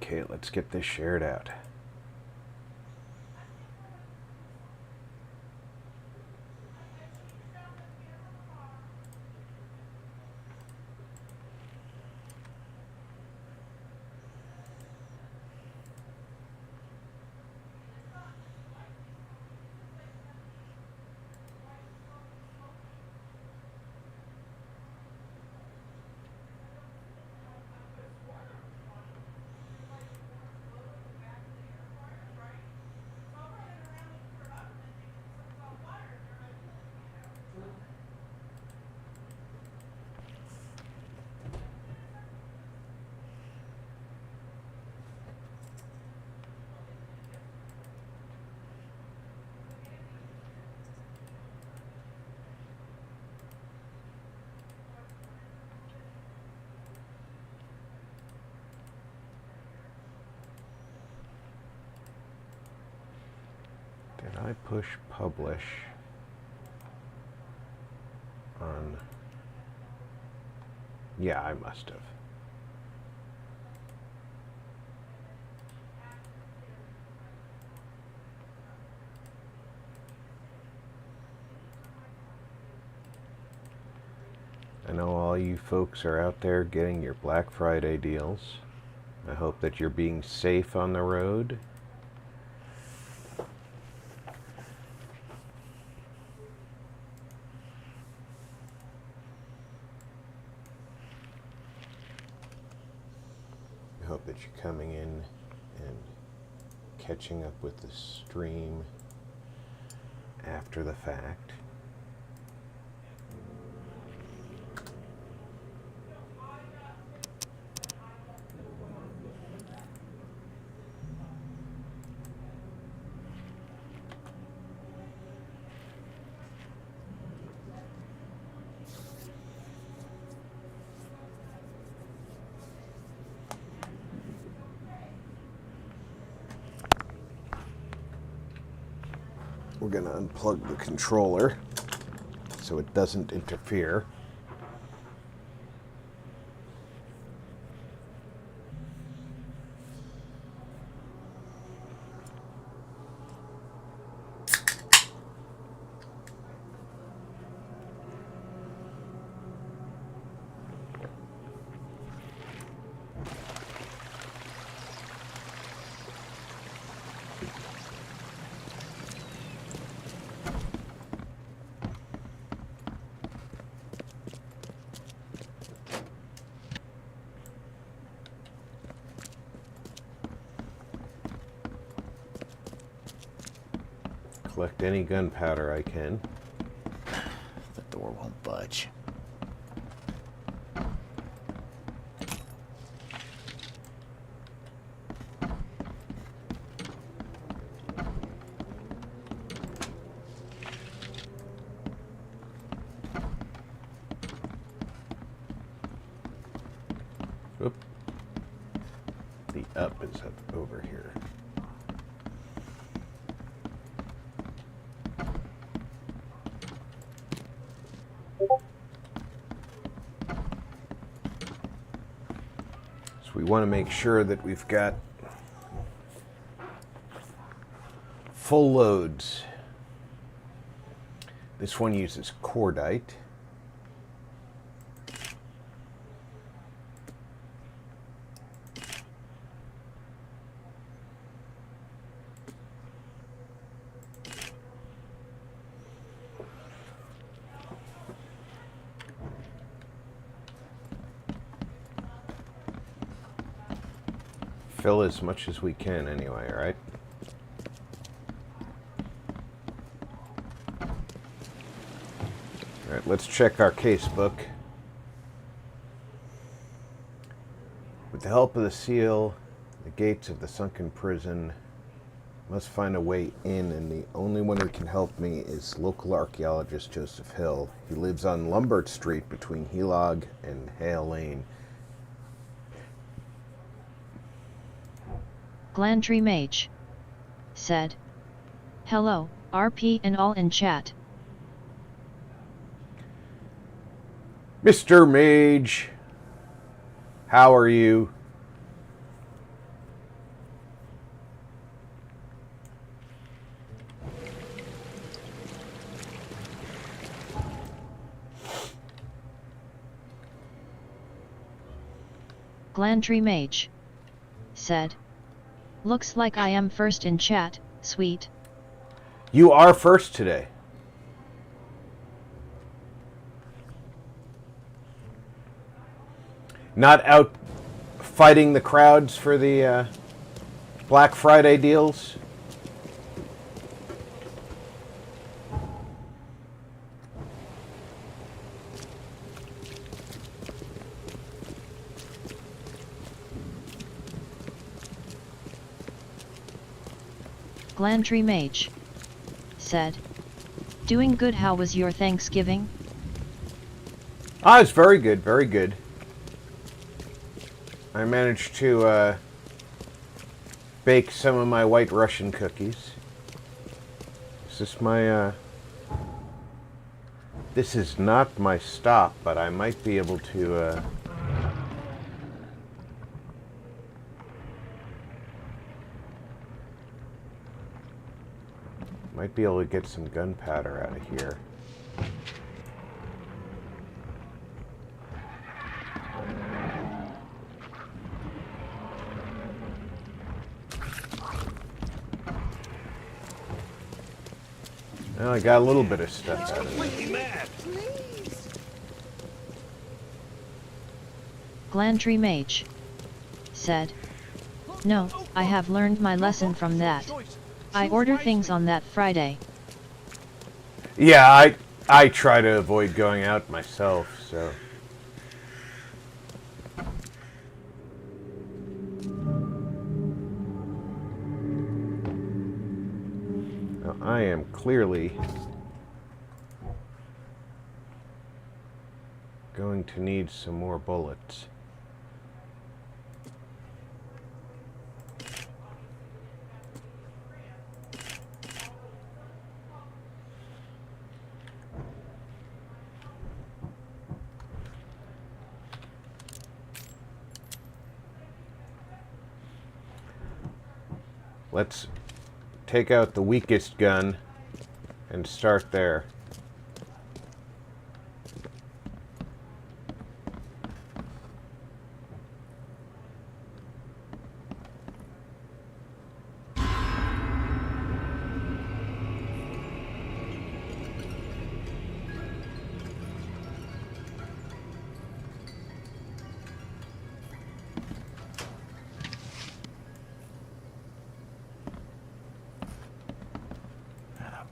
Okay, let's get this shared out. Did I push publish on? Yeah, I must have. I know all you folks are out there getting your Black Friday deals. I hope that you're being safe on the road. I hope that you're coming in and catching up with the stream after the fact. We're going to unplug the controller so it doesn't interfere. Collect any gunpowder I can. The door won't budge. Oop. The up is up over here. We want to make sure that we've got full loads. This one uses cordite. Fill as much as we can anyway, right? All right, let's check our casebook. With the help of the seal, the gates of the sunken prison must find a way in, and the only one who can help me is local archaeologist Joseph Hill. He lives on Lombard Street between Helog and Hale Lane. Glandry Mage said, "Hello, RP and all in chat." Mr. Mage, how are you? Glandry Mage said. Looks like I am first in chat, sweet. You are first today. Not out fighting the crowds for the Black Friday deals? Glandry Mage said. Doing good. How was your Thanksgiving? Ah, it's very good, very good. I managed to bake some of my White Russian cookies. Is this my, this is not my stop, but I might be able to, might be able to get some gunpowder out of here. Well, I got a little bit of stuff out of it. Glandry Mage said. No, I have learned my lesson from that. I order things on that Friday. Yeah, I try to avoid going out myself, so. Now, I am clearly going to need some more bullets. Let's take out the weakest gun and start there.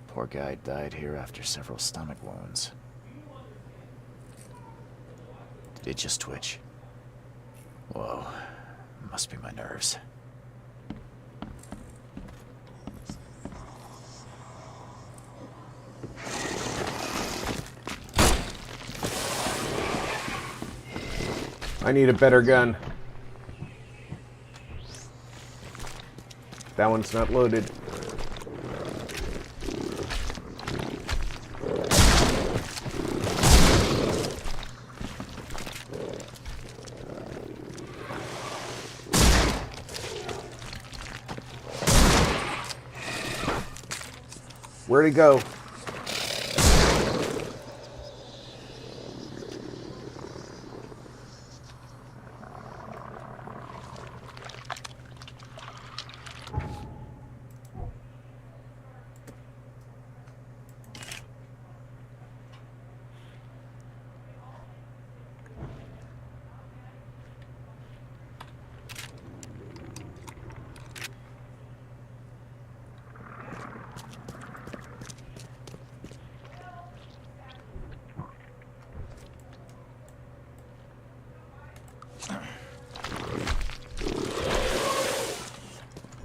Poor guy died here after several stomach wounds. Did it just twitch? Whoa, must be my nerves. I need a better gun. That one's not loaded. Where'd he go?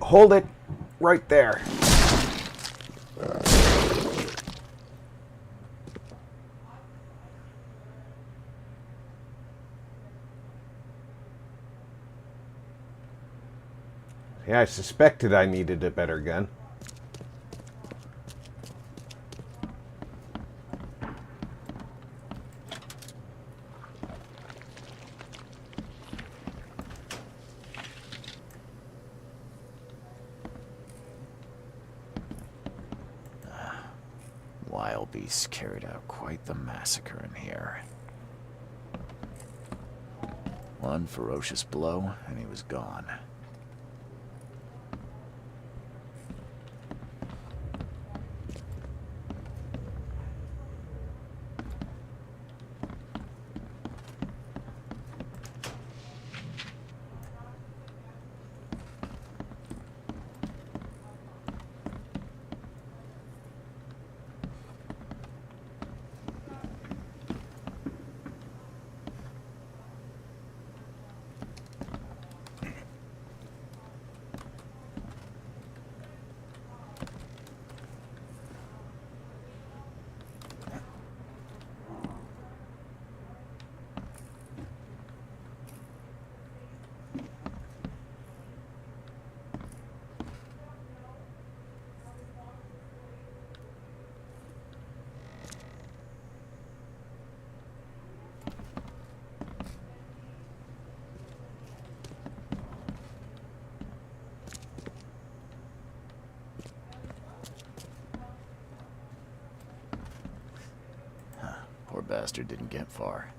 Hold it right there. Yeah, I suspected I needed a better gun. Wild beasts carried out quite the massacre in here. One ferocious blow, and he was gone. Poor bastard didn't get far.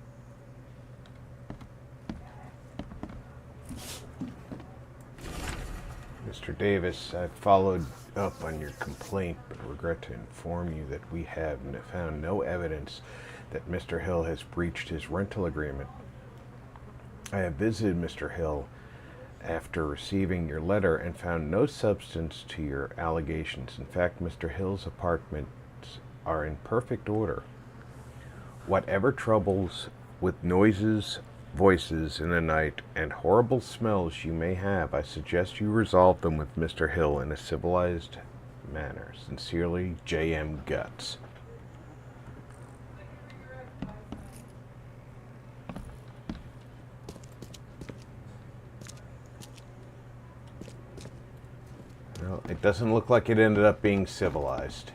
Mr. Davis, I've followed up on your complaint, but regret to inform you that we have found no evidence that Mr. Hill has breached his rental agreement. I have visited Mr. Hill after receiving your letter and found no substance to your allegations. In fact, Mr. Hill's apartments are in perfect order. Whatever troubles with noises, voices in the night, and horrible smells you may have, I suggest you resolve them with Mr. Hill in a civilized manner. Sincerely, J.M. Guts. Well, it doesn't look like it ended up being civilized.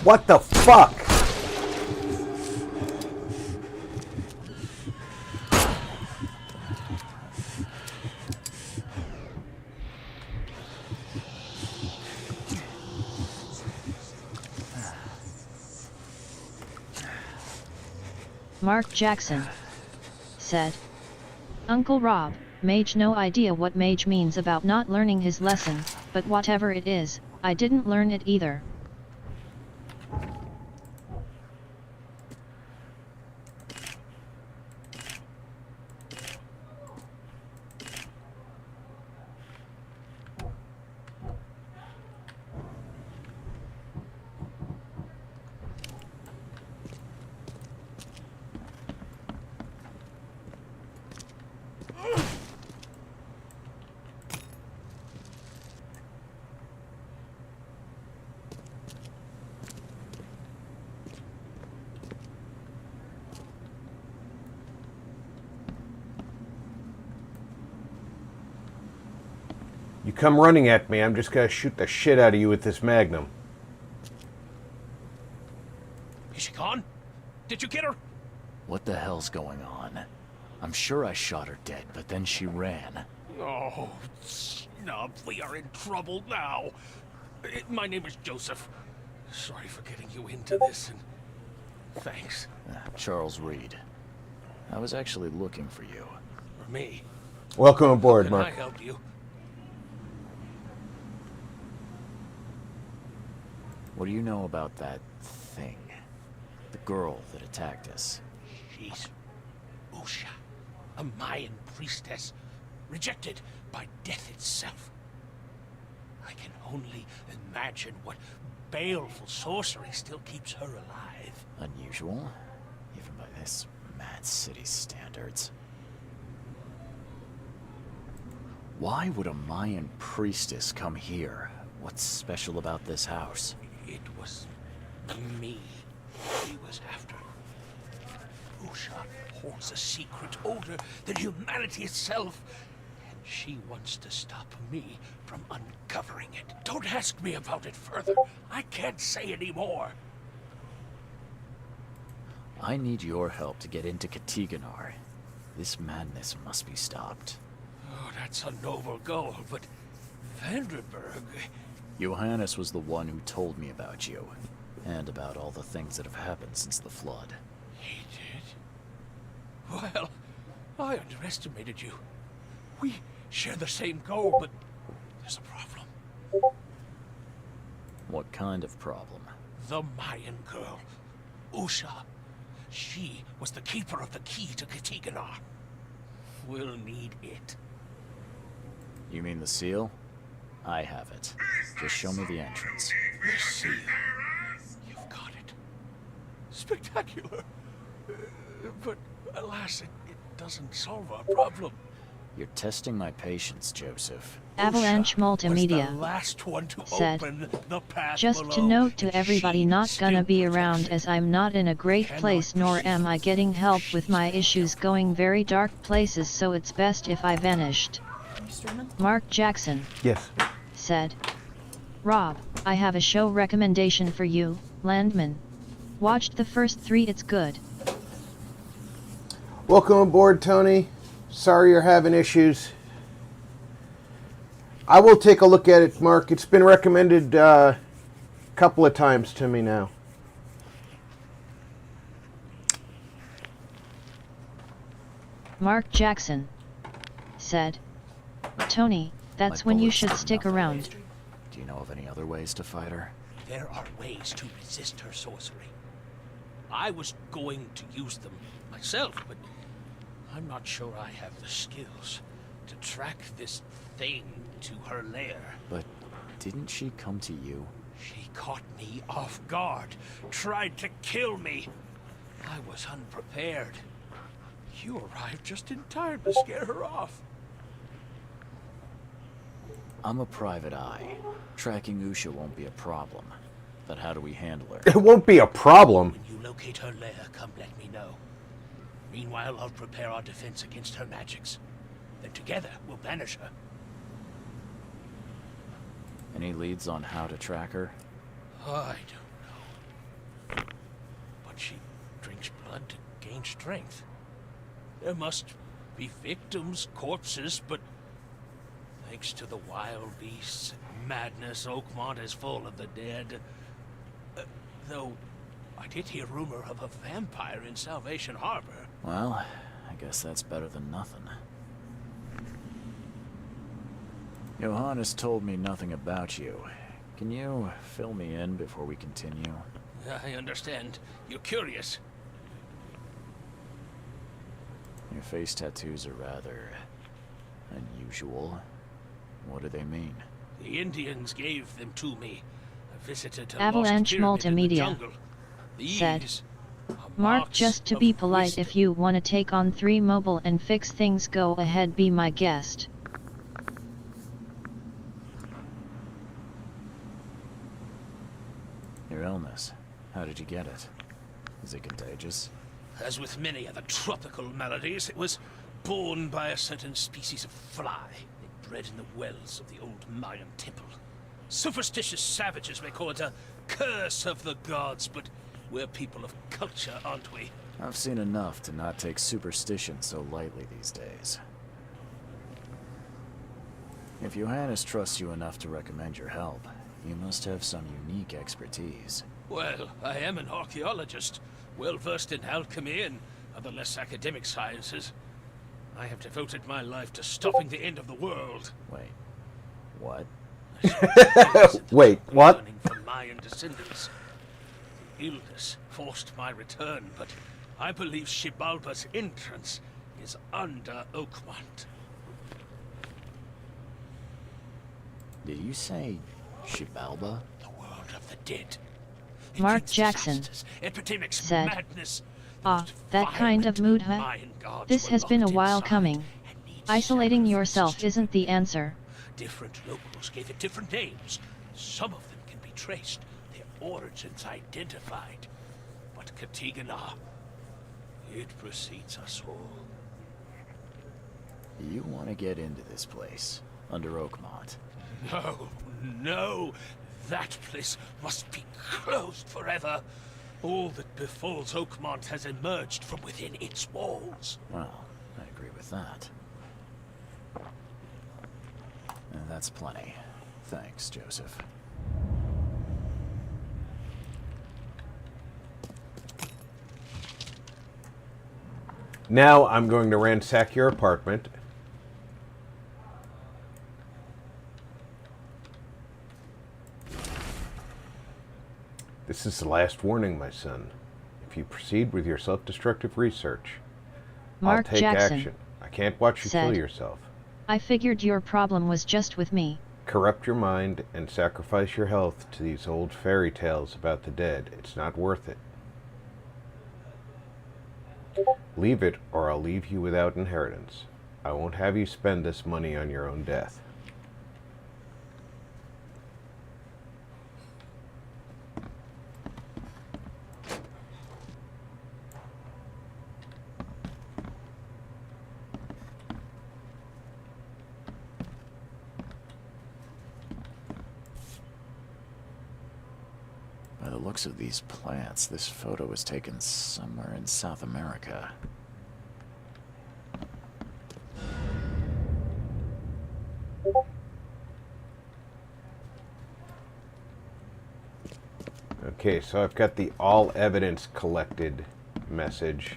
What the fuck? Mark Jackson said. Uncle Rob, Mage no idea what Mage means about not learning his lesson, but whatever it is, I didn't learn it either. You come running at me, I'm just gonna shoot the shit out of you with this Magnum. Is she gone? Did you get her? What the hell's going on? I'm sure I shot her dead, but then she ran. Oh, snub, we are in trouble now. My name is Joseph. Sorry for getting you into this, and thanks. Charles Reed. I was actually looking for you. For me. Welcome aboard, Can I Mark. help you? What do you know about that thing? The girl that attacked us? She's Usha, a Mayan priestess, rejected by death itself. I can only imagine what baleful sorcery still keeps her alive. Unusual, even by this mad city standards. Why would a Mayan priestess come here? What's special about this house? It was me he was after. Usha holds a secret older than humanity itself, and she wants to stop me from uncovering it. Don't ask me about it further. I can't say any more. I need your help to get into Katiganar. This madness must be stopped. Oh, that's a noble goal, but Vanderberg... Johannes was the one who told me about you, and about all the things that have happened since the flood. He did? Well, I underestimated you. We share the same goal, but there's a problem. What kind of problem? The Mayan girl, Usha. She was the keeper of the key to Katiganar. We'll need it. You mean the seal? I have it. Just show me the entrance. The seal. You've got it. Spectacular. But alas, it doesn't solve our problem. You're testing my patience, Joseph. Avalanche Usha was Multimedia the last one to said, open the path just to below, note to and everybody she not gonna still be protects around it. as I'm not in a great Cannot place nor proceed. am I getting help with my issues going very dark places, so it's best if I vanished. Mark Jackson Yes. said, Rob, I have a show recommendation for you, Landman. Watched the first 3, it's good. Welcome aboard, Tony. Sorry you're having issues. I will take a look at it, Mark. It's been recommended a couple of times to me now. Mark Jackson said, Tony, that's My when you bullets should do stick nothing. around. Do you know of any other ways to fight her? There are ways to resist her sorcery. I was going to use them myself, but I'm not sure I have the skills to track this thing to her lair. But didn't she come to you? She caught me off guard, tried to kill me. I was unprepared. You arrived just in time to scare her off. I'm a private eye. Tracking Usha won't be a problem. But how do we handle her? It won't be a problem. When you locate her lair, come let me know. Meanwhile, I'll prepare our defense against her magics. Then together, we'll banish her. Any leads on how to track her? I don't know. But she drinks blood to gain strength. There must be victims, corpses, but thanks to the wild beasts, madness, Oakmont is full of the dead. Though, I did hear rumor of a vampire in Salvation Harbor. Well, I guess that's better than nothing. Johannes told me nothing about you. Can you fill me in before we continue? I understand. You're curious. Your face tattoos are rather unusual. What do they mean? The Indians gave them to me. I visited a Avalanche lost pyramid in the Multimedia jungle. said, These are Mark, marks just to of be polite, wisdom. if you want to take on 3 mobile and fix things, go ahead, be my guest. Your illness. How did you get it? Is it contagious? As with many other tropical maladies, it was borne by a certain species of fly they bred in the wells of the old Mayan temple. Superstitious savages may call it a curse of the gods, but we're people of culture, aren't we? I've seen enough to not take superstition so lightly these days. If Johannes trusts you enough to recommend your help, You must have some unique expertise. Well, I am an archaeologist, well versed in alchemy and other less academic sciences. I have devoted my life to stopping the end of the world. Wait, what? Wait, what? Learning from Mayan descendants. The illness forced my return, but I believe Xibalba's entrance is under Oakmont. Did you say Xibalba? The world of the dead. It Mark brings Jackson disasters, epidemics, said, madness. "Ah, that kind of mood, huh? Mayan gods This were has been a locked while inside coming. and need Isolating sacrifices yourself to isn't the prepare. answer." Different locals gave it different names. Some of them can be traced, their origins identified. But Katigana, it precedes us all. You want to get into this place, under Oakmont. No, that place must be closed forever. All that befalls Oakmont has emerged from within its walls. Well, I agree with that. And that's plenty. Thanks, Joseph. Now I'm going to ransack your apartment. This is the last warning, my son. If you proceed with your self-destructive research, Mark I'll take Jackson action. I can't watch you kill said, yourself. "I figured your problem was just with me." Corrupt your mind and sacrifice your health to these old fairy tales about the dead. It's not worth it. Leave it, or I'll leave you without inheritance. I won't have you spend this money on your own death. By the looks of these plants, this photo was taken somewhere in South America. Okay, so I've got the all evidence collected message.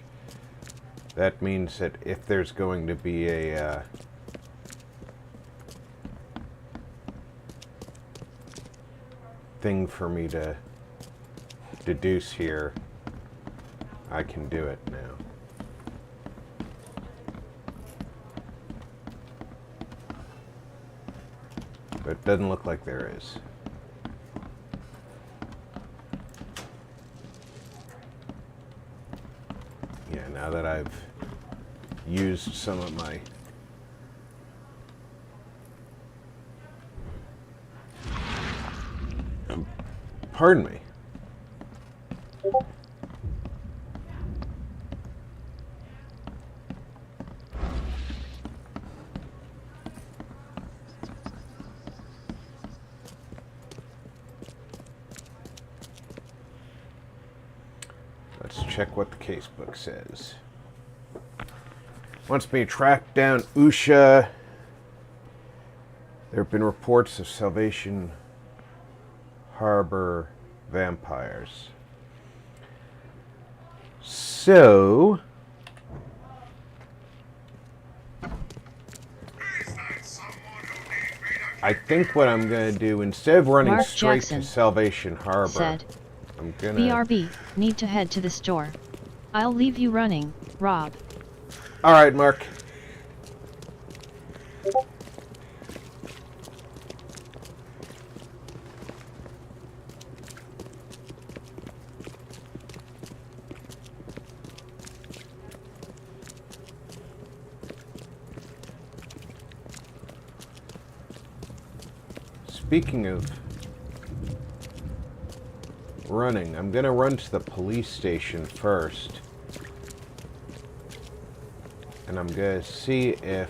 That means that if there's going to be a thing for me to deduce here, I can do it now. But it doesn't look like there is. Yeah, now that I've used some of my pardon me. Let's check what the casebook says. Wants me to track down Usha. There have been reports of Salvation Harbor vampires. So, I think what I'm going to do, instead of running Mark straight Jackson to Salvation Harbor, said, I'm going to... "BRB, need to head to the store. I'll leave you running, Rob." All right, Mark. Speaking of running, I'm going to run to the police station first. And I'm going to see if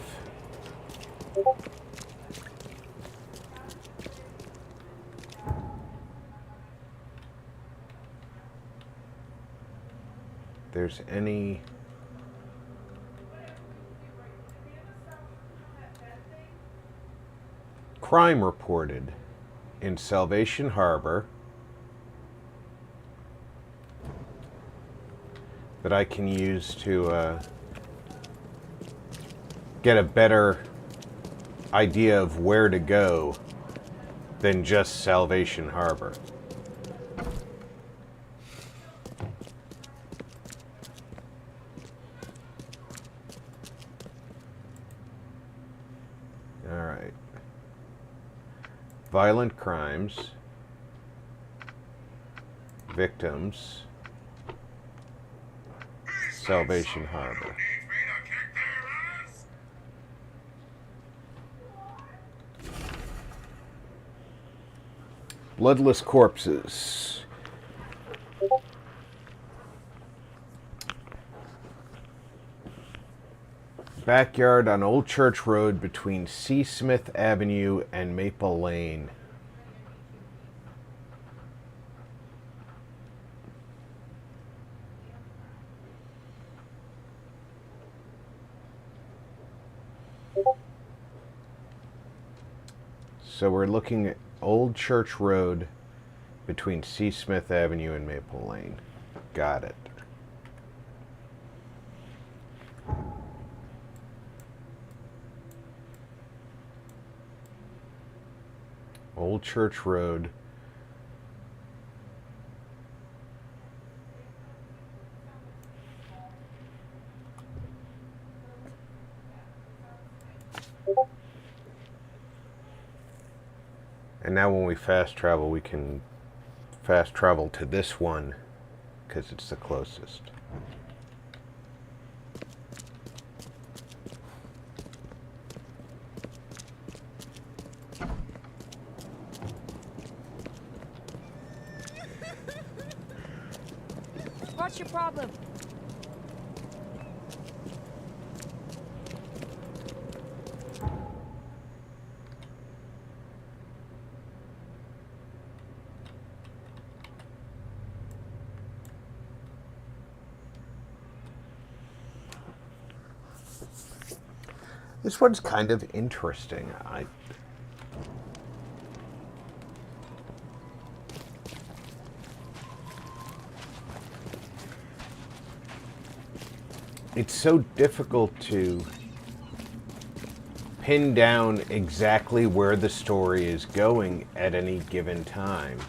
there's any crime reported in Salvation Harbor that I can use to get a better idea of where to go than just Salvation Harbor. All right. Violent crimes, victims, Salvation Harbor. Bloodless corpses. Backyard on Old Church Road between C. Smith Avenue and Maple Lane. So we're looking at Old Church Road between C. Smith Avenue and Maple Lane. Got it. Old Church Road. And now when we fast travel, we can fast travel to this one because it's the closest. What's your problem? This one's kind of interesting. It's so difficult to pin down exactly where the story is going at any given time.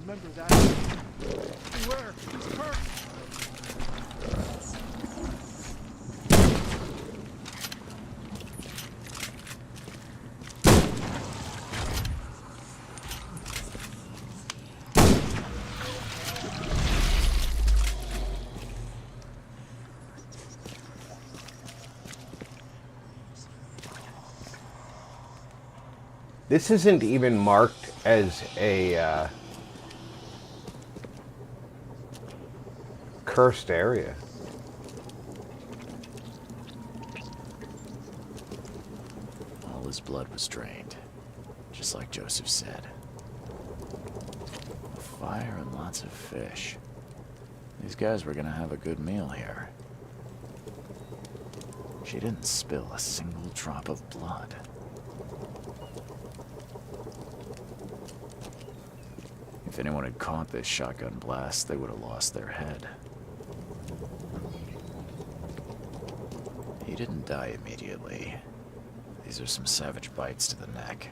Remember that. Beware, he's hurt. This isn't even marked as a cursed area. All his blood was drained, just like Joseph said. A fire and lots of fish. These guys were gonna have a good meal here. She didn't spill a single drop of blood. If anyone had caught this shotgun blast, they would have lost their head. He didn't die immediately. These are some savage bites to the neck.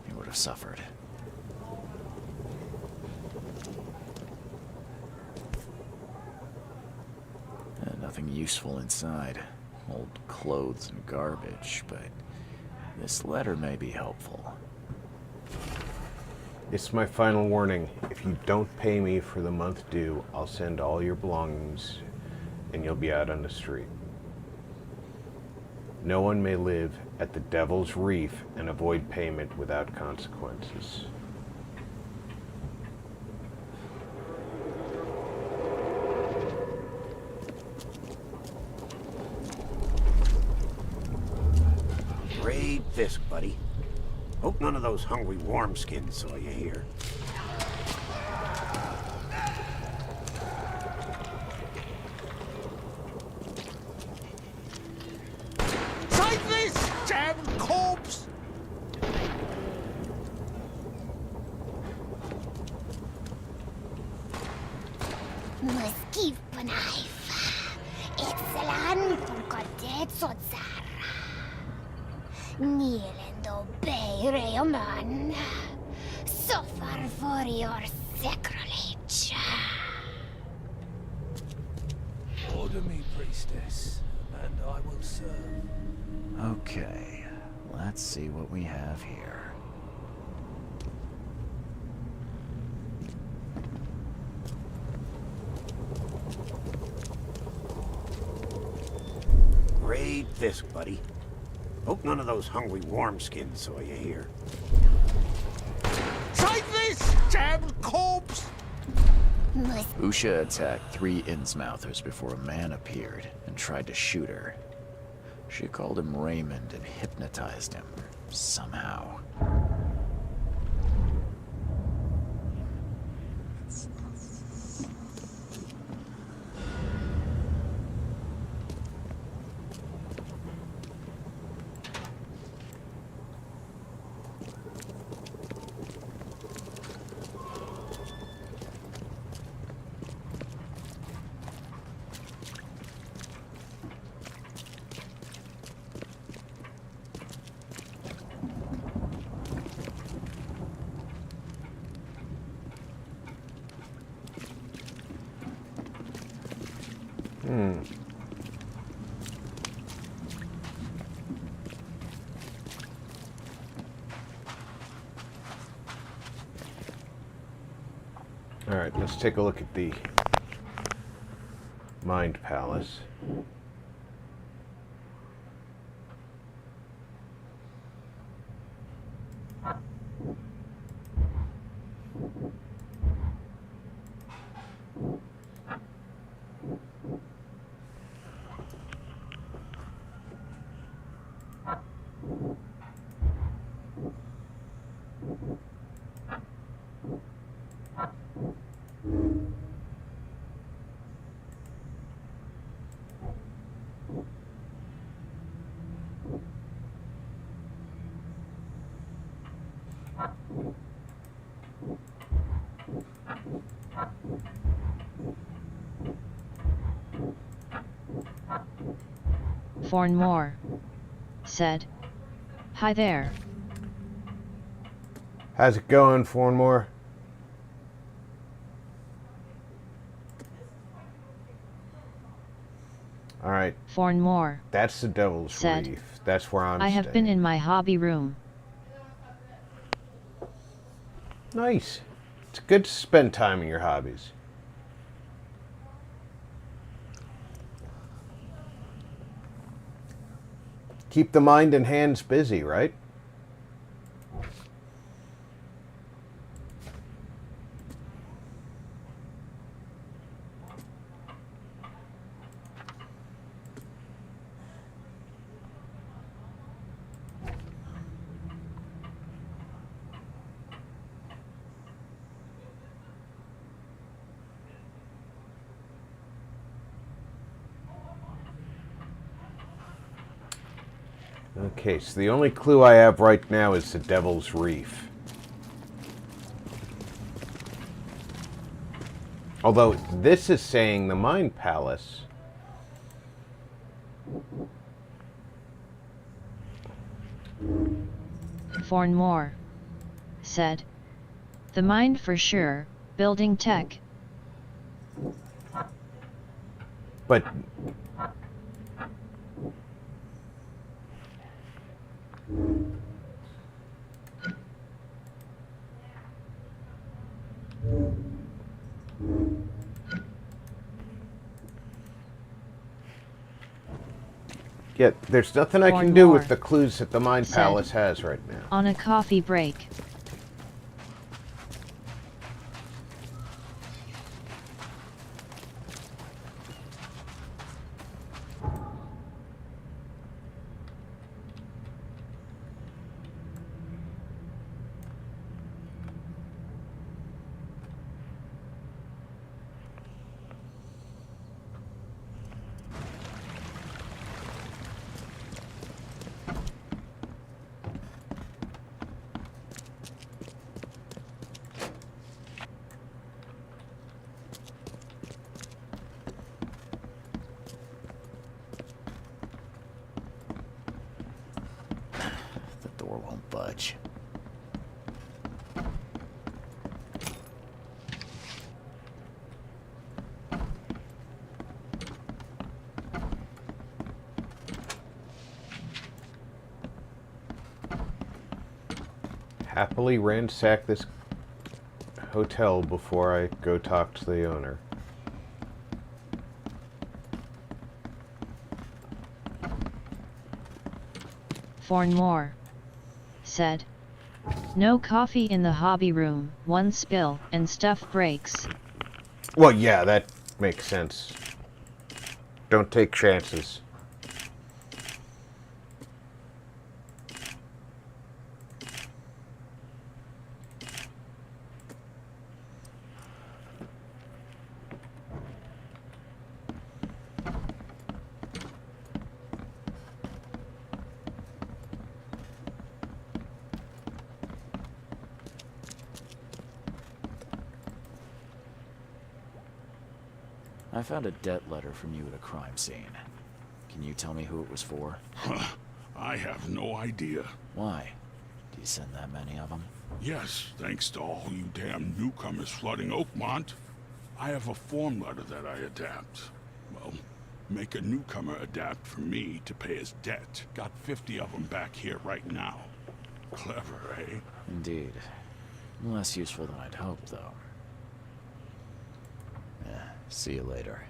He would have suffered. Nothing useful inside. Old clothes and garbage, but this letter may be helpful. It's my final warning. If you don't pay me for the month due, I'll send all your belongings and you'll be out on the street. No one may live at the Devil's Reef and avoid payment without consequences. Great fisk, buddy. Hope none of those hungry wormskins saw you here. Take this, damn corpse! Moskiv på knife. Excellent for godet så tsara. Nilen då bejre och man. Suffer for your sacrilege. Order me, priestess, and I will serve. Okay, let's see what we have here. Great fisk, buddy. Hope none of those hungry wormskins saw you here. Take this, damn corpse! Usha attacked 3 Innsmouthers before a man appeared and tried to shoot her. She called him Raymond and hypnotized him, somehow. All right, let's take a look at the Mind Palace. Fornmore said, "Hi there." How's it going, Fornmore? All right, Fornmore that's the Devil's said, Reef. That's where I'm I have been staying. in my hobby room. Nice. It's good to spend time in your hobbies. Keep the mind and hands busy, right? Okay, so the only clue I have right now is the Devil's Reef. Although this is saying the Mind Palace. Fornmore said, "The mind for sure, building tech." But Yeah, there's nothing I Or can do more, with the clues that the Mind said. Palace has right now. On a coffee break. The door won't budge. Happily ransack this hotel before I go talk to the owner. Fornmore said. No coffee in the hobby room, one spill, and stuff breaks. Well, yeah, that makes sense. Don't take chances. I found a debt letter from you at a crime scene. Can you tell me who it was for? I have no idea. Why? Do you send that many of them? Yes, thanks to all you damn newcomers flooding Oakmont. I have a form letter that I adapt. Well, make a newcomer adapt for me to pay his debt. Got 50 of them back here right now. Clever, eh? Indeed. Less useful than I'd hoped, though. Yeah, see you later.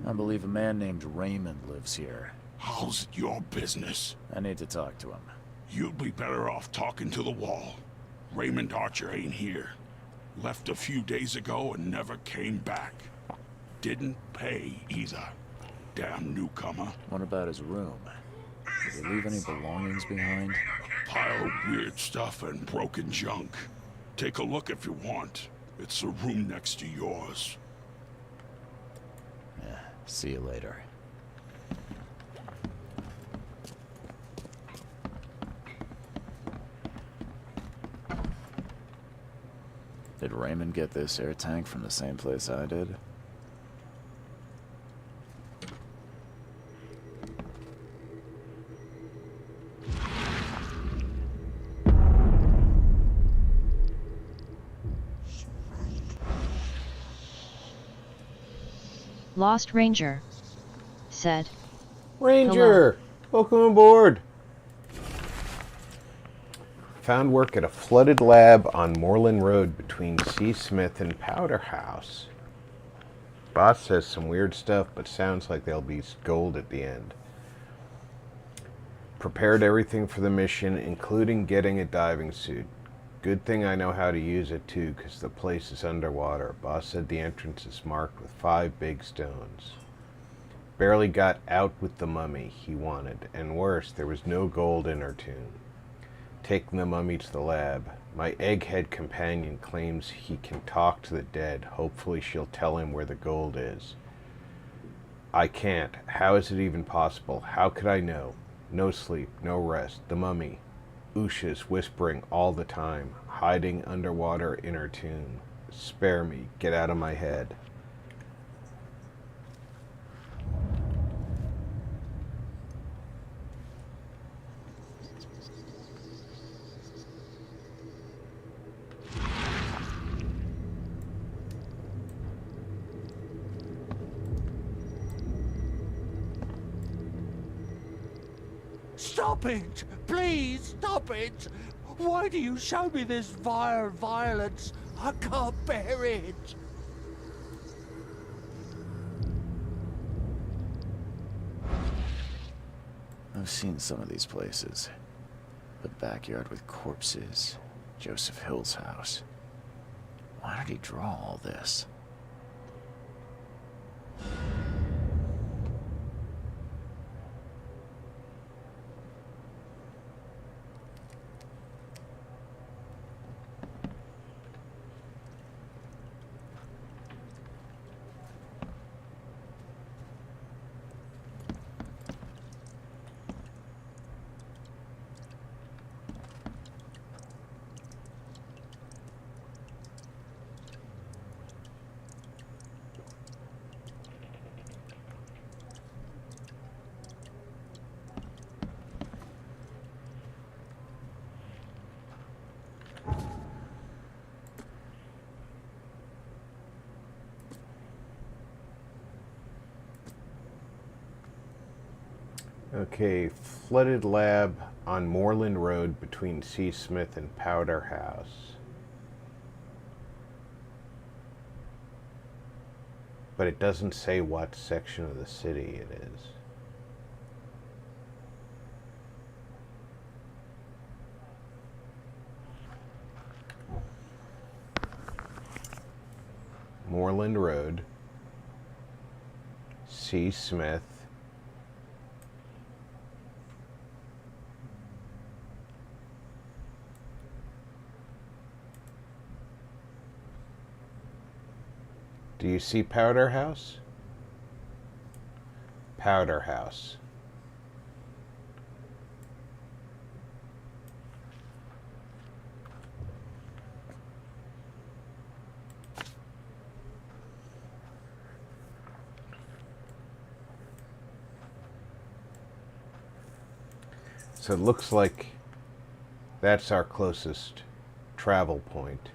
I believe a man named Raymond lives here. How's it your business? I need to talk to him. You'd be better off talking to the wall. Raymond Archer ain't here. Left a few days ago and never came back. Didn't pay either. Damn newcomer. What about his room? Did he leave any belongings behind? Pile of weird stuff and broken junk. Take a look if you want. It's the room next to yours. Yeah, see you later. Did Raymond get this air tank from the same place I did? Lost Ranger said. Ranger! Welcome aboard! Found work at a flooded lab on Moreland Road between C. Smith and Powder House. Boss says some weird stuff, but sounds like there'll be gold at the end. Prepared everything for the mission, including getting a diving suit. Good thing I know how to use it too, because the place is underwater. Boss said the entrance is marked with 5 big stones. Barely got out with the mummy he wanted, and worse, there was no gold in her tomb. taking the mummy to the lab. My egghead companion claims he can talk to the dead. Hopefully she'll tell him where the gold is. I can't. How is it even possible? How could I know? No sleep, no rest. The mummy. Usha's whispering all the time, hiding underwater in her tomb. Spare me. Get out of my head. Stop it! Please stop it! Why do you show me this vile violence? I can't bear it! I've seen some of these places. The backyard with corpses. Joseph Hill's house. Why did he draw all this? Okay, flooded lab on Moreland Road between C. Smith and Powder House. But it doesn't say what section of the city it is. Moreland Road, C. Smith, do you see Powder House? Powder House. So it looks like that's our closest travel point.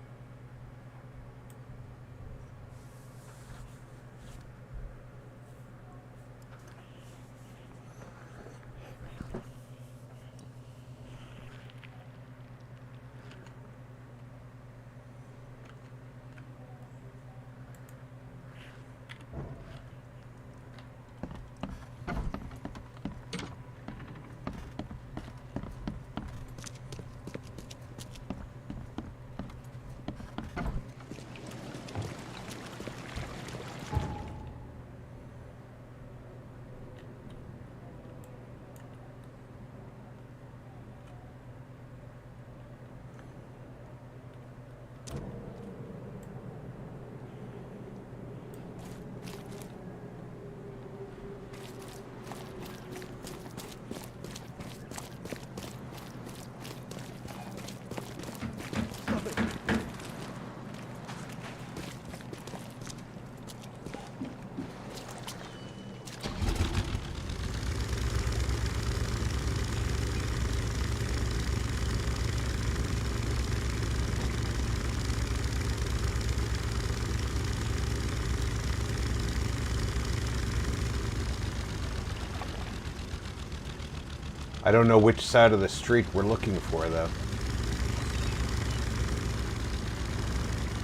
I don't know which side of the street we're looking for, though.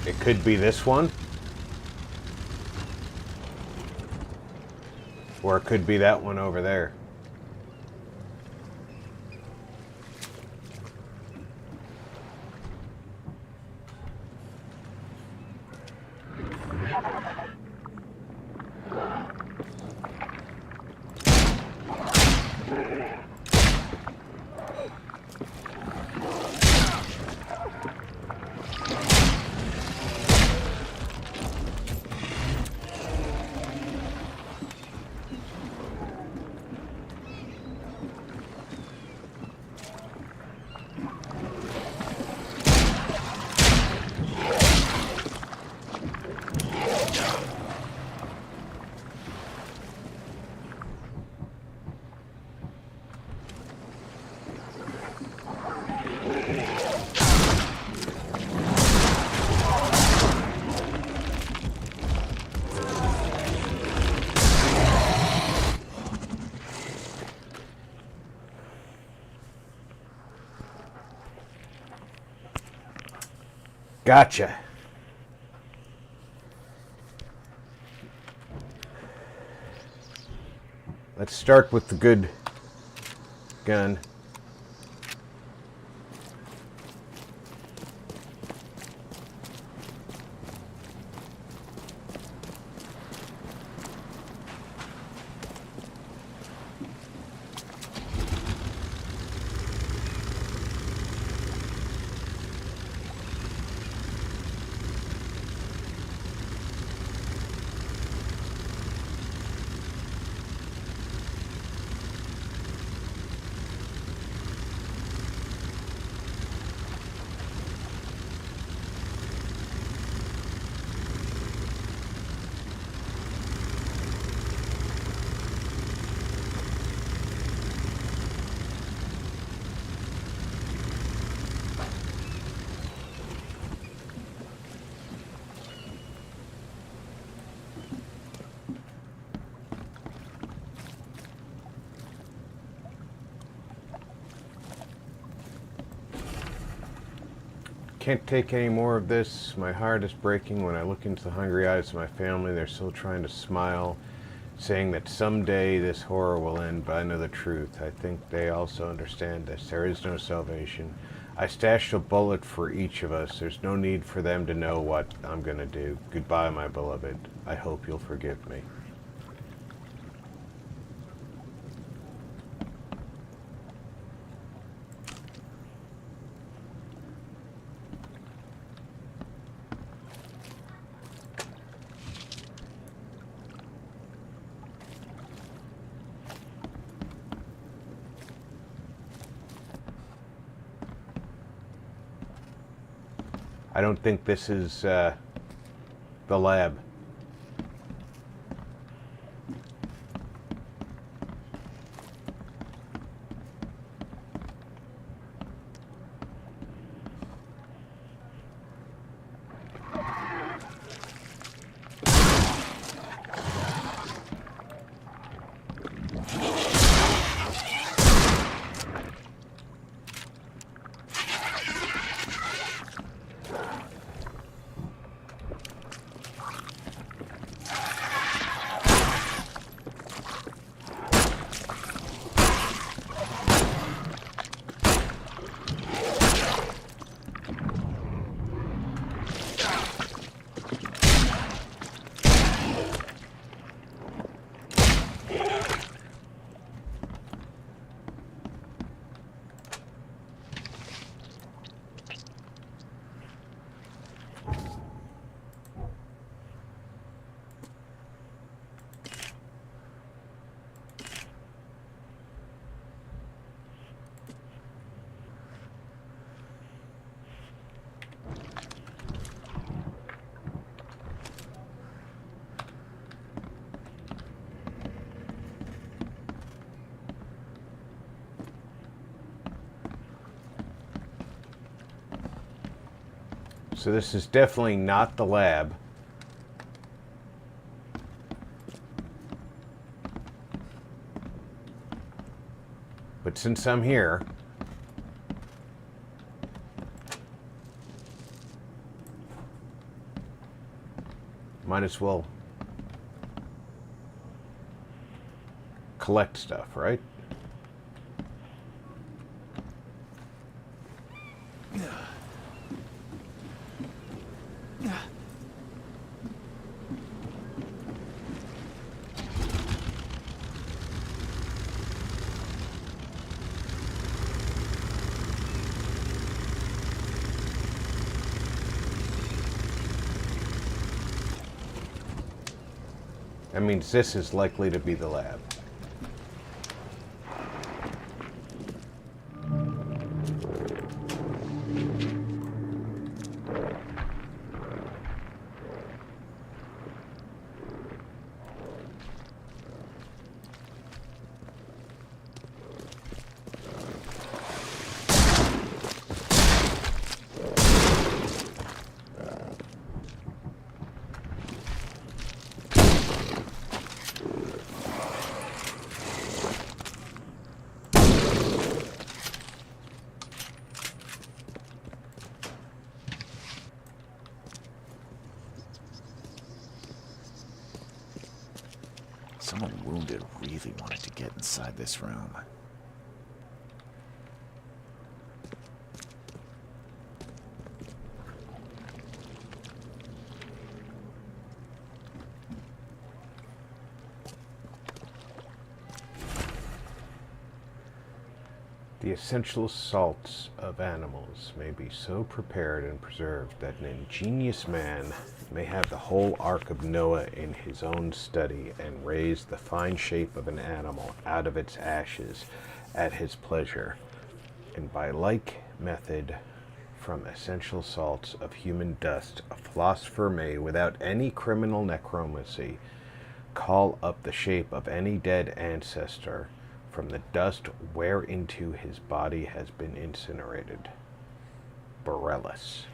It could be this one. Or it could be that one over there. Gotcha. Let's start with the good gun. Can't take any more of this. My heart is breaking when I look into the hungry eyes of my family. They're still trying to smile, saying that someday this horror will end, but I know the truth. I think they also understand this. There is no salvation. I stashed a bullet for each of us. There's no need for them to know what I'm gonna do. Goodbye, my beloved. I hope you'll forgive me. I don't think this is the lab. So this is definitely not the lab. But since I'm here, might as well collect stuff, right? That means this is likely to be the lab. Someone wounded really wanted to get inside this room. The essential salts of animals may be so prepared and preserved that an ingenious man may have the whole Ark of Noah in his own study and raise the fine shape of an animal out of its ashes at his pleasure, and by like method from essential salts of human dust a philosopher may, without any criminal necromancy, call up the shape of any dead ancestor from the dust whereinto his body has been incinerated. Borellus.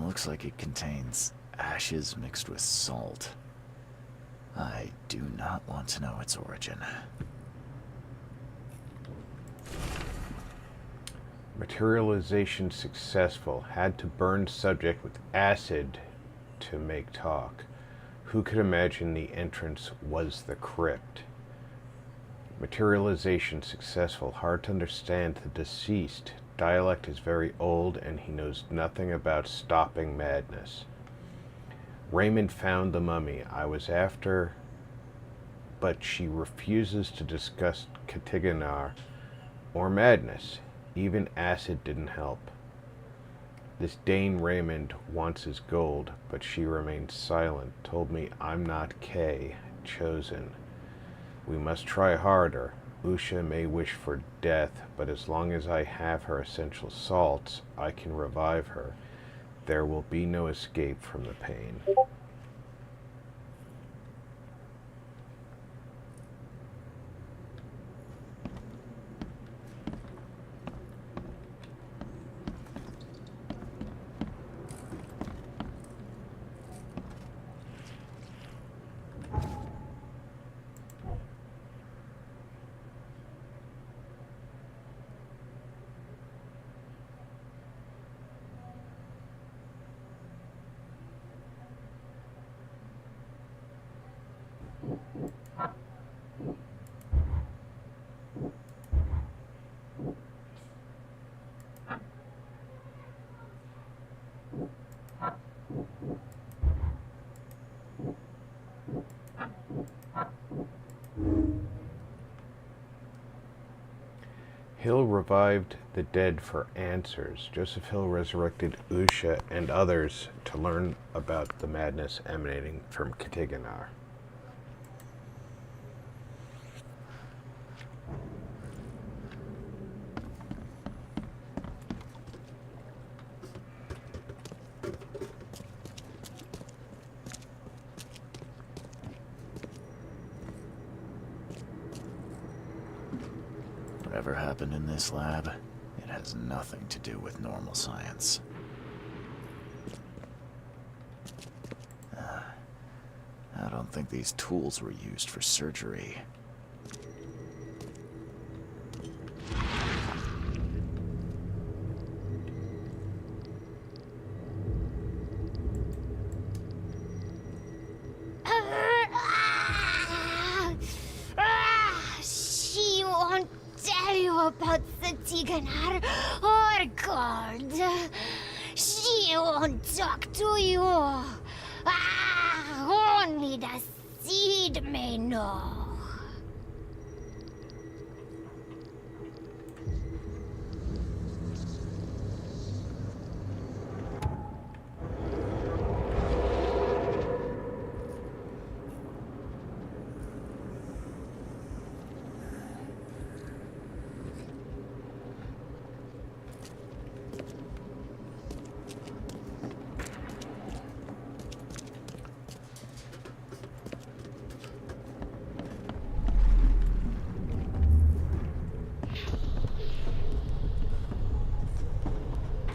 Looks like it contains ashes mixed with salt. I do not want to know its origin. Materialization successful. Had to burn subject with acid to make talk. Who could imagine the entrance was the crypt? Materialization successful. Hard to understand the deceased. Dialect is very old and he knows nothing about stopping madness. Raymond found the mummy I was after, but she refuses to discuss Katiganar or madness. Even acid didn't help. This Dane Raymond wants his gold, but she remained silent, told me I'm not Kay, chosen. We must try harder. Usha may wish for death, but as long as I have her essential salts, I can revive her. There will be no escape from the pain. Hill revived the dead for answers. Joseph Hill resurrected Usha and others to learn about the madness emanating from Katiganar. Whatever happened in this lab, it has nothing to do with normal science. I don't think these tools were used for surgery. She won't tell you about the Tiganar or God. She won't talk to you. Only the seed may know.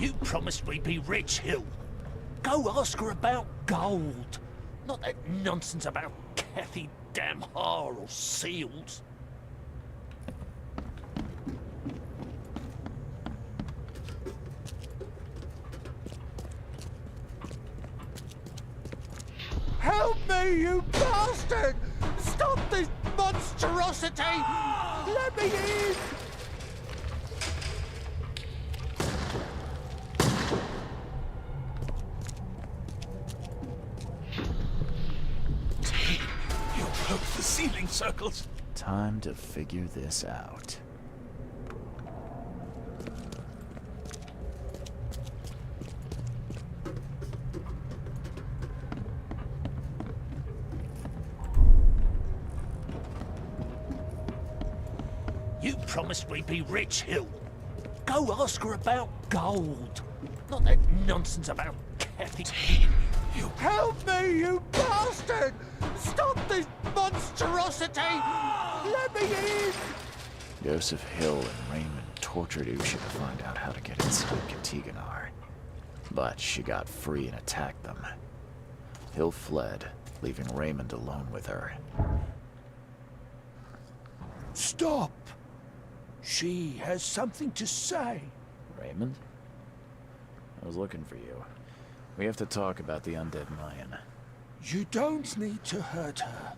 You promised we'd be rich, Hill. Go ask her about gold. Not that nonsense about Kathy Damhar or seals. Help me, you bastard! Stop this monstrosity! Let me in! You broke the ceiling circles. Time to figure this out. You promised we'd be rich, Hill. Go ask her about gold. Not that nonsense about Kathy. You Help me, you bastard! Stop this monstrosity! Let me in! Joseph Hill and Raymond tortured Usha to find out how to get inside Katiganar. But she got free and attacked them. Hill fled, leaving Raymond alone with her. Stop! She has something to say. Raymond? I was looking for you. We have to talk about the undead Mayan. You don't need to hurt her.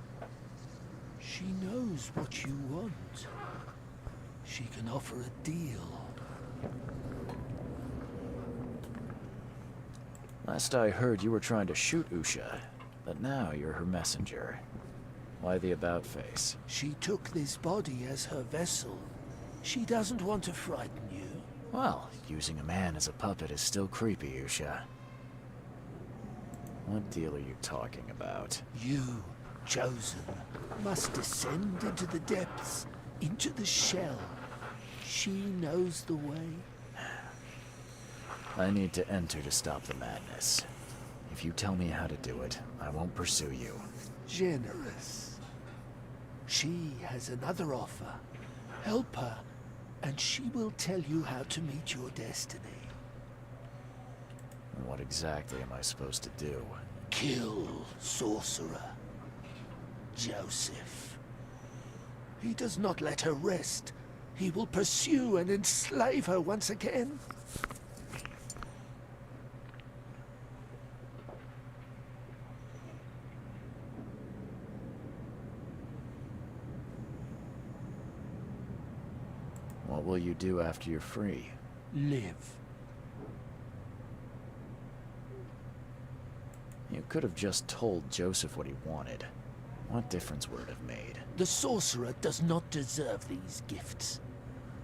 She knows what you want. She can offer a deal. Last I heard, you were trying to shoot Usha, but now you're her messenger. Why the about-face? She took this body as her vessel. She doesn't want to frighten you. Well, using a man as a puppet is still creepy, Usha. What deal are you talking about? You, chosen, must descend into the depths, into the shell. She knows the way. I need to enter to stop the madness. If you tell me how to do it, I won't pursue you. Generous. She has another offer. Help her, and she will tell you how to meet your destiny. What exactly am I supposed to do? Kill sorcerer Joseph. He does not let her rest. He will pursue and enslave her once again. What will you do after you're free? Live. You could have just told Joseph what he wanted. What difference would it have made? The sorcerer does not deserve these gifts.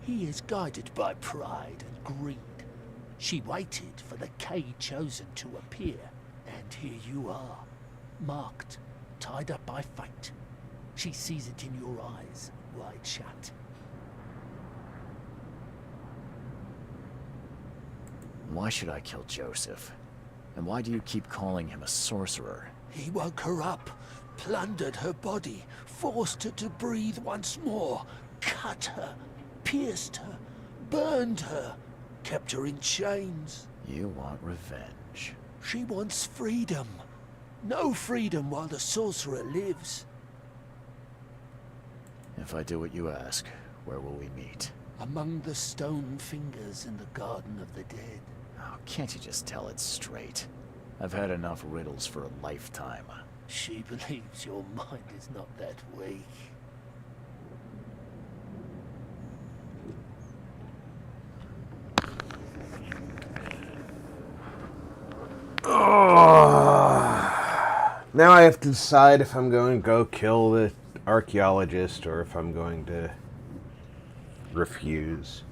He is guided by pride and greed. She waited for the K chosen to appear, and here you are, marked, tied up by fate. She sees it in your eyes, wide shut. Why should I kill Joseph? And why do you keep calling him a sorcerer? He woke her up, plundered her body, forced her to breathe once more, cut her, pierced her, burned her, kept her in chains. You want revenge. She wants freedom. No freedom while the sorcerer lives. If I do what you ask, where will we meet? Among the stone fingers in the Garden of the Dead. Oh, can't you just tell it straight? I've had enough riddles for a lifetime. She believes your mind is not that weak. Now I have to decide if I'm going to go kill the archaeologist or if I'm going to refuse.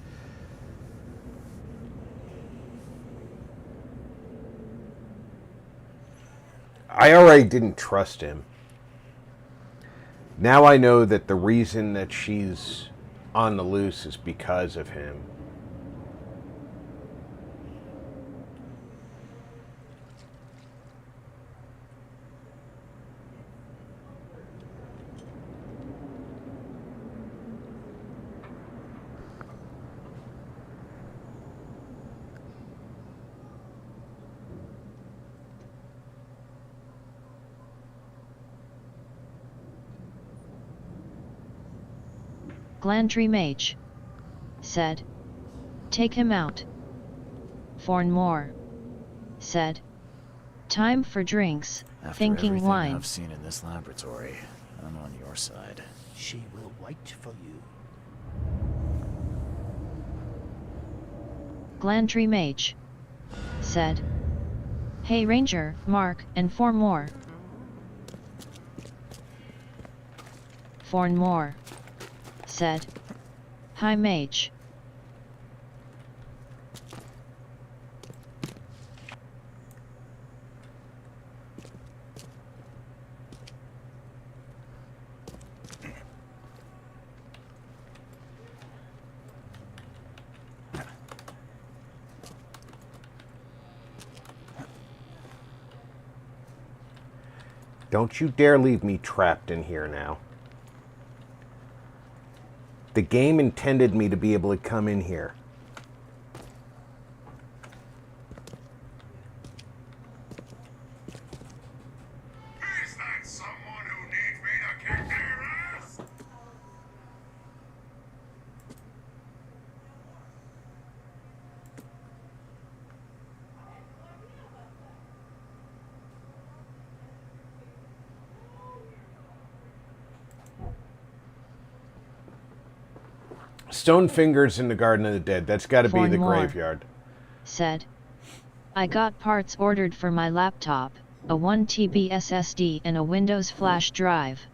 I already didn't trust him. Now I know that the reason that she's on the loose is because of him. Glandry Mage said. Take him out. Fornmore said. Time for drinks, After thinking everything wine. I've seen in this laboratory, I'm on your side. She will wait for you. Glandry Mage said. Hey Ranger, Mark, and Fornmore. Fornmore said. Hi Mage. Don't you dare leave me trapped in here now. The game intended me to be able to come in here. Is that someone who needs me to kick their ass? Stone Fingers in the Garden of the Dead. That's got to be the Fornmore graveyard. said. I got parts ordered for my laptop, a 1 TB SSD and a Windows flash drive.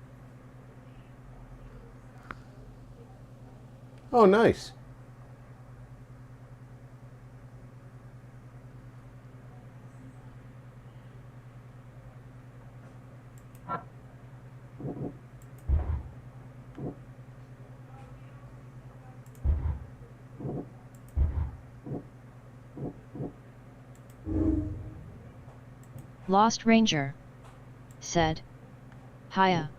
Oh, nice. Lost Ranger said. Hiya.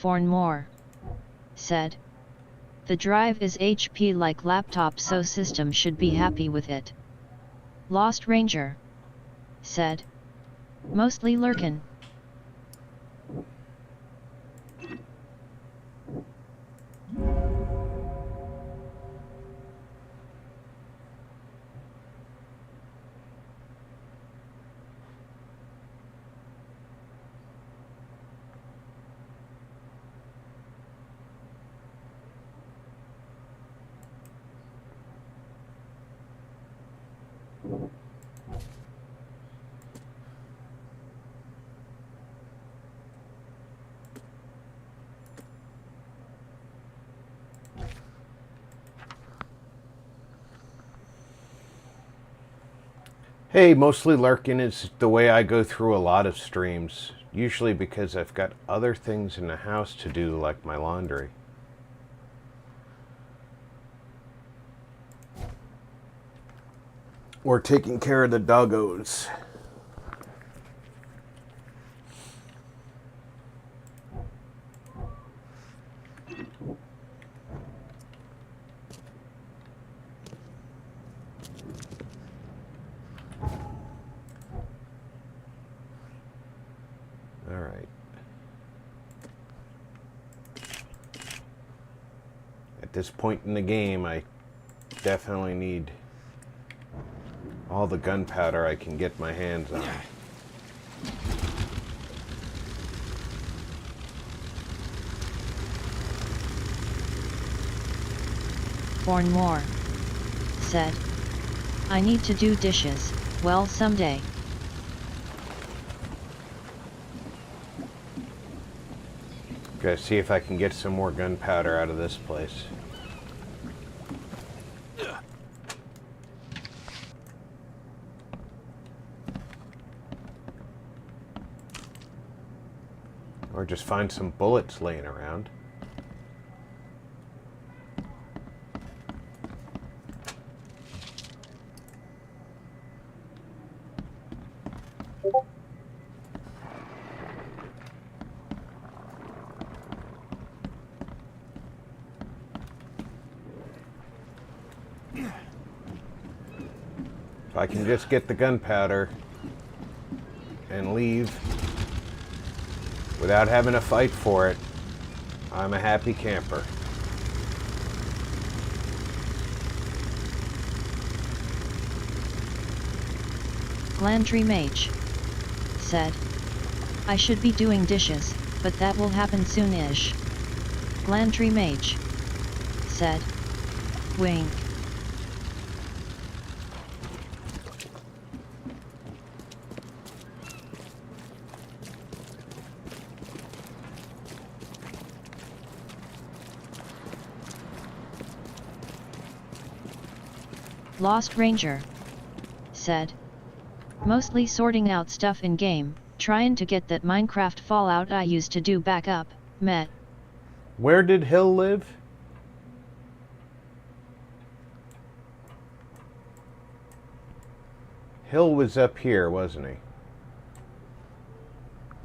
Fornmore said. The drive is HP like laptop, so system should be happy with it. Lost Ranger said. Mostly lurkin'. Hey, mostly lurking is the way I go through a lot of streams. Usually because I've got other things in the house to do, like my laundry. Or taking care of the doggos. Alright. At this point in the game, I definitely need all the gunpowder I can get my hands on. Fornmore said. I need to do dishes, well someday. Gotta see if I can get some more gunpowder out of this place. Or just find some bullets laying around. If I can just get the gunpowder and leave without having to fight for it, I'm a happy camper. Glandry Mage said, I should be doing dishes, but that will happen soon-ish. Glandry Mage said, wink. Lost Ranger said, mostly sorting out stuff in game, trying to get that Minecraft Fallout I used to do back up, met. Where did Hill live? Hill was up here, wasn't he?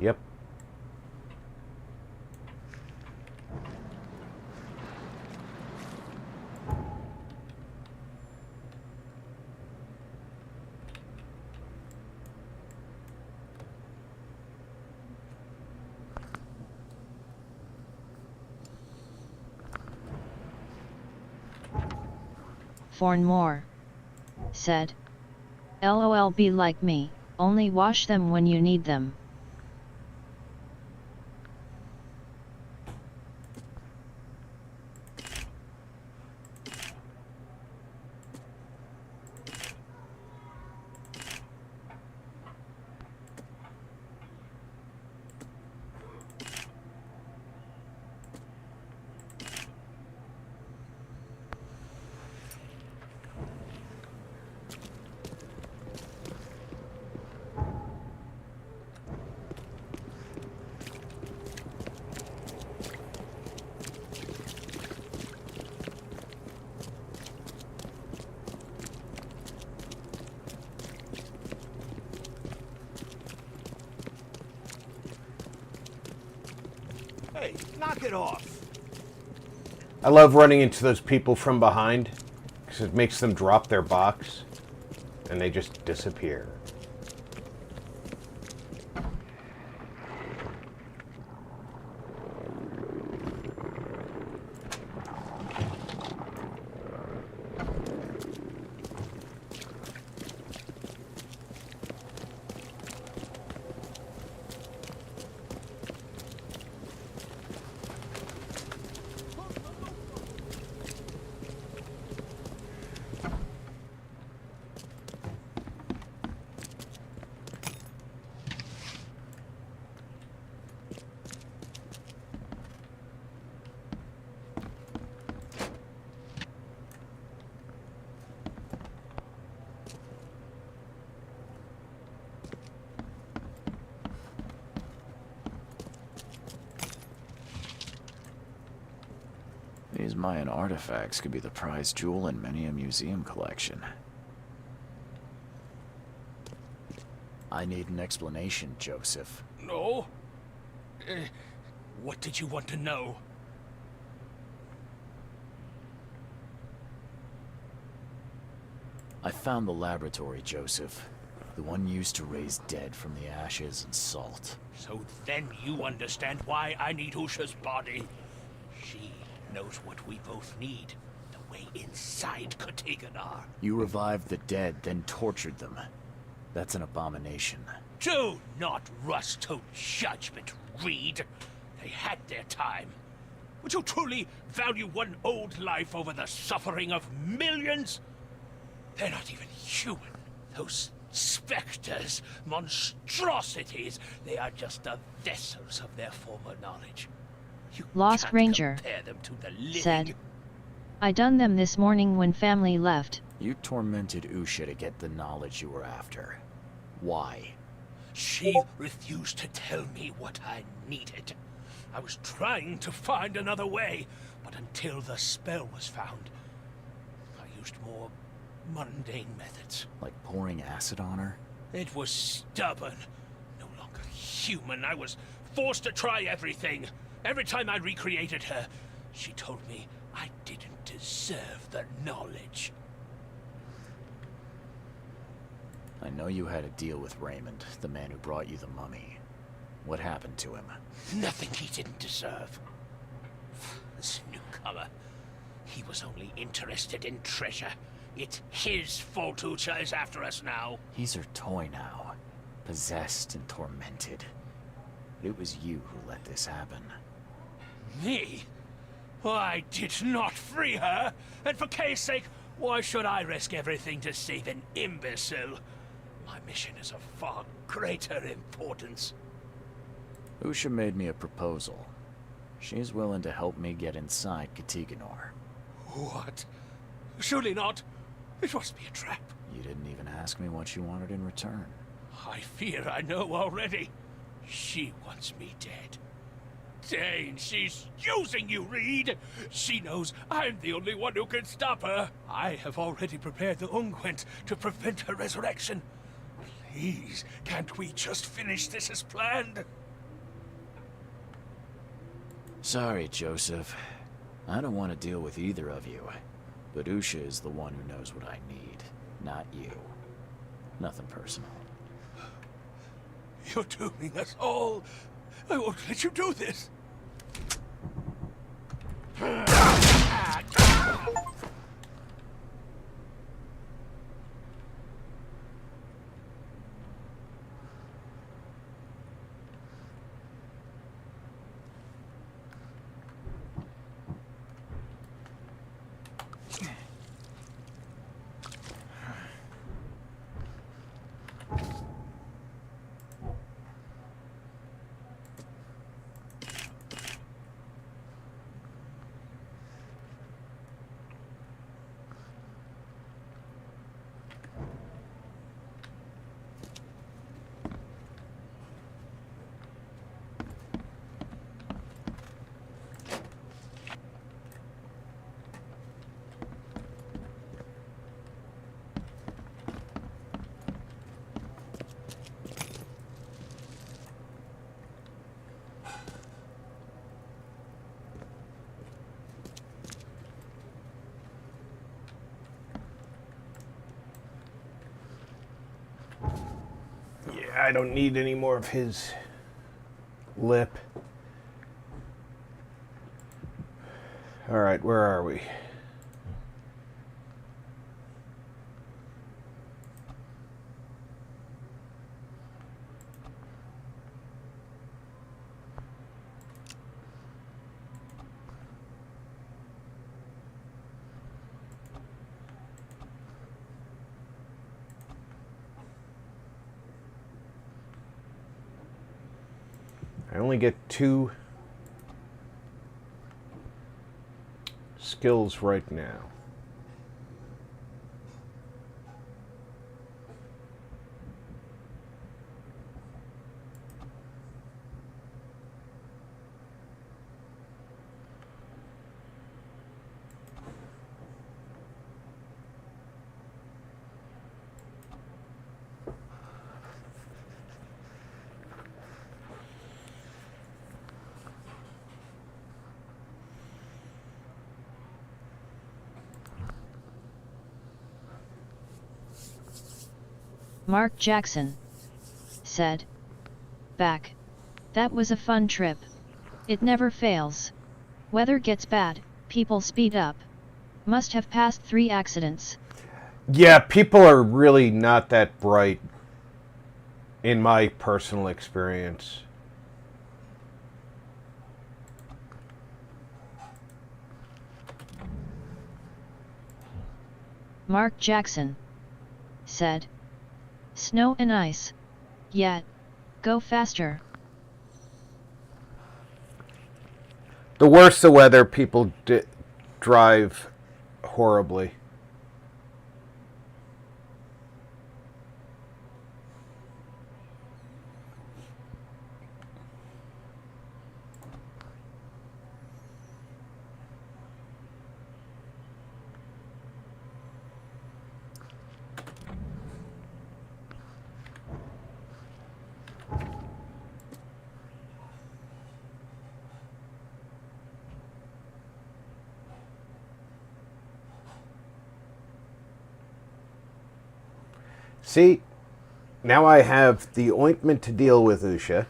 Yep. Forn Moore said, LOL be like me, only wash them when you need them. Hey, knock it off. I love running into those people from behind because it makes them drop their box and they just disappear. These Mayan artifacts could be the prized jewel in many a museum collection. I need an explanation, Joseph. No? What did you want to know? I found the laboratory, Joseph. The one used to raise dead from the ashes and salt. So then you understand why I need Usha's body. She knows what we both need. The way inside Katiganar. You revived the dead, then tortured them. That's an abomination. Do not rust to judgment, Reed. They had their time. Would you truly value one old life over the suffering of millions? They're not even human. Those specters, monstrosities, they are just the vessels of their former knowledge. You Lost can't Ranger, compare them to the living. said. I done them this morning when family left. You tormented Usha to get the knowledge you were after. Why? She refused to tell me what I needed. I was trying to find another way, but until the spell was found, I used more mundane methods. Like pouring acid on her? It was stubborn, no longer human. I was forced to try everything. Every time I recreated her, she told me I didn't deserve the knowledge. I know you had a deal with Raymond, the man who brought you the mummy. What happened to him? Nothing he didn't deserve. This newcomer, he was only interested in treasure. It's his fault Ucha is after us now. He's her toy now, possessed and tormented. But it was you who let this happen. Me? I did not free her, and for Kay's sake, why should I risk everything to save an imbecile? My mission is of far greater importance. Usha made me a proposal. She's willing to help me get inside Katiganor. What? Surely not. It must be a trap. You didn't even ask me what she wanted in return. I fear I know already. She wants me dead. Dane, she's using you, Reed! She knows I'm the only one who can stop her. I have already prepared the unguent to prevent her resurrection. Please, can't we just finish this as planned? Sorry, Joseph. I don't want to deal with either of you. But Usha is the one who knows what I need, not you. Nothing personal. You're dooming us all. I won't let you do this. Yeah, I don't need any more of his lip. All right, where are we? I only get 2 skills right now. Mark Jackson said. Back. That was a fun trip. It never fails. Weather gets bad, people speed up. Must have passed 3 accidents. Yeah, people are really not that bright in my personal experience. Mark Jackson said. Snow and ice. Yeah. Go faster. The worse the weather, people drive horribly. See, now I have the ointment to deal with Usha.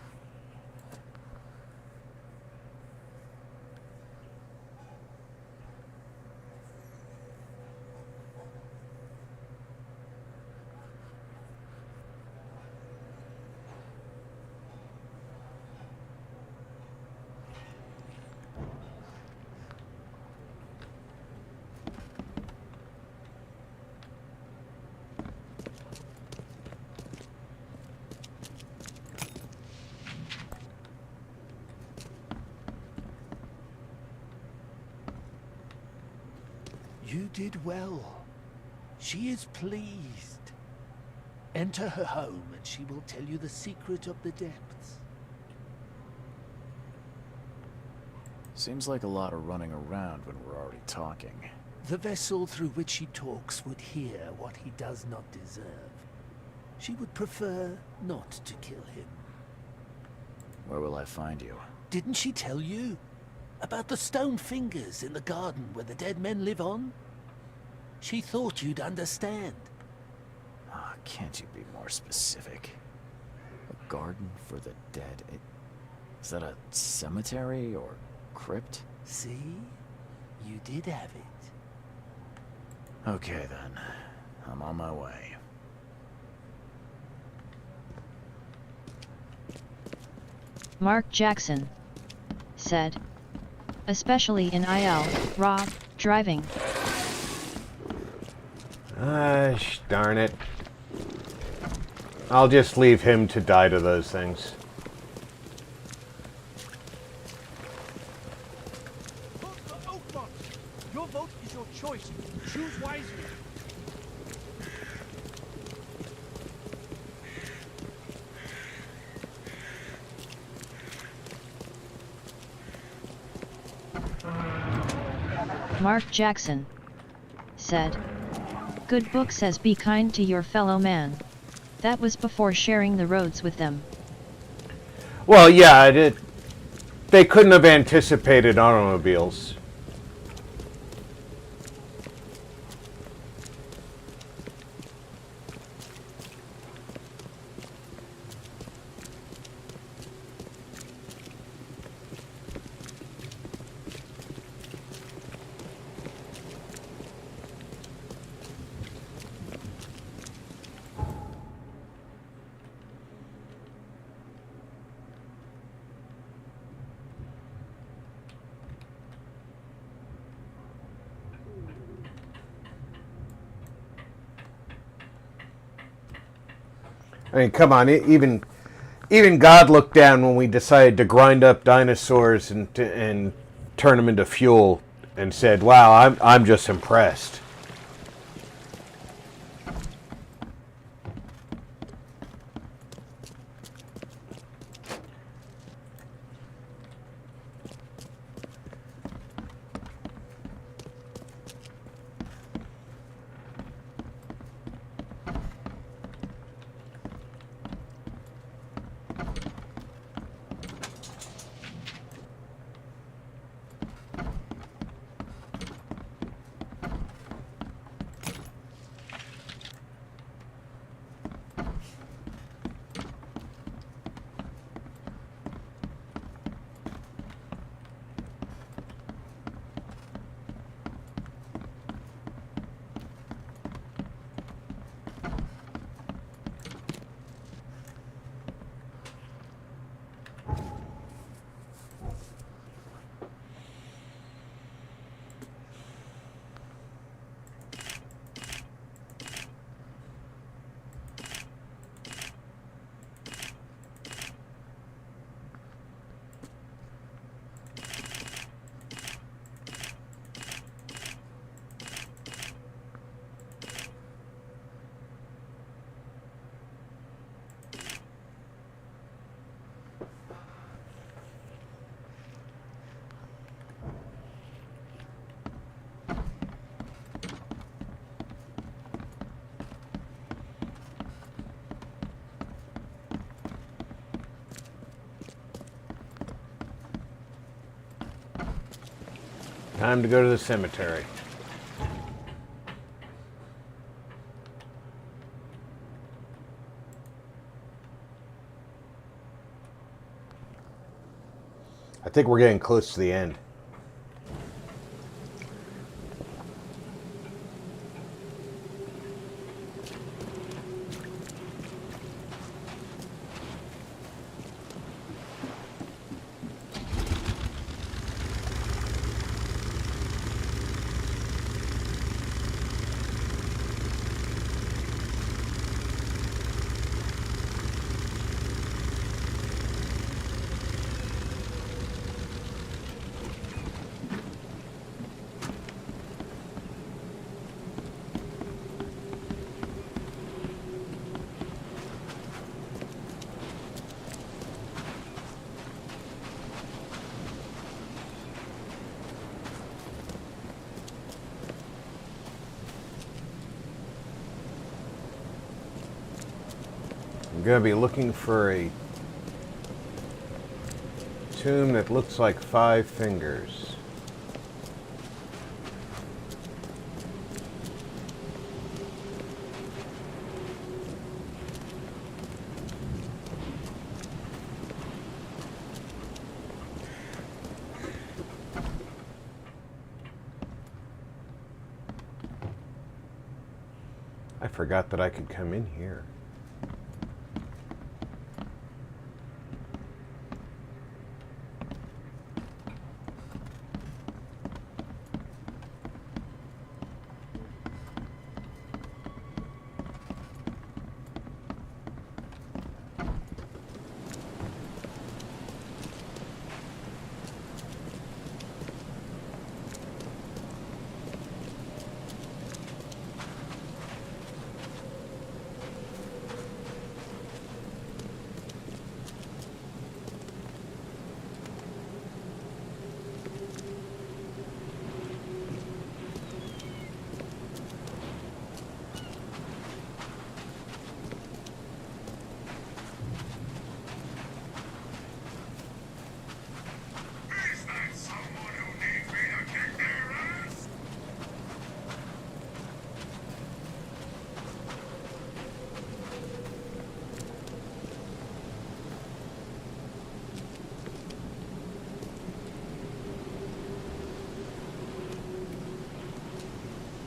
You did well. She is pleased. Enter her home and she will tell you the secret of the depths. Seems like a lot of running around when we're already talking. The vessel through which she talks would hear what he does not deserve. She would prefer not to kill him. Where will I find you? Didn't she tell you? About the stone fingers in the garden where the dead men live on? She thought you'd understand. Ah, can't you be more specific? A garden for the dead? Is that a cemetery or crypt? See? You did have it. Okay then. I'm on my way. Mark Jackson said. Especially in IL, Rob, driving. Darn it. I'll just leave him to die to those things. Vote for Oakmont. Your vote is your choice. Choose wisely. Mark Jackson said. Good book says be kind to your fellow man. That was before sharing the roads with them. Well, yeah, they couldn't have anticipated automobiles. I mean, come on, even God looked down when we decided to grind up dinosaurs and turn them into fuel, and said, "Wow, I'm just impressed." Time to go to the cemetery. I think we're getting close to the end. I'm gonna be looking for a tomb that looks like 5 fingers. I forgot that I could come in here.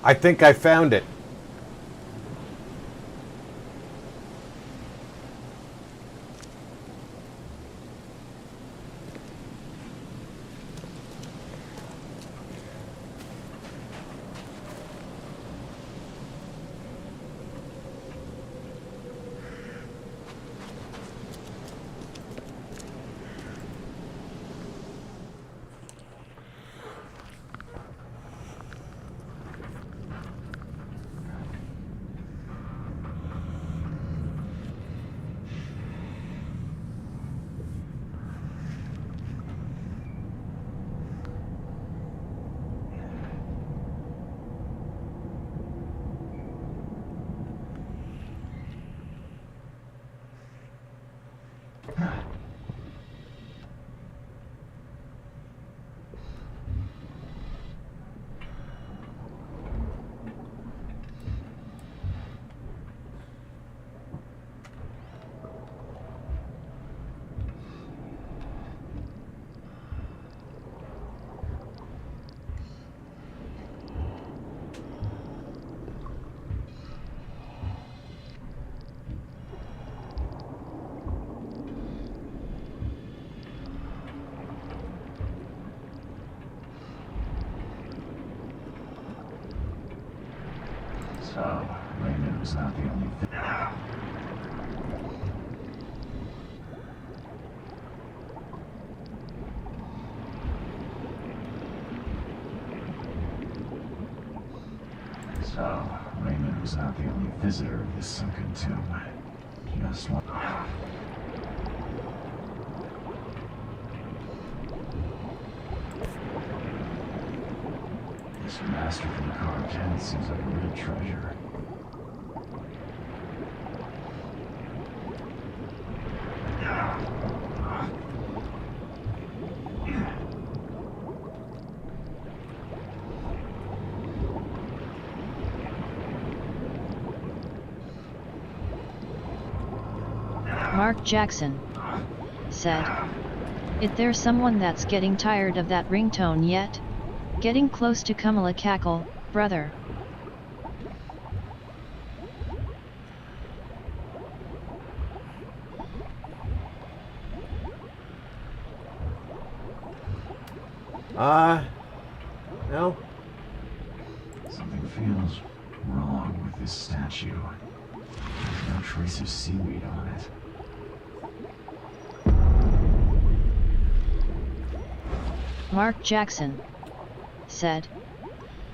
I think I found it. So, Raymond was not the only thing. So, Raymond was not the only visitor of this sunken tomb. Just one. This masterfully carved head seems like a real treasure. Mark Jackson said. Is there someone that's getting tired of that ringtone yet? Getting close to Kamala cackle, brother. No. Something feels wrong with this statue. There's no trace of seaweed on it. Mark Jackson said.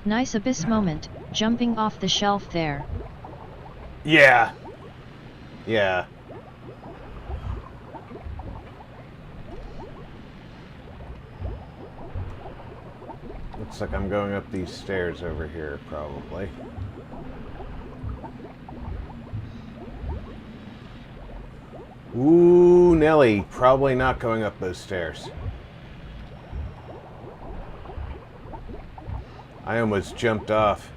Nice abyss moment, jumping off the shelf there. Yeah. Yeah. Looks like I'm going up these stairs over here, probably. Ooh, Nelly, probably not going up those stairs. I almost jumped off.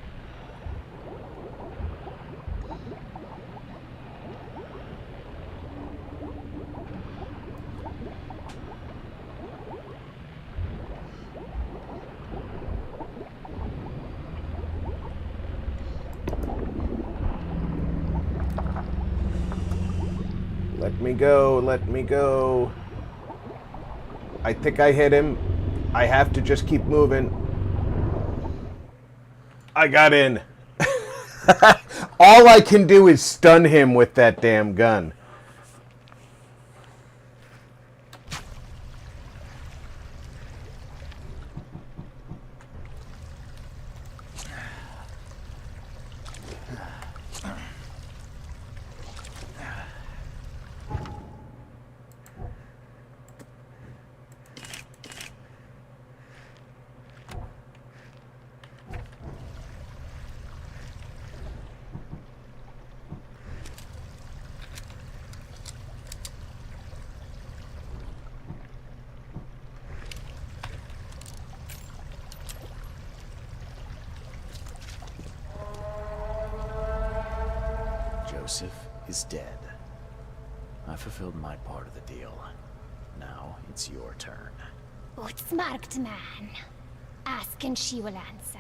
Let me go, let me go. I think I hit him. I have to just keep moving. I got in. All I can do is stun him with that damn gun. Joseph is dead. I fulfilled my part of the deal. Now it's your turn. Outsmarked man. Ask and she will answer.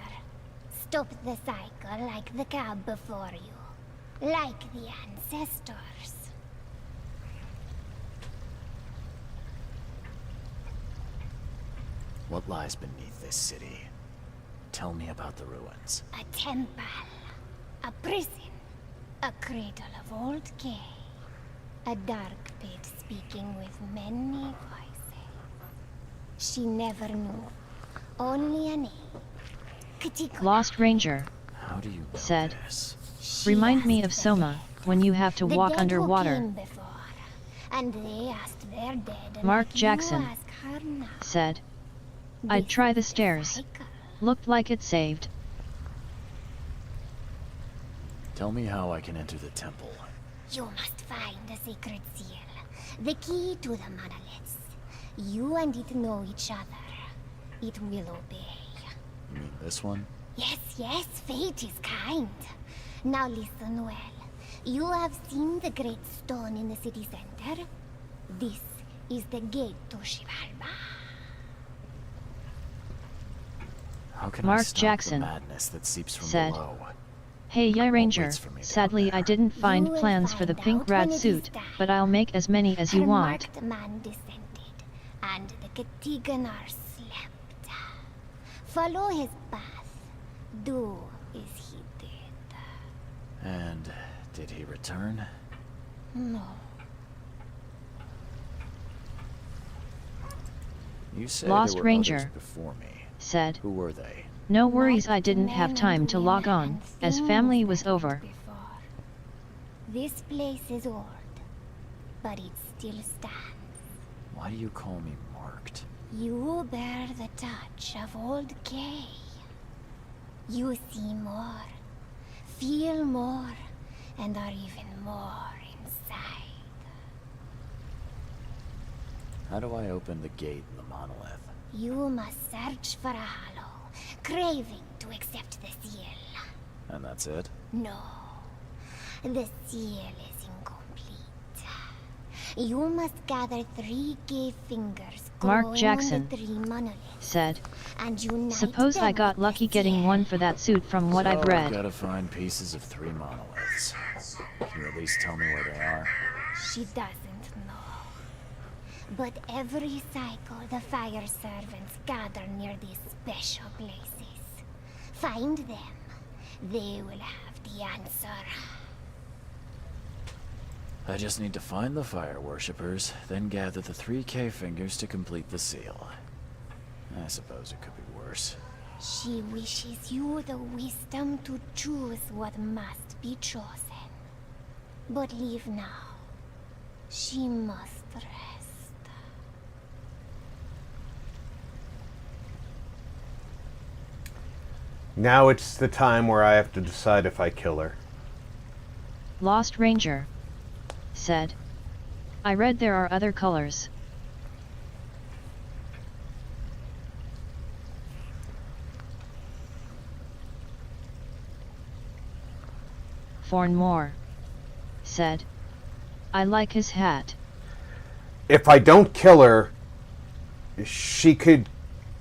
Stop the cycle like the cab before you. Like the ancestors. What lies beneath this city? Tell me about the ruins. A temple. A prison. A cradle of old Kay. A dark pit speaking with many voices. She never knew. Only a name. Lost Ranger How do you know said. this? Remind me of Soma, when you have to walk underwater. And they asked their dead. Mark Jackson said. I'd try the stairs. Looked like it saved. Tell me how I can enter the temple. You must find the sacred seal. The key to the monoliths. You and it know each other. It will obey. You mean this one? Yes, yes, fate is kind. Now listen well. You have seen the great stone in the city center? This is the gate to Shivalba. How can I Mark stop Jackson the madness that seeps from said. below? Hey ya Ranger, waits for me down sadly there? I didn't find You will plans for the find pink out rat when it is suit, time. but I'll make as many as you Her want. marked man descended, and the Katiganar slept. Follow his path. Do as he did. And did he return? No. You said Lost there were Ranger others before me. Said. Who were they? No worries, I didn't have time to log on, as family was over. This place is old, but it still stands. Why do you call me marked? You bear the touch of old Kay. You see more, feel more, and are even more inside. How do I open the gate in the monolith? You must search for a hollow, craving to accept the seal. And that's it? No, the seal is incomplete. You must gather 3 cave fingers Mark growing Jackson on the 3 monoliths, said, and unite suppose them I got with lucky the getting seal. one for that suit from what I've So, read. gotta find pieces of 3 monoliths. Can you at least tell me where they are? She doesn't know. But every cycle, the fire servants gather near these special places. Find them. They will have the answer. I just need to find the fire worshippers, then gather the 3 cave fingers to complete the seal. I suppose it could be worse. She wishes you the wisdom to choose what must be chosen. But leave now. She must rest. Now it's the time where I have to decide if I kill her. Lost Ranger said, I read there are other colors. Fornmore said, I like his hat. If I don't kill her, she could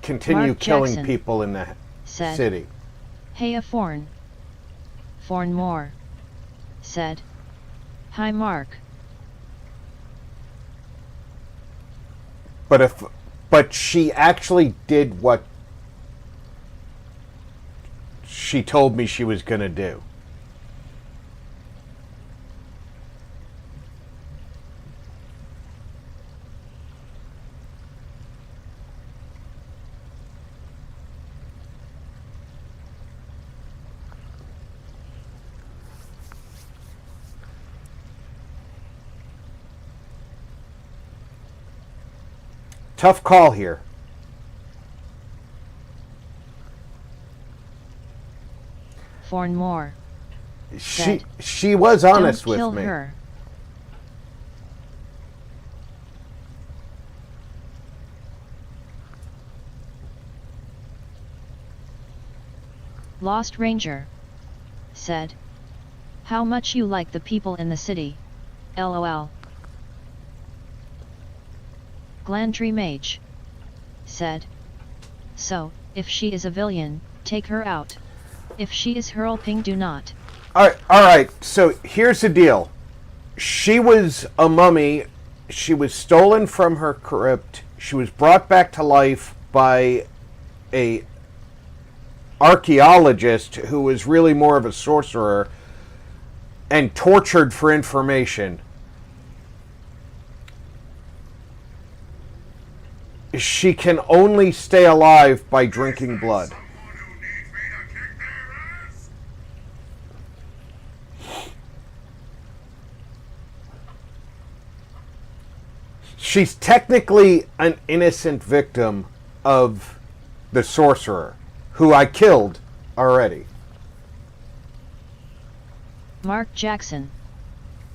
continue Mark killing Jackson people in the said, city. Hey, a Fornmore said, hi Mark. But she actually did what she told me she was going to do. Tough call here. Fornmore said, She was honest don't with kill me. her. Lost Ranger said, how much you like the people in the city, lol. Glandry Mage said, so, if she is a villain, take her out. If she is hurlping, do not. Alright, so here's the deal. She was a mummy. She was stolen from her crypt. She was brought back to life by a archaeologist who was really more of a sorcerer and tortured for information. She can only stay alive by drinking blood. She's technically an innocent victim of the sorcerer, who I killed already. Mark Jackson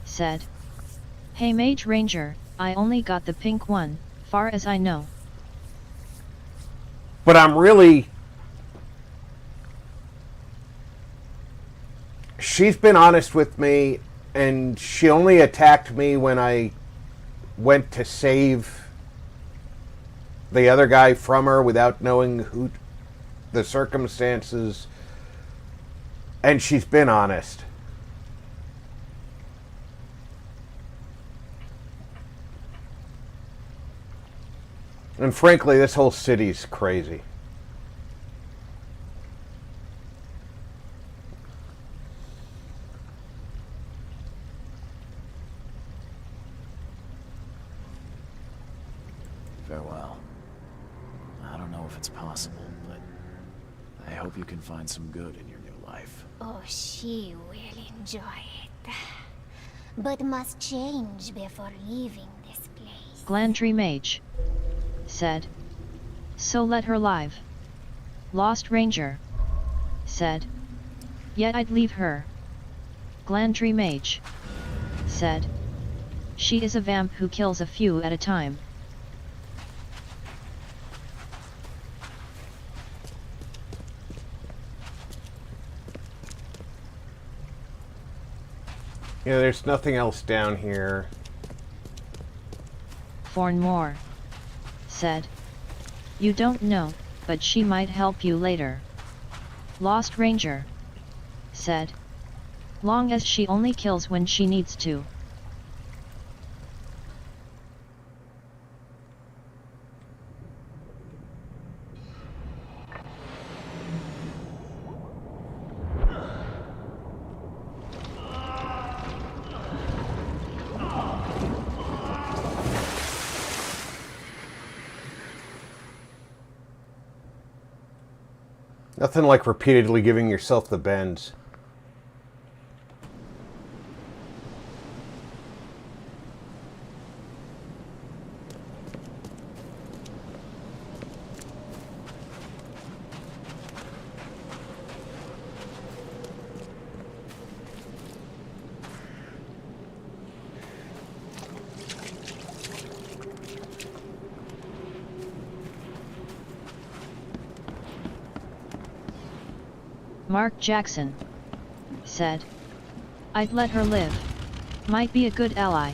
said, hey Mage Ranger, I only got the pink one, far as I know. But I'm really... She's been honest with me, and she only attacked me when I went to save the other guy from her without knowing who the circumstances, and she's been honest. And frankly, this whole city's crazy. Farewell. I don't know if it's possible, but I hope you can find some good in your new life. Oh, she will enjoy it. But must change before leaving this place. Glandry Mage said, so let her live. Lost Ranger said, yet I'd leave her. Glandry Mage said, she is a vamp who kills a few at a time. Yeah, there's nothing else down here. Moore said. You don't know, but she might help you later. Lost Ranger said. Long as she only kills when she needs to. Nothing like repeatedly giving yourself the bends. Mark Jackson said. I'd let her live. Might be a good ally.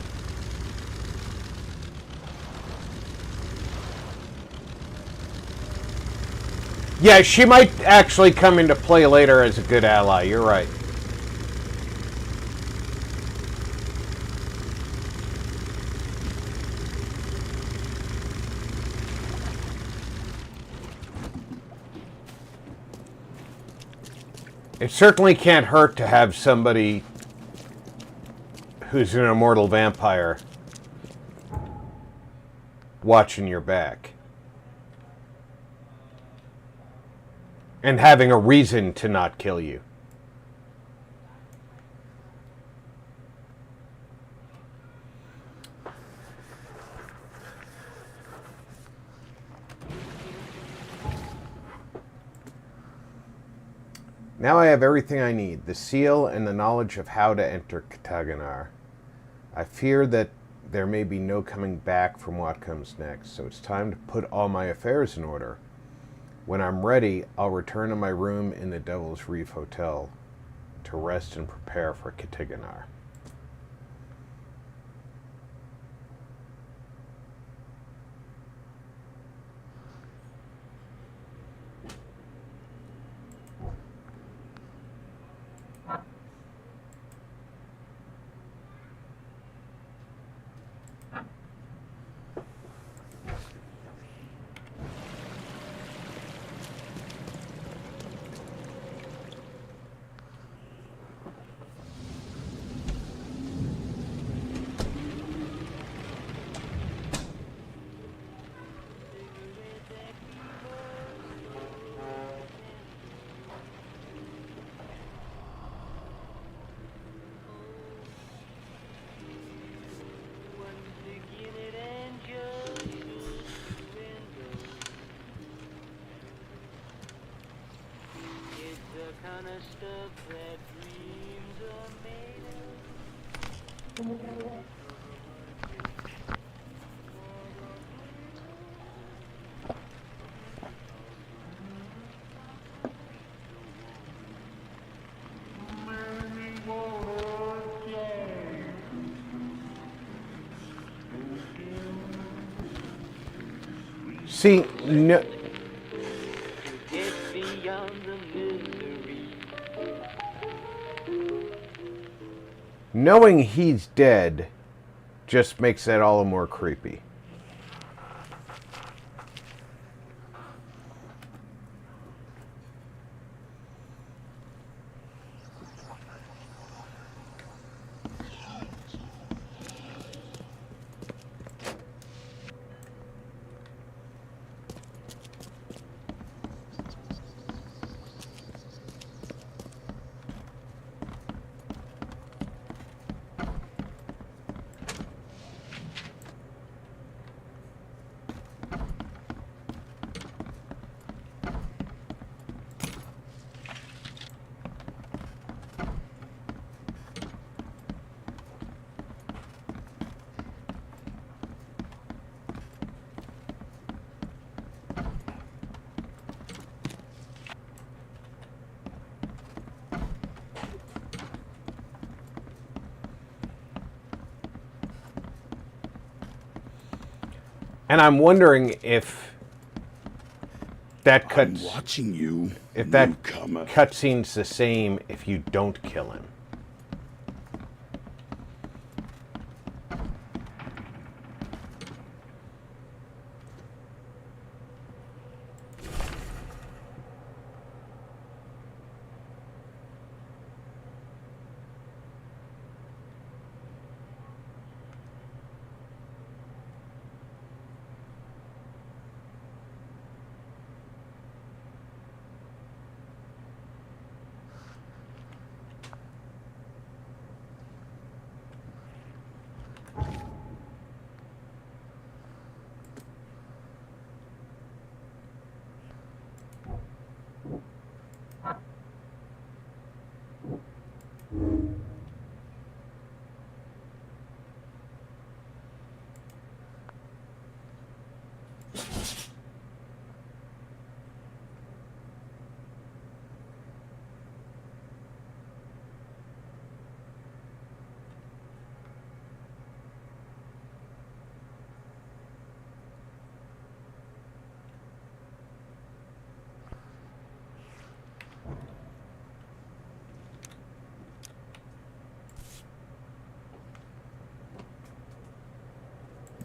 Yeah, she might actually come into play later as a good ally. You're right. It certainly can't hurt to have somebody who's an immortal vampire watching your back. And having a reason to not kill you. Now I have everything I need, the seal and the knowledge of how to enter Kataganar. I fear that there may be no coming back from what comes next, so it's time to put all my affairs in order. When I'm ready, I'll return to my room in the Devil's Reef Hotel to rest and prepare for Kataganar. See, no, knowing he's dead just makes that all the more creepy. And I'm wondering if that I'm cuts, watching you, if that newcomer. cutscene's the same if you don't kill him.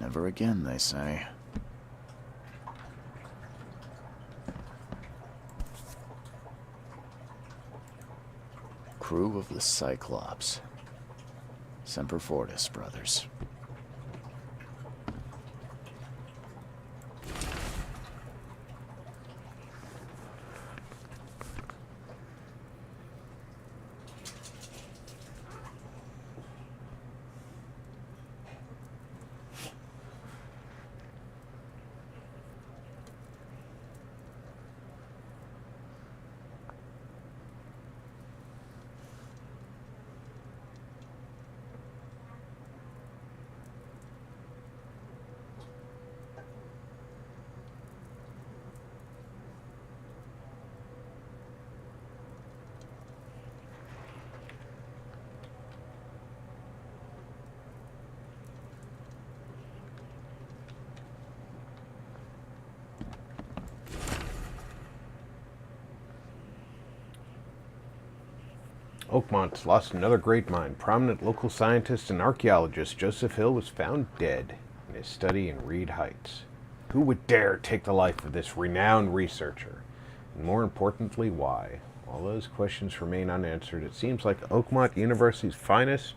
Never again, they say. Crew of the Cyclops. Semper Fortis, brothers. Oakmont's lost another great mind. Prominent local scientist and archaeologist Joseph Hill was found dead in his study in Reed Heights. Who would dare take the life of this renowned researcher? And more importantly, why? While those questions remain unanswered, it seems like Oakmont University's finest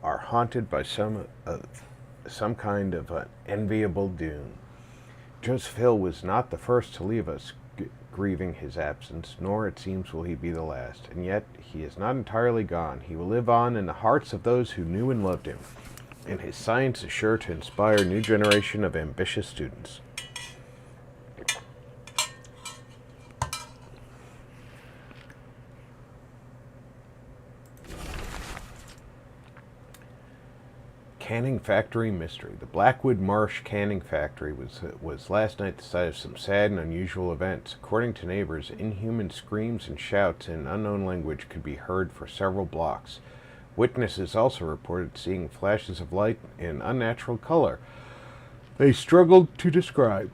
are haunted by some kind of an enviable doom. Joseph Hill was not the first to leave us, grieving his absence, nor it seems will he be the last. And yet he is not entirely gone. He will live on in the hearts of those who knew and loved him, and his science is sure to inspire a new generation of ambitious students. Canning Factory Mystery. The Blackwood Marsh Canning Factory was last night the site of some sad and unusual events. According to neighbors, inhuman screams and shouts in unknown language could be heard for several blocks. Witnesses also reported seeing flashes of light in unnatural color they struggled to describe.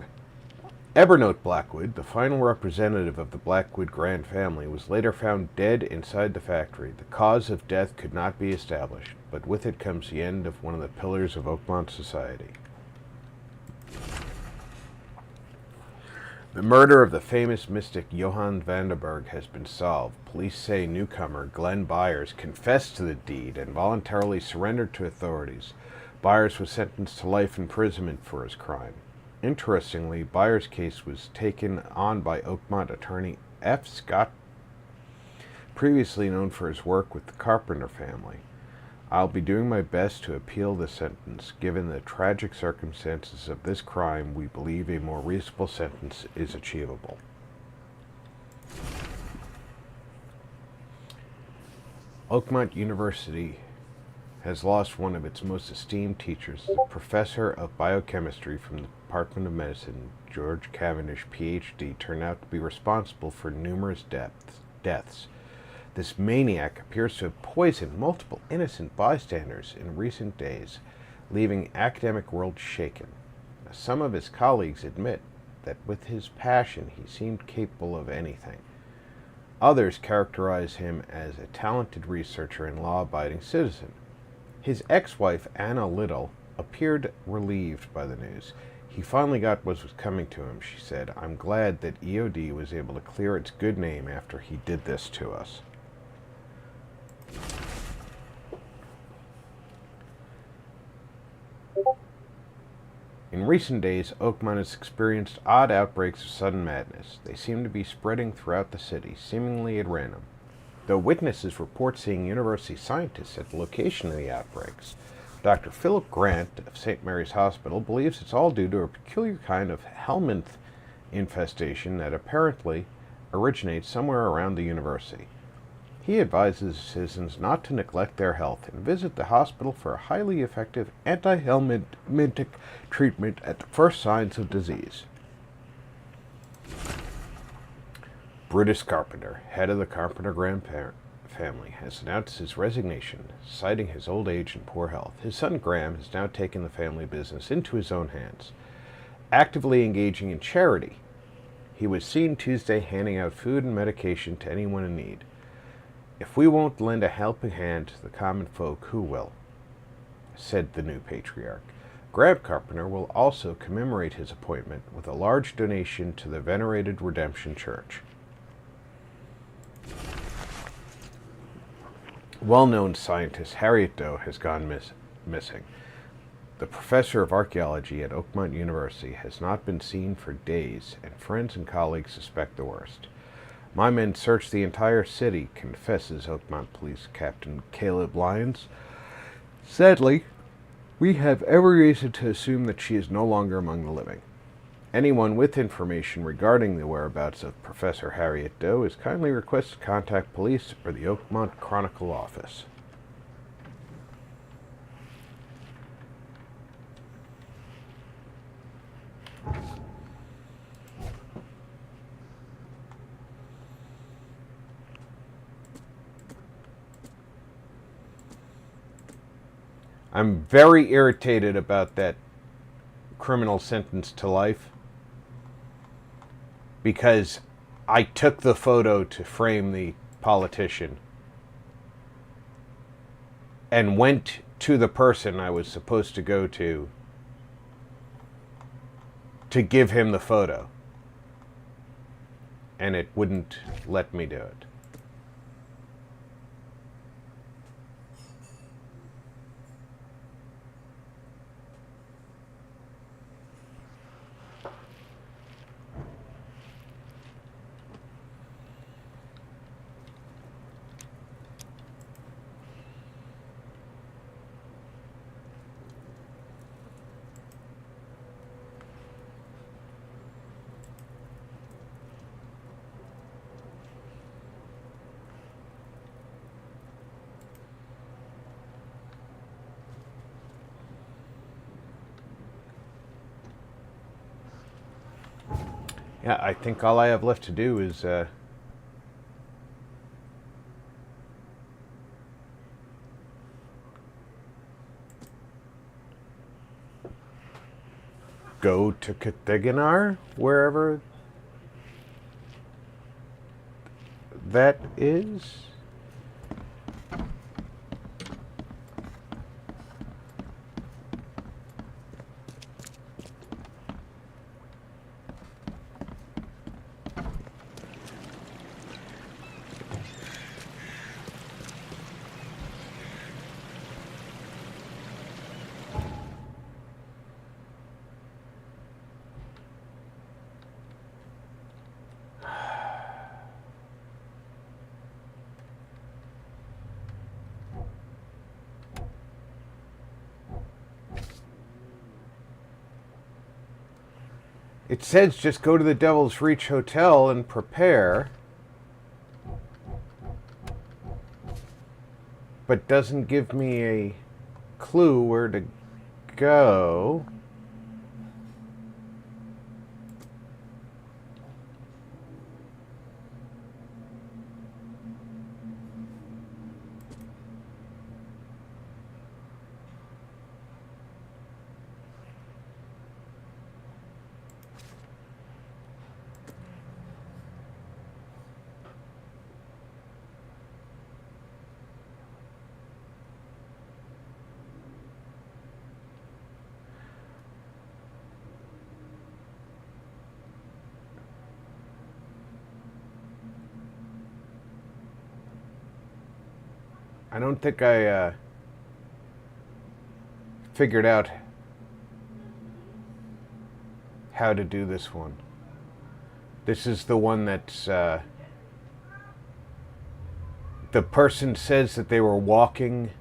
Evernote Blackwood, the final representative of the Blackwood Grand family, was later found dead inside the factory. The cause of death could not be established, but with it comes the end of one of the pillars of Oakmont society. The murder of the famous mystic Johann Vandenberg has been solved. Police say newcomer Glenn Byers confessed to the deed and voluntarily surrendered to authorities. Byers was sentenced to life imprisonment for his crime. Interestingly, Byers' case was taken on by Oakmont attorney F. Scott, previously known for his work with the Carpenter family. I'll be doing my best to appeal the sentence. Given the tragic circumstances of this crime, we believe a more reasonable sentence is achievable. Oakmont University has lost one of its most esteemed teachers. The professor of biochemistry from the Department of Medicine, George Cavendish, Ph.D., turned out to be responsible for numerous deaths. This maniac appears to have poisoned multiple innocent bystanders in recent days, leaving academic world shaken. Some of his colleagues admit that with his passion he seemed capable of anything. Others characterize him as a talented researcher and law-abiding citizen. His ex-wife, Anna Little, appeared relieved by the news. He finally got what was coming to him, she said. I'm glad that EOD was able to clear its good name after he did this to us. In recent days, Oakmont has experienced odd outbreaks of sudden madness. They seem to be spreading throughout the city, seemingly at random. Though witnesses report seeing university scientists at the location of the outbreaks, Dr. Philip Grant of St. Mary's Hospital believes it's all due to a peculiar kind of helminth infestation that apparently originates somewhere around the university. He advises citizens not to neglect their health and visit the hospital for a highly effective anti-helminthic treatment at the first signs of disease. Brutus Carpenter, head of the Carpenter Graham family, has announced his resignation, citing his old age and poor health. His son Graham has now taken the family business into his own hands, actively engaging in charity. He was seen Tuesday handing out food and medication to anyone in need. If we won't lend a helping hand to the common folk, who will? Said the new patriarch. Graham Carpenter will also commemorate his appointment with a large donation to the venerated Redemption Church. Well-known scientist Harriet Doe has gone missing. The professor of archaeology at Oakmont University has not been seen for days, and friends and colleagues suspect the worst. My men searched the entire city, confesses Oakmont Police Captain Caleb Lyons. Sadly, we have every reason to assume that she is no longer among the living. Anyone with information regarding the whereabouts of Professor Harriet Doe is kindly requested to contact police or the Oakmont Chronicle office. I'm very irritated about that criminal sentence to life because I took the photo to frame the politician and went to the person I was supposed to go to give him the photo, and it wouldn't let me do it. Yeah, I think all I have left to do is go to Cathiganar, wherever that is. It says just go to the Devil's Reach Hotel and prepare, but doesn't give me a clue where to go. I don't think I figured out how to do this one. This is the one that's the person says that they were walking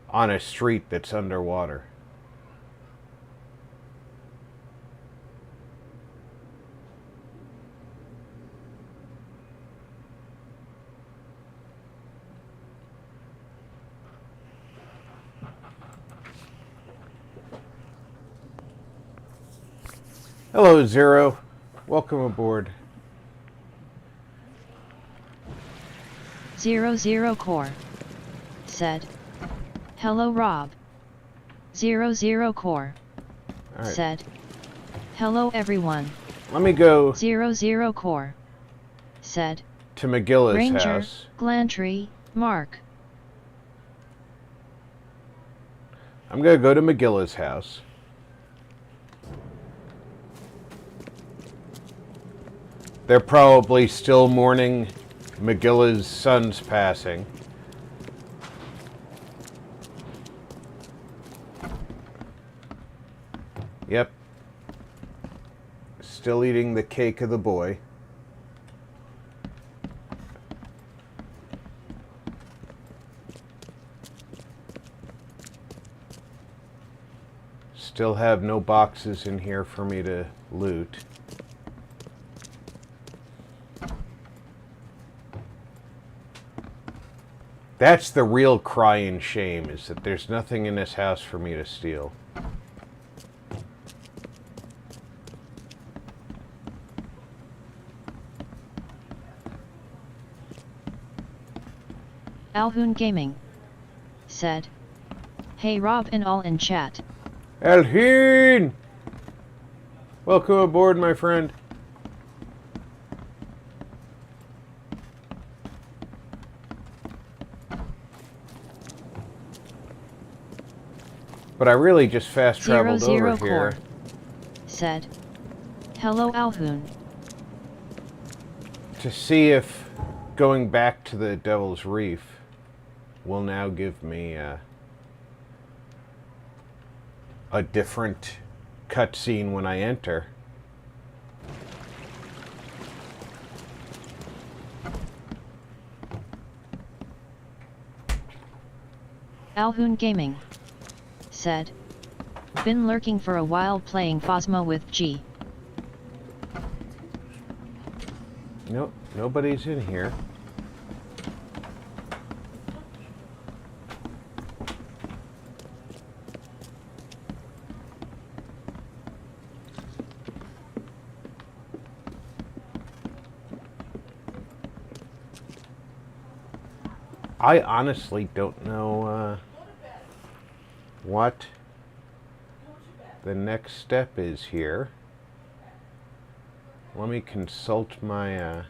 on a street that's underwater. Hello, Zero. Welcome aboard. 00 Core said, "Hello Rob." 00 Core All right. said, "Hello everyone." Let me go 00 Core said, to McGilla's "Ranger, house. Glantry, Mark." I'm going to go to McGilla's house. They're probably still mourning McGilla's son's passing. Yep. Still eating the cake of the boy. Still have no boxes in here for me to loot. That's the real crying shame, is that there's nothing in this house for me to steal. Alhoon Gaming said, "Hey Rob and all in chat." Alheen! Welcome aboard, my friend. But I really just fast traveled 00 over here. Core said, "Hello Alhoon." To see if going back to the Devil's Reef will now give me a different cutscene when I enter. Alhoon Gaming said, "Been lurking for a while playing Phasma with G." Nope, nobody's in here. I honestly don't know what the next step is here. Let me consult my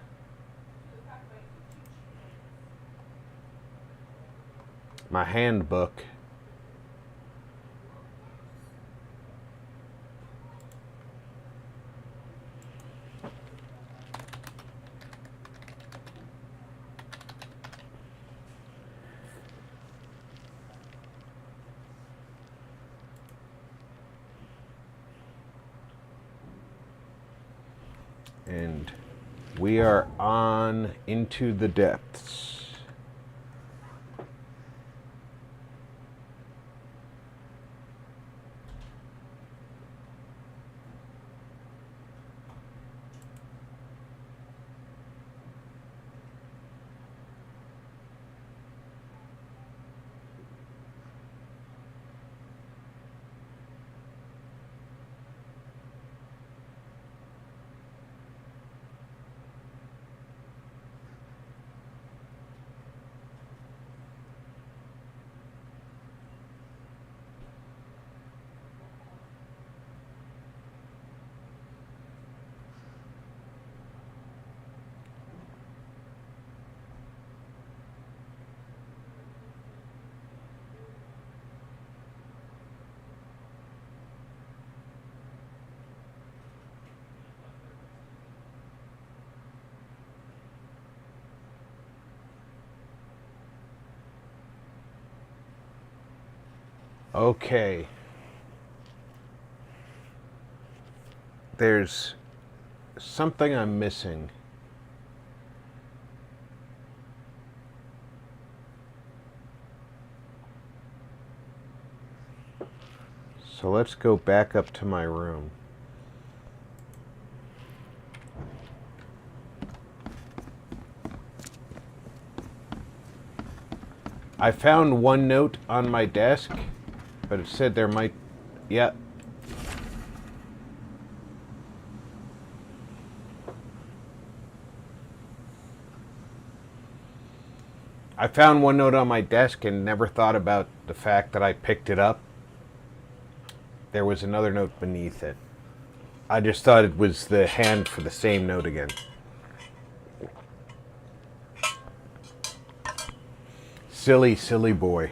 my handbook. And we are on into the depths. Okay. There's something I'm missing. So let's go back up to my room. I found one note on my desk, but it said there might... Yeah. I found one note on my desk and never thought about the fact that I picked it up. There was another note beneath it. I just thought it was the hand for the same note again. Silly, silly boy.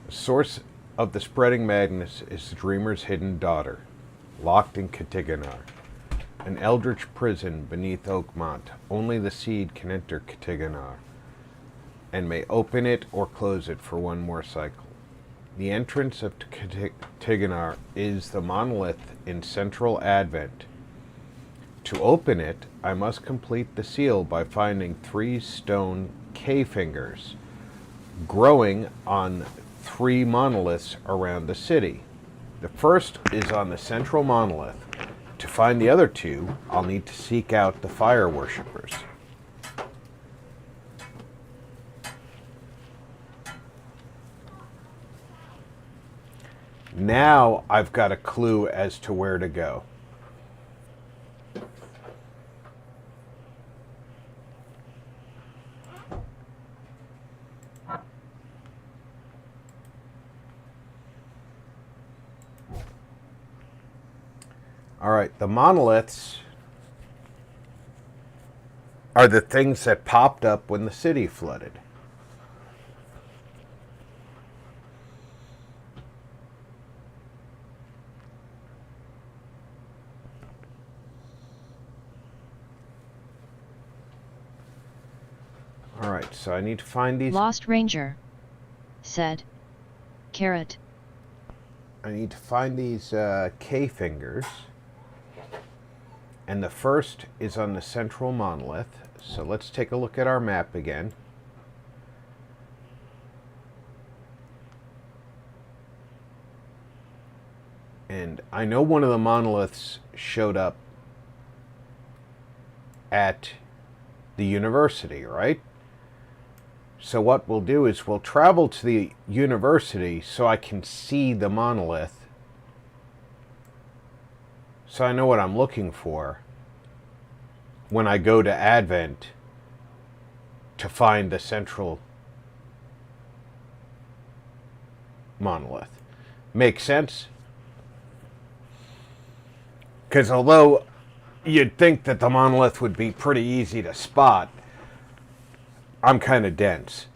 The source of the spreading madness is the dreamer's hidden daughter, locked in Katiganar, an eldritch prison beneath Oakmont. Only the seed can enter Katiganar, and may open it or close it for one more cycle. The entrance of Katiganar is the monolith in central Advent. To open it, I must complete the seal by finding 3 stone K-fingers growing on 3 monoliths around the city. The first is on the central monolith. To find the other 2, I'll need to seek out the fire worshippers. Now I've got a clue as to where to go. All right, the monoliths are the things that popped up when the city flooded. All right, so I need to find these. Lost Ranger said. Carrot. I need to find these K fingers. And the first is on the central monolith. So let's take a look at our map again. And I know one of the monoliths showed up at the university, right? So what we'll do is we'll travel to the university so I can see the monolith. So I know what I'm looking for when I go to Advent to find the central monolith. Makes sense? Because although you'd think that the monolith would be pretty easy to spot, I'm kind of dense.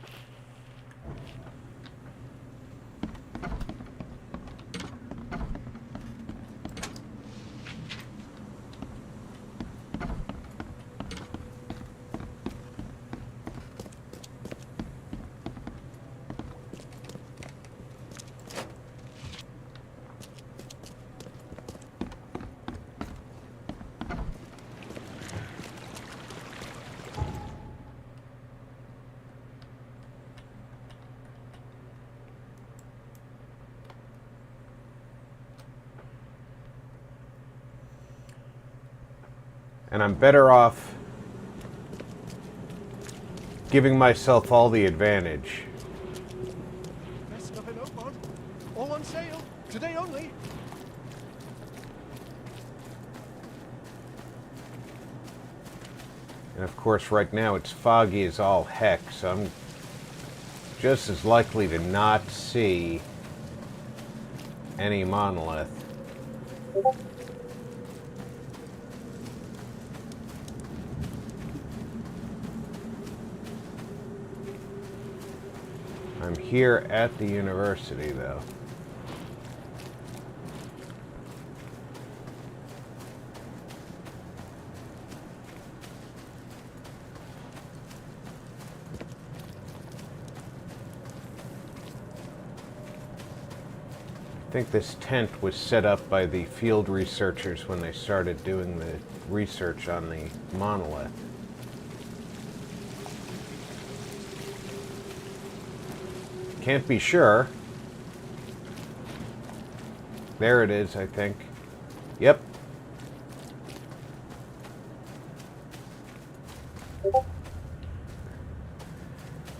And I'm better off giving myself all the advantage. Best stuff in Oakmont. All on sale. Today only. And of course right now it's foggy as all heck, so I'm just as likely to not see any monolith. I'm here at the university, though. I think this tent was set up by the field researchers when they started doing the research on the monolith. Can't be sure. There it is, I think. Yep.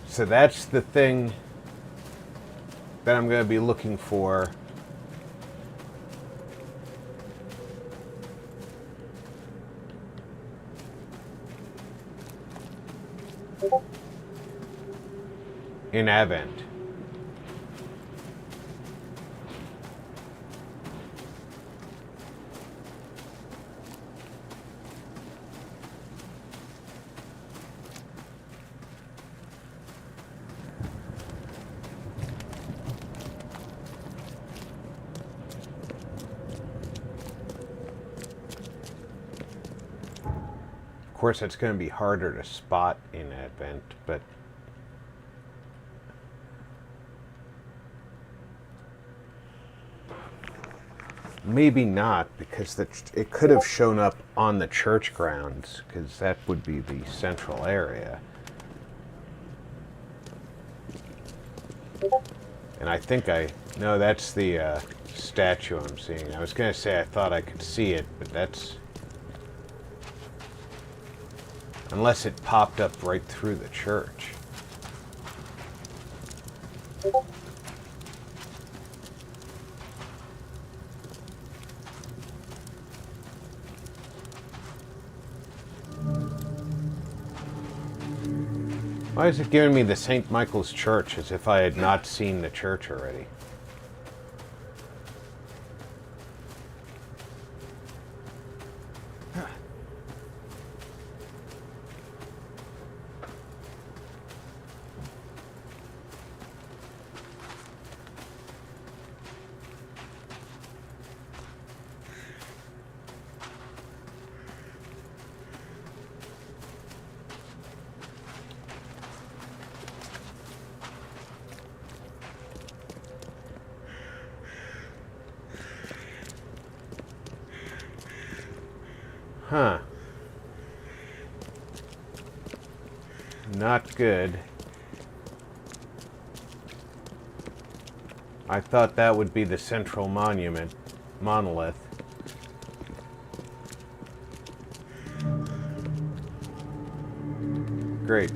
So that's the thing that I'm going to be looking for. In Advent. Of course, it's going to be harder to spot in Advent, but maybe not, because it could have shown up on the church grounds, because that would be the central area. And I think no, that's the statue I'm seeing. I was going to say I thought I could see it, but that's... Unless it popped up right through the church. Why is it giving me the St. Michael's Church as if I had not seen the church already? Huh. Not good. I thought that would be the central monolith. Great.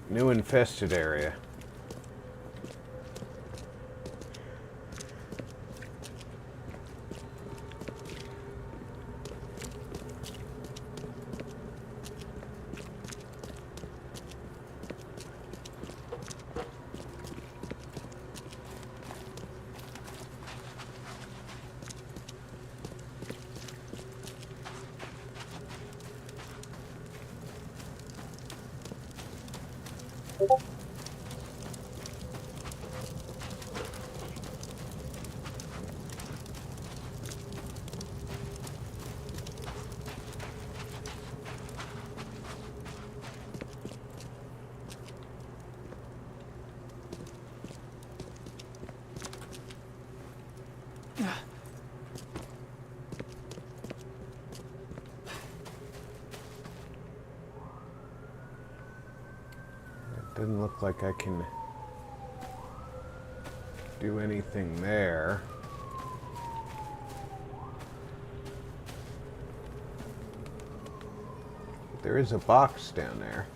New infested area. Doesn't look like I can do anything there. There is a box down there.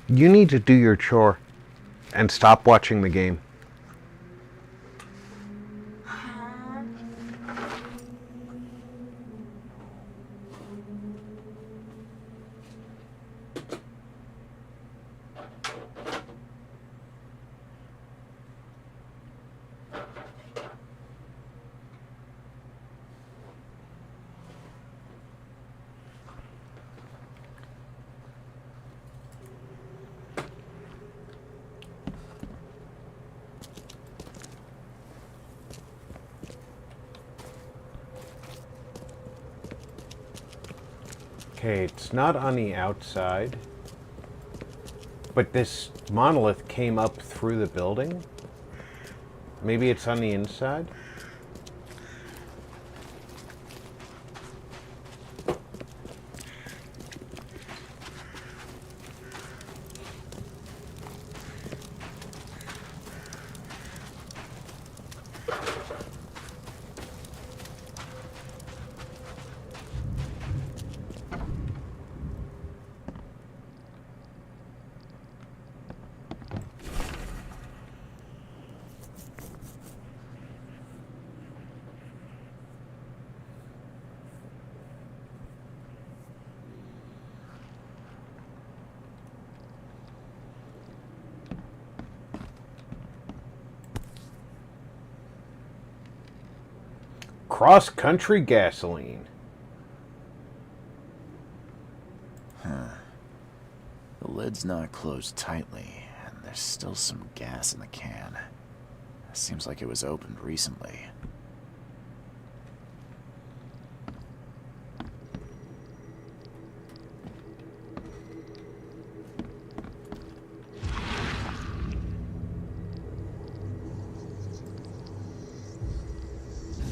You need to do your chore and stop watching the game. Okay, it's not on the outside. But this monolith came up through the building? Maybe it's on the inside? Cross-country gasoline. The lid's not closed tightly, and there's still some gas in the can. Seems like it was opened recently.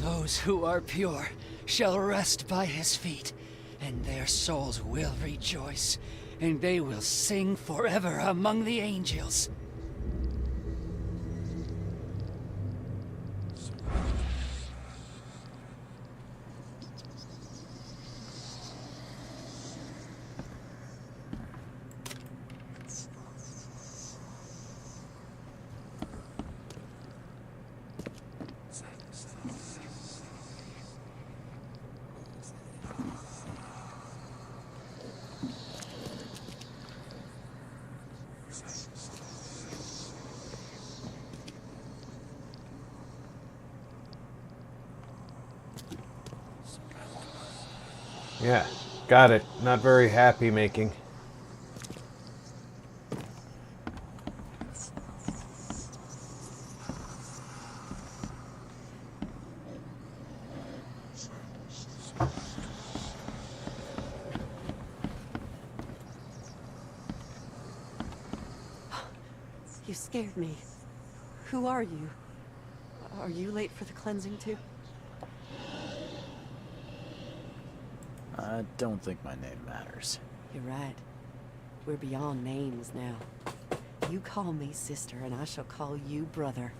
Those who are pure shall rest by his feet, and their souls will rejoice, and they will sing forever among the angels. Yeah, got it. Not very happy making. You scared me. Who are you? Are you late for the cleansing too? I don't think my name matters. You're right. We're beyond names now. You call me sister, and I shall call you brother.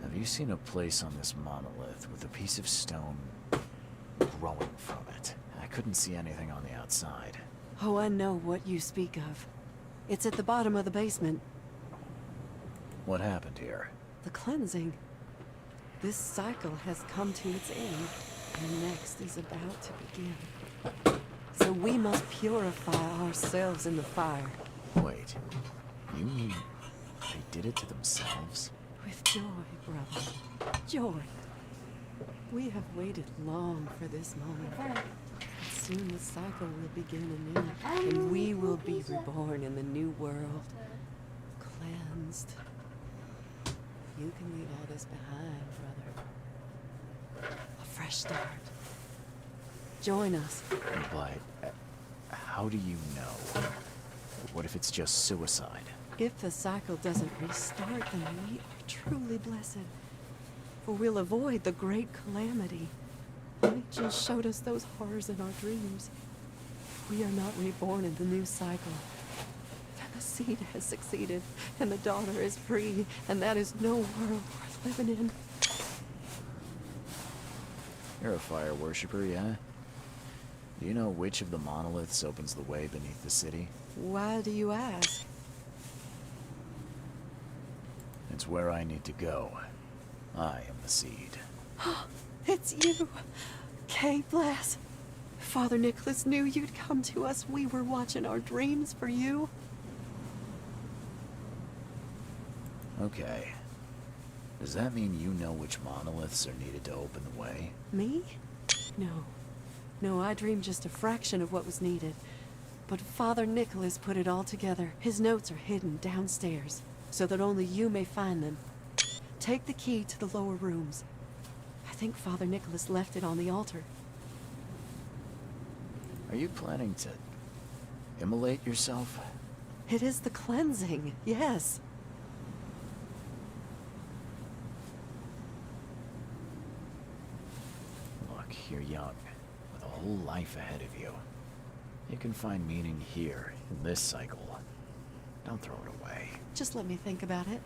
Have you seen a place on this monolith with a piece of stone growing from it? I couldn't see anything on the outside. Oh, I know what you speak of. It's at the bottom of the basement. What happened here? The cleansing. This cycle has come to its end, and next is about to begin. So we must purify ourselves in the fire. Wait, you mean they did it to themselves? With joy, brother. Joy. We have waited long for this moment. Soon the cycle will begin anew, and we will be reborn in the new world. Cleansed. You can leave all this behind, brother. A fresh start. Join us. But how do you know? What if it's just suicide? If the cycle doesn't restart, then we are truly blessed. For we'll avoid the great calamity. Angels showed us those horrors in our dreams. We are not reborn in the new cycle. The seed has succeeded, and the daughter is free, and that is no world worth living in. You're a fire worshiper, yeah? Do you know which of the monoliths opens the way beneath the city? Why do you ask? It's where I need to go. I am the seed. It's you! Kay Bless. Father Nicholas knew you'd come to us. We were watching our dreams for you. Okay. Does that mean you know which monoliths are needed to open the way? Me? No. No, I dreamed just a fraction of what was needed. But Father Nicholas put it all together. His notes are hidden downstairs, so that only you may find them. Take the key to the lower rooms. think Father Nicholas left it on the altar. Are you planning to immolate yourself? It is the cleansing, yes. Look, you're young, with a whole life ahead of you. You can find meaning here, in this cycle. Don't throw it away. Just let me think about it.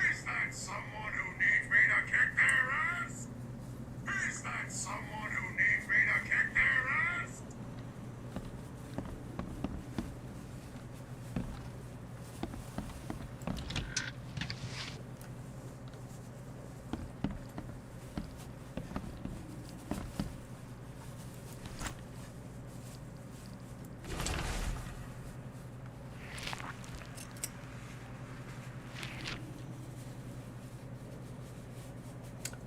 Is that someone who needs me to kick their ass? Is that someone who needs me to kick their ass?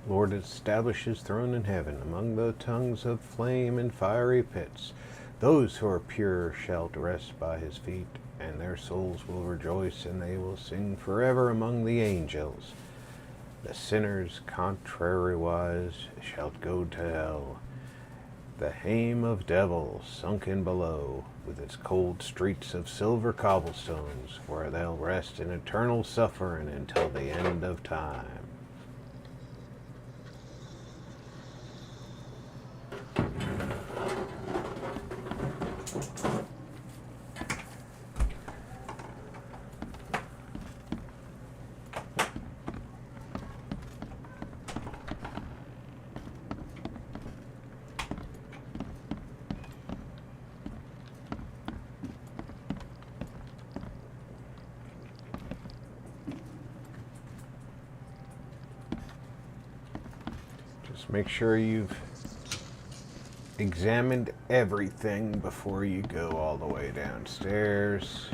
Lord establish his throne in heaven among the tongues of flame and fiery pits. Those who are pure shall rest by his feet, and their souls will rejoice, and they will sing forever among the angels. The sinners contrariwise shall go to hell. The hame of devil sunken below, with its cold streets of silver cobblestones, where they'll rest in eternal suffering until the end of time. Just make sure you've examined everything before you go all the way downstairs.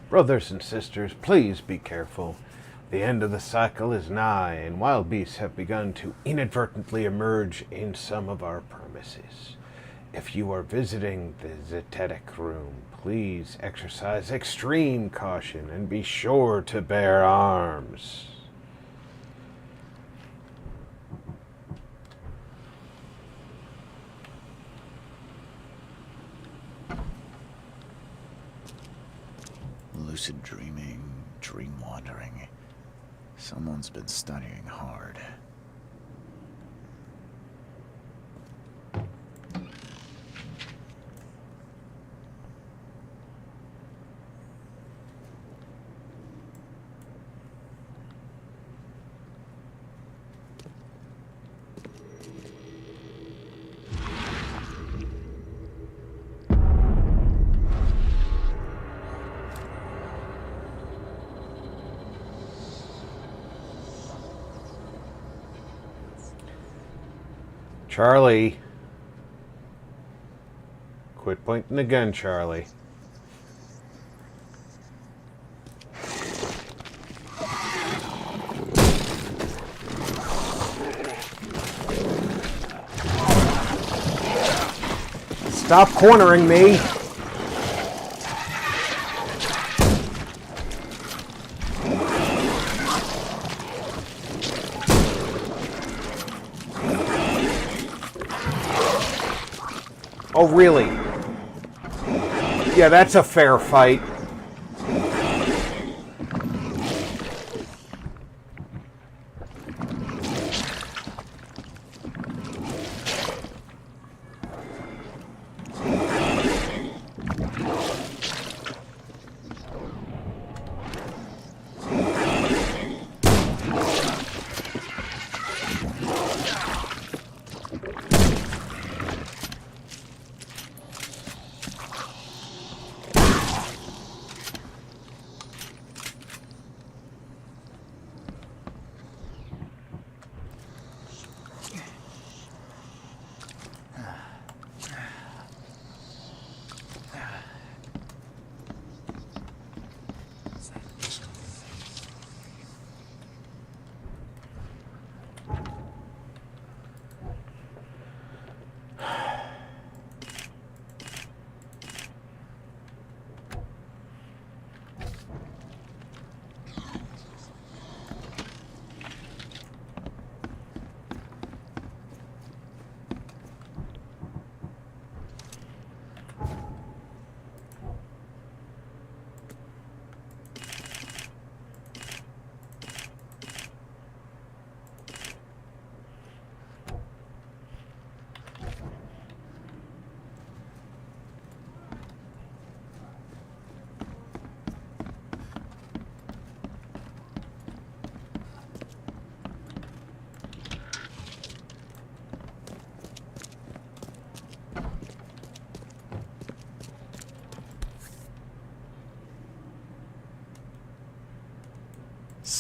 Brothers and sisters, please be careful. The end of the cycle is nigh, and wild beasts have begun to inadvertently emerge in some of our premises. If you are visiting the Zetetic room, please exercise extreme caution and be sure to bear arms. Lucid dreaming, dream wandering. Someone's been studying hard. Charlie. Quit pointing the gun, Charlie. Stop cornering me. Oh, really? Yeah, that's a fair fight.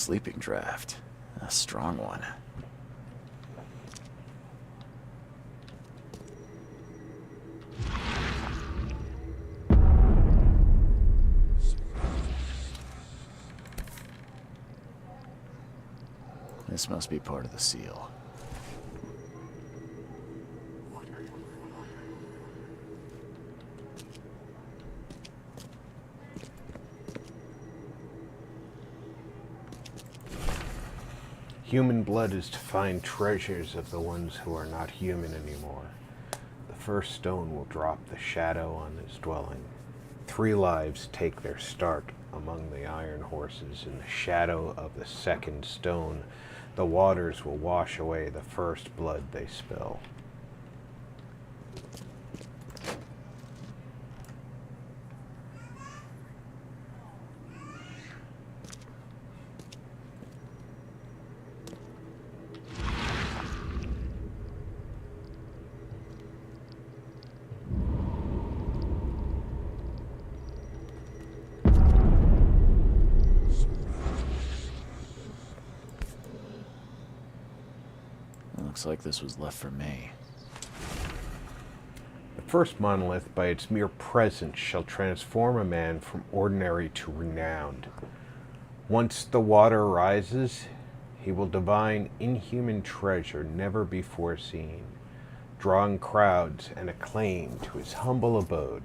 sleeping draft. A strong one. This must be part of the seal. Human blood is to find treasures of the ones who are not human anymore. The first stone will drop the shadow on his dwelling. 3 lives take their start among the iron horses. In the shadow of the second stone, the waters will wash away the first blood they spill. Looks like this was left for me. The first monolith, by its mere presence, shall transform a man from ordinary to renowned. Once the water rises, he will divine inhuman treasure never before seen, drawing crowds and acclaim to his humble abode.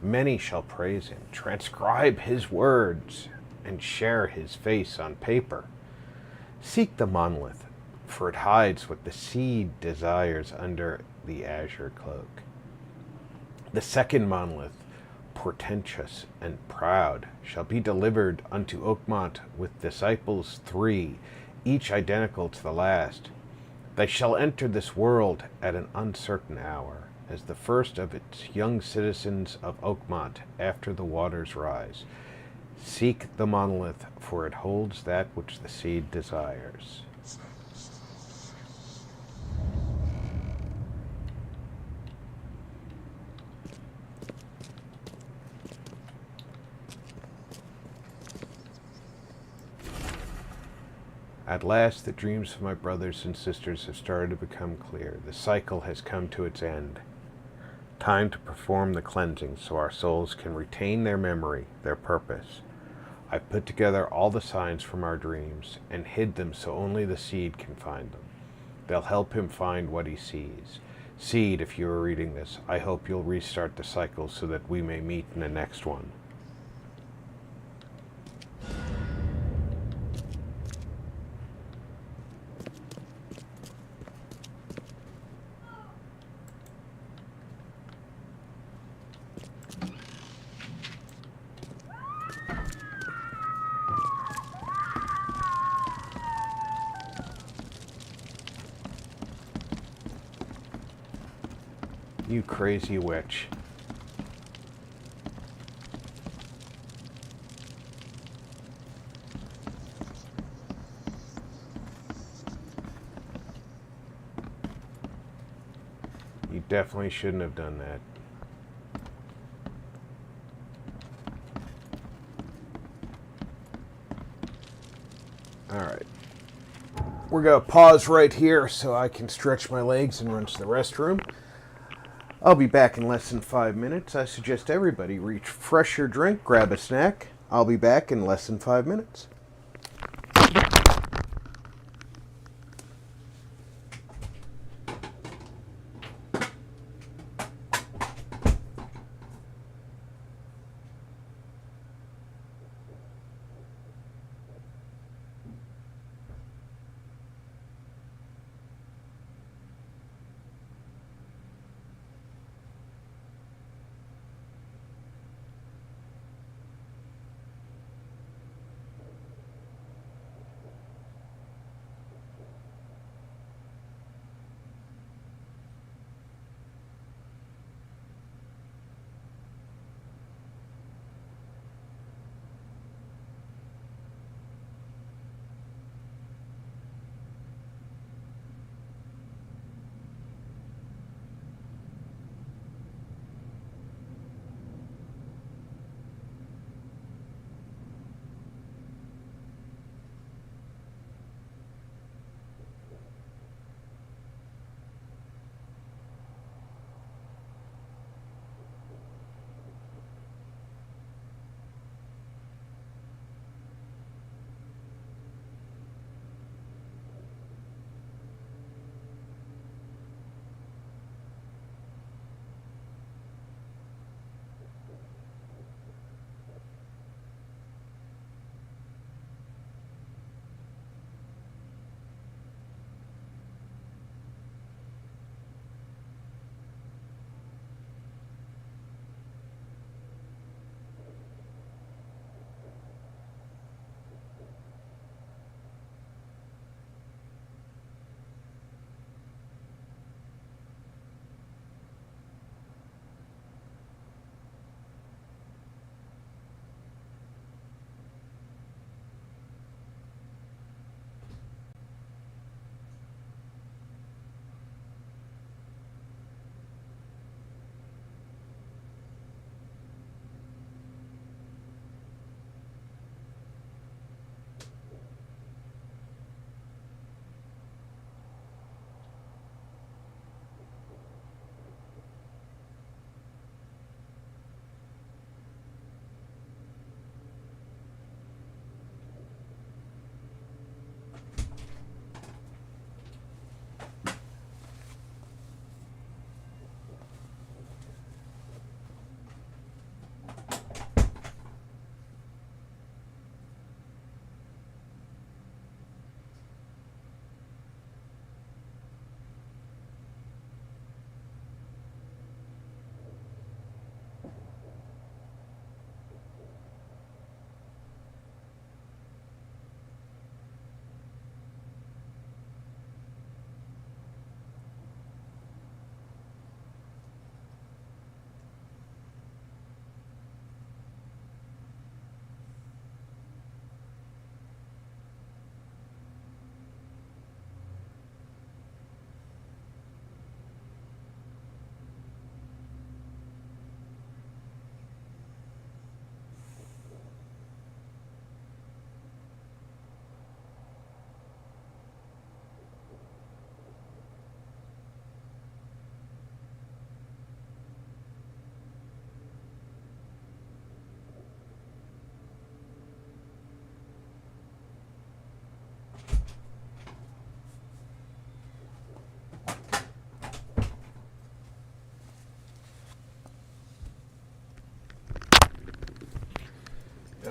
Many shall praise him, transcribe his words, and share his face on paper. Seek the monolith, for it hides what the seed desires under the azure cloak. The second monolith, portentous and proud, shall be delivered unto Oakmont with disciples 3, each identical to the last. They shall enter this world at an uncertain hour, as the first of its young citizens of Oakmont after the waters rise. Seek the monolith, for it holds that which the seed desires. At last, the dreams of my brothers and sisters have started to become clear. The cycle has come to its end. Time to perform the cleansing so our souls can retain their memory, their purpose. I've put together all the signs from our dreams and hid them so only the seed can find them. They'll help him find what he sees. Seed, if you are reading this, I hope you'll restart the cycle so that we may meet in the next one. You crazy witch. You definitely shouldn't have done that. Alright. We're going to pause right here so I can stretch my legs and run to the restroom. I'll be back in less than 5 minutes. I suggest everybody refresh your drink, grab a snack. I'll be back in less than 5 minutes.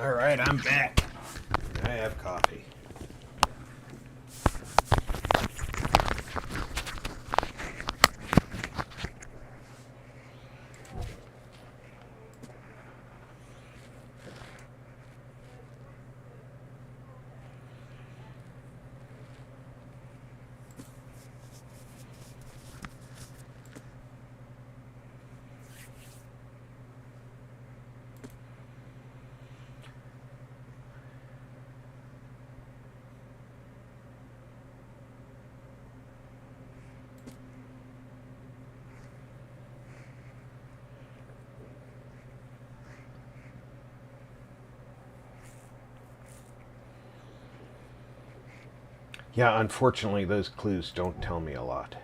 All right, I'm back. I have coffee. Yeah, unfortunately, those clues don't tell me a lot.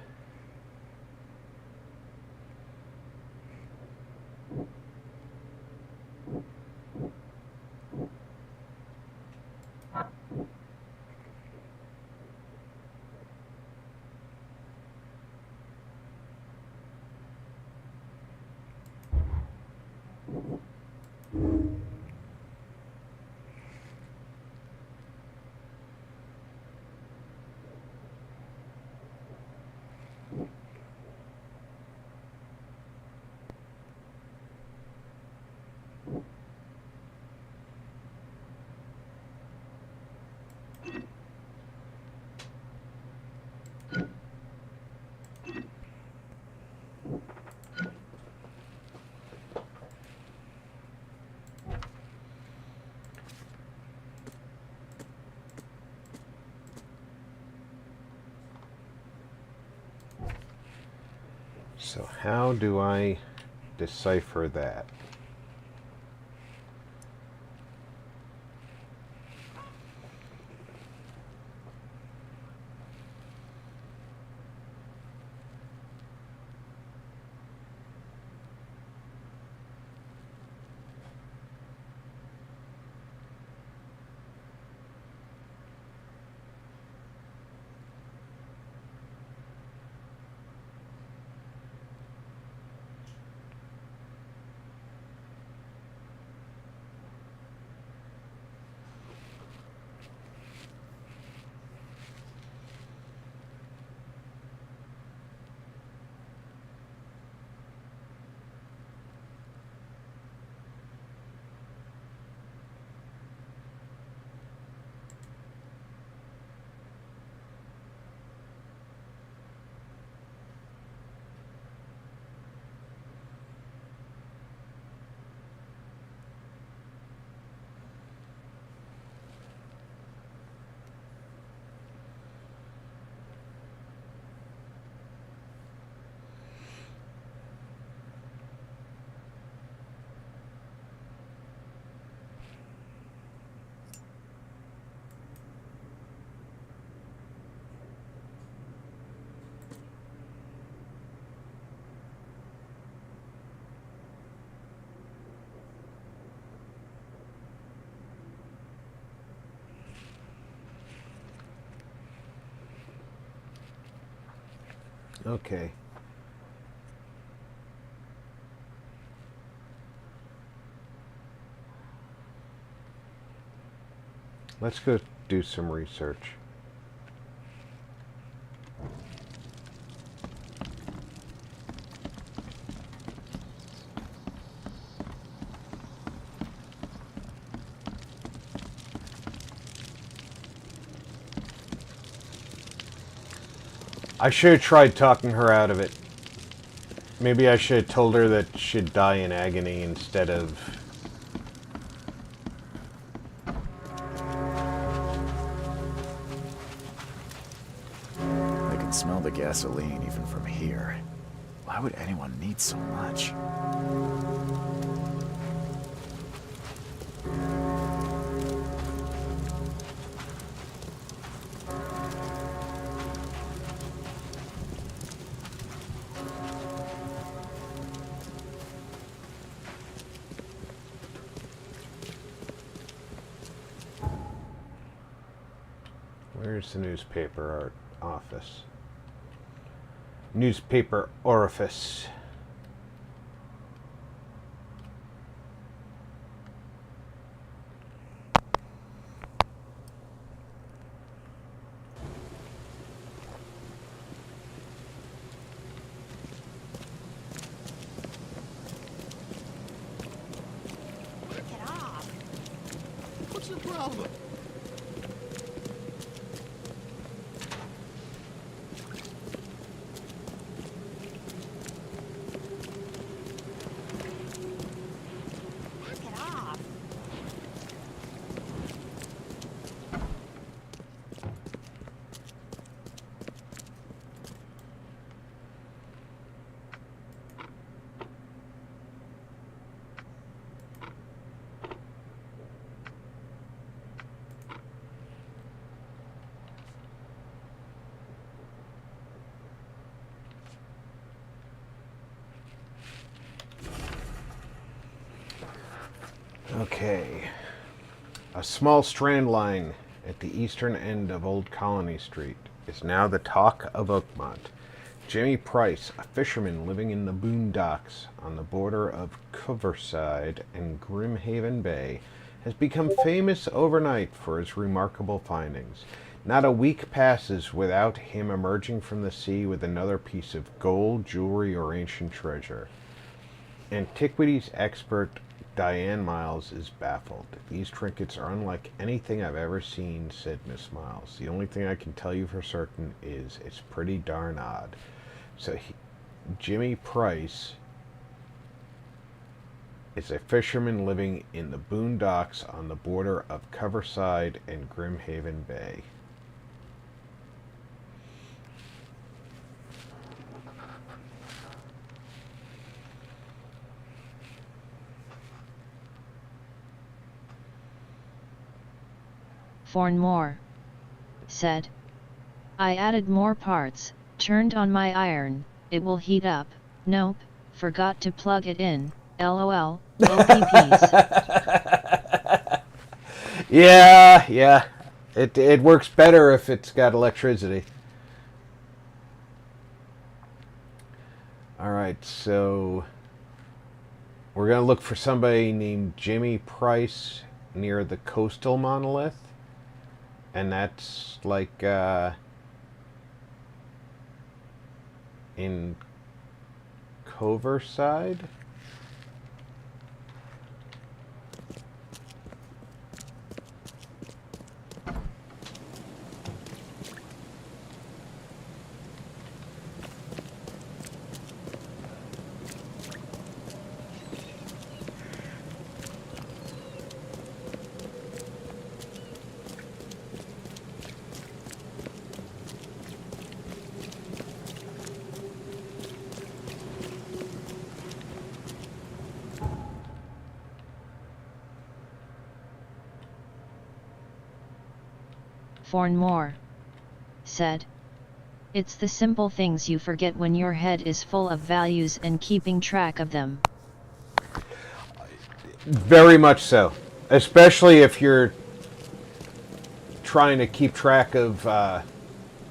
So how do I decipher that? Okay. Let's go do some research. I should have tried talking her out of it. Maybe I should have told her that she'd die in agony instead of... I can smell the gasoline even from here. Why would anyone need so much? Where's the newspaper office? Newspaper orifice. Rob! Knock it off! Okay. A small strand line at the eastern end of Old Colony Street is now the talk of Oakmont. Jimmy Price, a fisherman living in the boondocks on the border of Coverside and Grimhaven Bay, has become famous overnight for his remarkable findings. Not a week passes without him emerging from the sea with another piece of gold, jewelry, or ancient treasure. Antiquities expert Diane Miles is baffled. These trinkets are unlike anything I've ever seen, said Miss Miles. The only thing I can tell you for certain is it's pretty darn odd. So Jimmy Price is a fisherman living in the boondocks on the border of Coverside and Grimhaven Bay. Forn more. Said. I added more parts, turned on my iron, it will heat up, nope, forgot to plug it in, lol, OPPs. Yeah. It works better if it's got electricity. Alright, so we're going to look for somebody named Jimmy Price near the coastal monolith. And that's like in Coverside. Forn more. Said. It's the simple things you forget when your head is full of values and keeping track of them. Very much so. Especially if you're trying to keep track of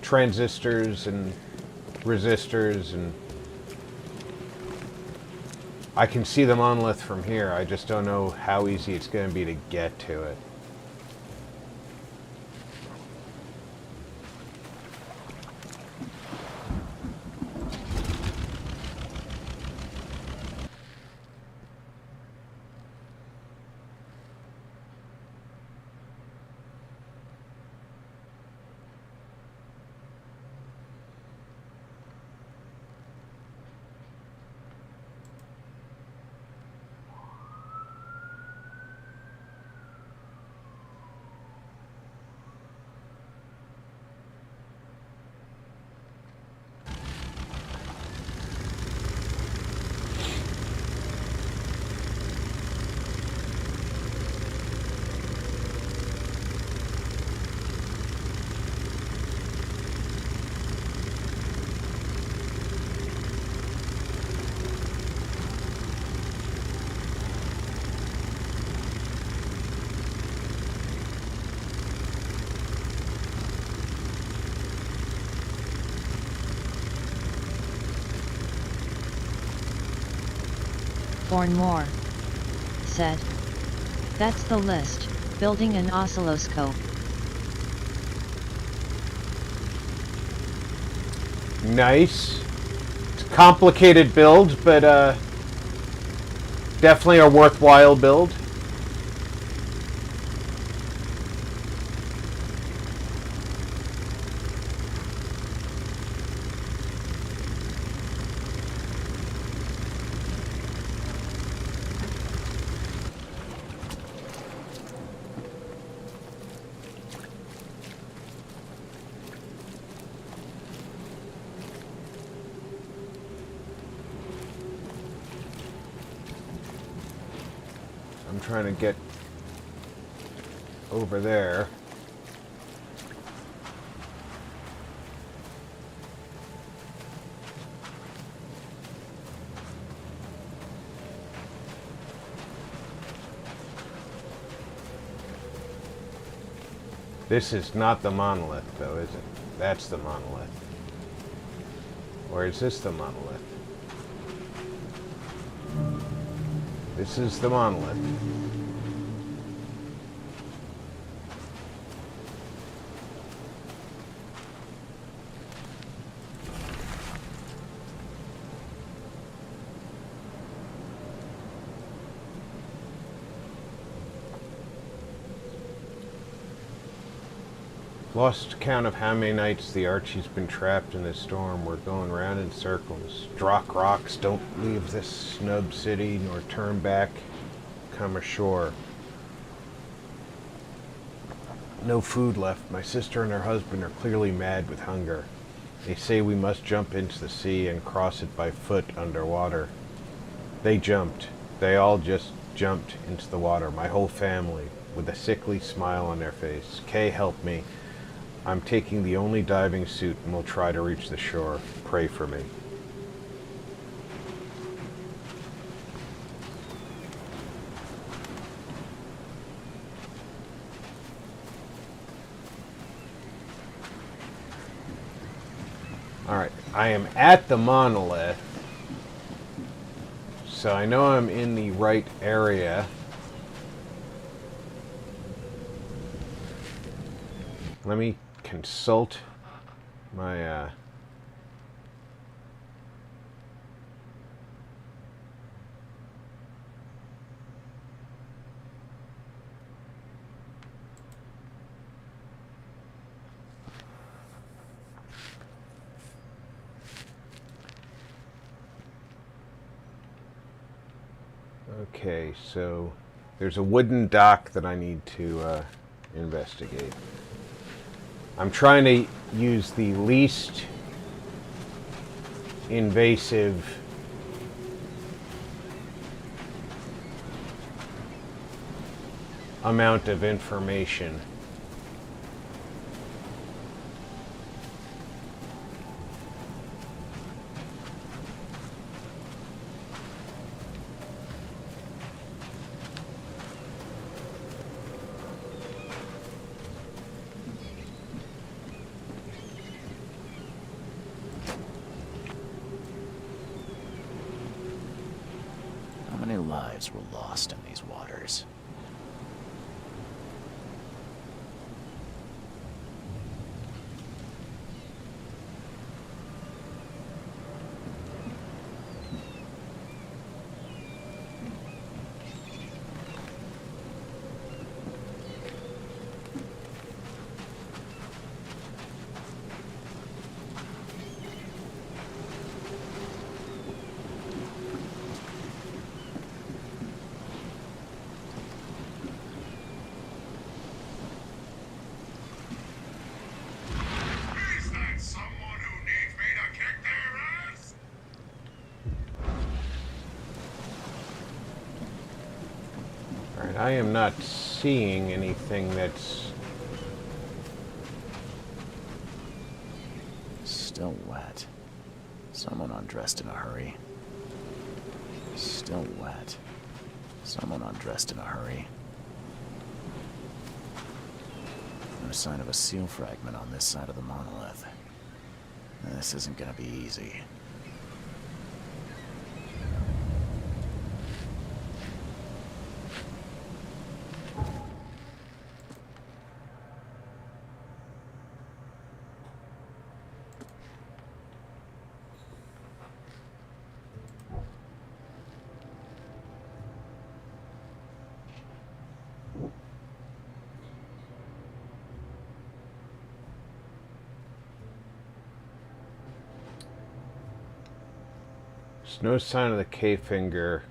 transistors and resistors, and I can see the monolith from here. I just don't know how easy it's going to be to get to it. Forn more. Said. That's the list, building an oscilloscope. Nice. It's a complicated build, but definitely a worthwhile build. I'm trying to get over there. This is not the monolith, though, is it? That's the monolith. Or is this the monolith? This is the monolith. Lost count of how many nights the Archie's been trapped in this storm. We're going round in circles. Drock rocks, don't leave this snub city nor turn back. Come ashore. No food left. My sister and her husband are clearly mad with hunger. They say we must jump into the sea and cross it by foot underwater. They jumped. They all just jumped into the water. My whole family, with a sickly smile on their face. Kay, help me. I'm taking the only diving suit and will try to reach the shore. Pray for me. Alright, I am at the monolith, so I know I'm in the right area. Let me consult my okay, so there's a wooden dock that I need to investigate. I'm trying to use the least invasive amount of information. How many lives were lost in these waters? Is that someone who needs me to kick their ass? Alright, I am not seeing anything that's Still wet. Someone undressed in a hurry. Still wet. Someone undressed in a hurry. No sign of a seal fragment on this side of the monolith. This isn't gonna be easy. There's no sign of the K-finger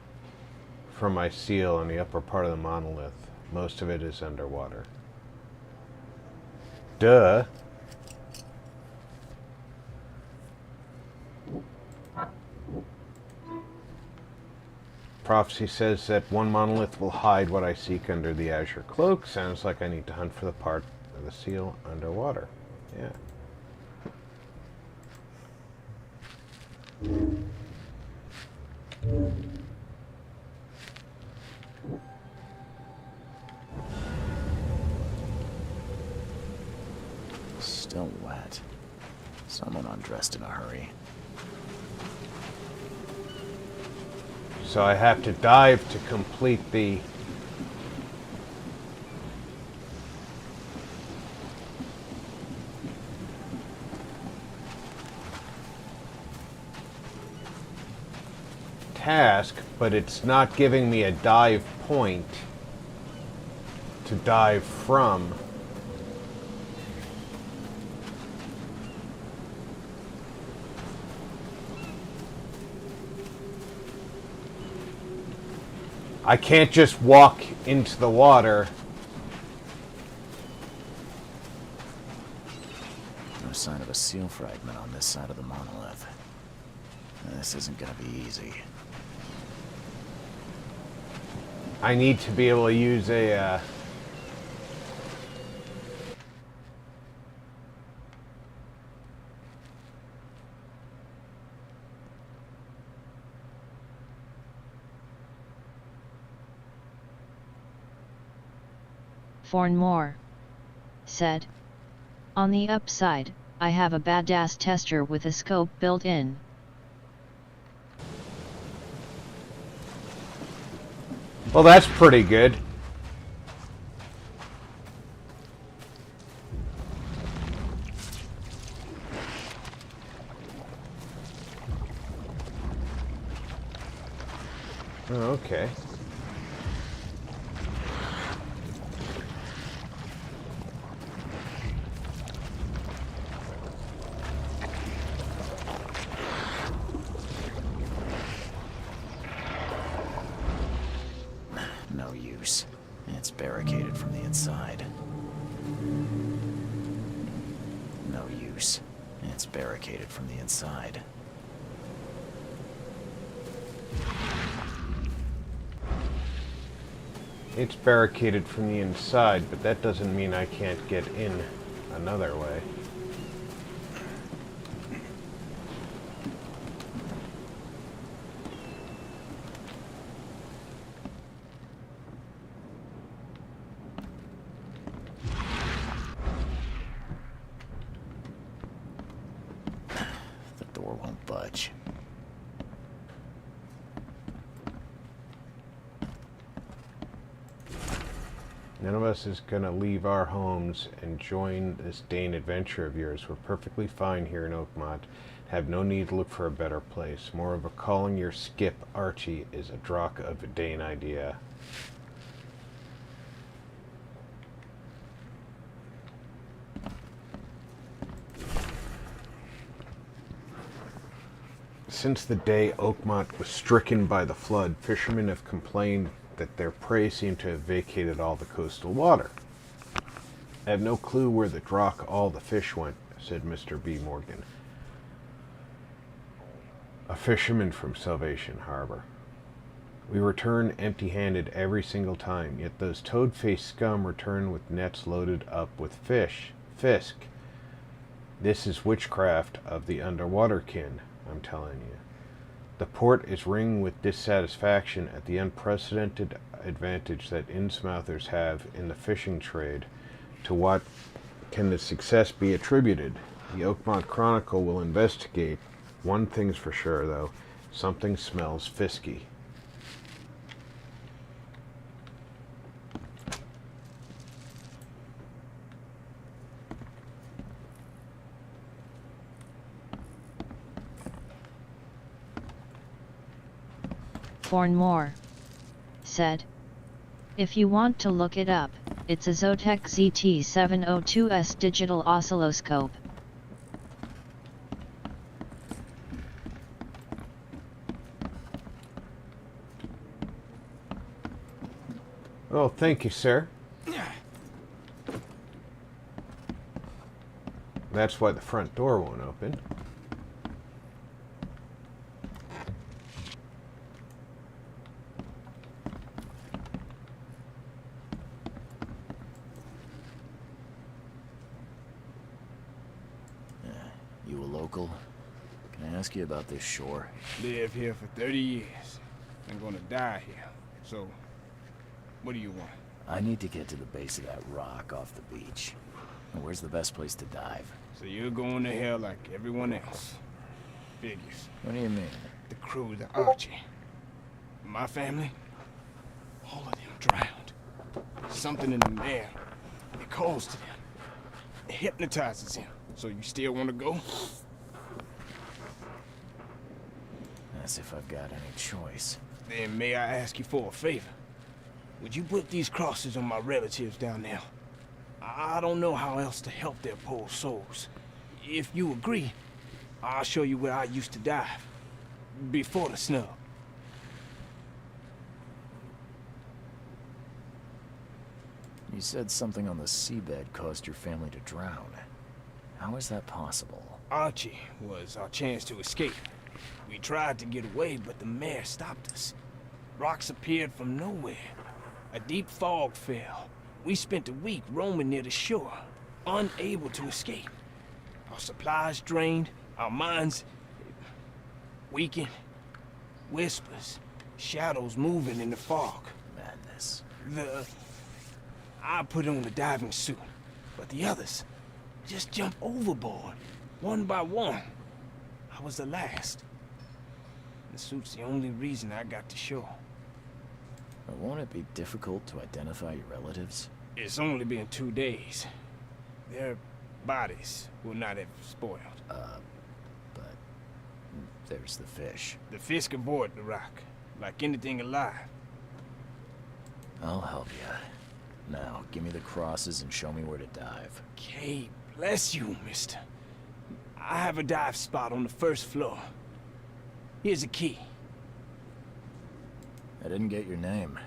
from my seal on the upper part of the monolith. Most of it is underwater. Duh. Prophecy says that one monolith will hide what I seek under the azure cloak. Sounds like I need to hunt for the part of the seal underwater. Yeah. Still wet. Someone undressed in a hurry. So I have to dive to complete the task, but it's not giving me a dive point to dive from. I can't just walk into the water. No sign of a seal fragment on this side of the monolith. This isn't gonna be easy. I need to be able to use a Fornmore said, "On the upside, I have a badass tester with a scope built in." Well, that's pretty good. Oh, okay. No use. It's barricaded from the inside. No use. It's barricaded from the inside. It's barricaded from the inside, but that doesn't mean I can't get in another way. The door won't budge. None of us is gonna leave our homes and join this Dane adventure of yours. We're perfectly fine here in Oakmont. Have no need to look for a better place. More of a calling your skip, Archie, is a drock of a Dane idea. Since the day Oakmont was stricken by the flood, fishermen have complained that their prey seemed to have vacated all the coastal water. I have no clue where the drock all the fish went, said Mr. B. Morgan, a fisherman from Salvation Harbor. We return empty-handed every single time, yet those toad-faced scum return with nets loaded up with fish. Fisk. This is witchcraft of the underwater kin, I'm telling you. The port is ringing with dissatisfaction at the unprecedented advantage that Innsmouthers have in the fishing trade. To what can the success be attributed? The Oakmont Chronicle will investigate. One thing's for sure, though. Something smells fisky. Fornmore said, "If you want to look it up, it's a Zotek ZT702S digital oscilloscope." Oh, thank you, sir. That's why the front door won't open. local? Can I ask you about this shore? Lived here for 30 years. I'm gonna die here. So, what do you want? I need to get to the base of that rock off the beach. And where's the best place to dive? So you're going to hell like everyone else. Figures. What do you mean? The crew, the Archie. My family, all of them drowned. Something in the air. It calls to them. It hypnotizes them. So you still want to go? As if I've got any choice. Then may I ask you for a favor? Would you put these crosses on my relatives down there? I don't know how else to help their poor souls. If you agree, I'll show you where I used to dive. Before the snub. You said something on the seabed caused your family to drown. How is that possible? Archie was our chance to escape. We tried to get away, but the mare stopped us. Rocks appeared from nowhere. A deep fog fell. We spent a week roaming near the shore, unable to escape. Our supplies drained, our minds weakened. Whispers, shadows moving in the fog. Madness. I put on the diving suit, but the others just jumped overboard, one by one. I was the last. The suit's the only reason I got to shore. But won't it be difficult to identify your relatives? It's only been 2 days. Their bodies will not have spoiled. But there's the fish. The fish can board the rock, like anything alive. I'll help you. Now, give me the crosses and show me where to dive. Okay, bless you, mister. I have a dive spot on the first floor. Here's a key. I didn't get your name.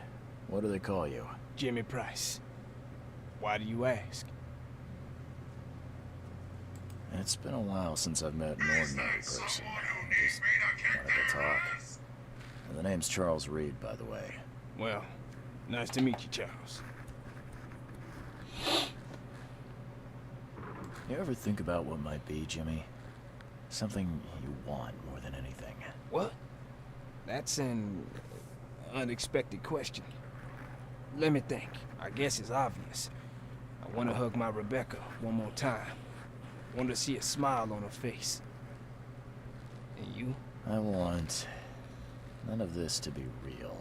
What do they call you? Jimmy Price. Why do you ask? It's been a while since I've met an ordinary person. Just wanted to talk. And the name's Charles Reed, by the way. Well, nice to meet you, Charles. You ever think about what might be, Jimmy? Something you want more than anything. What? That's an unexpected question. Let me think. I guess it's obvious. I want to hug my Rebecca one more time. Want to see a smile on her face. And you? I want none of this to be real.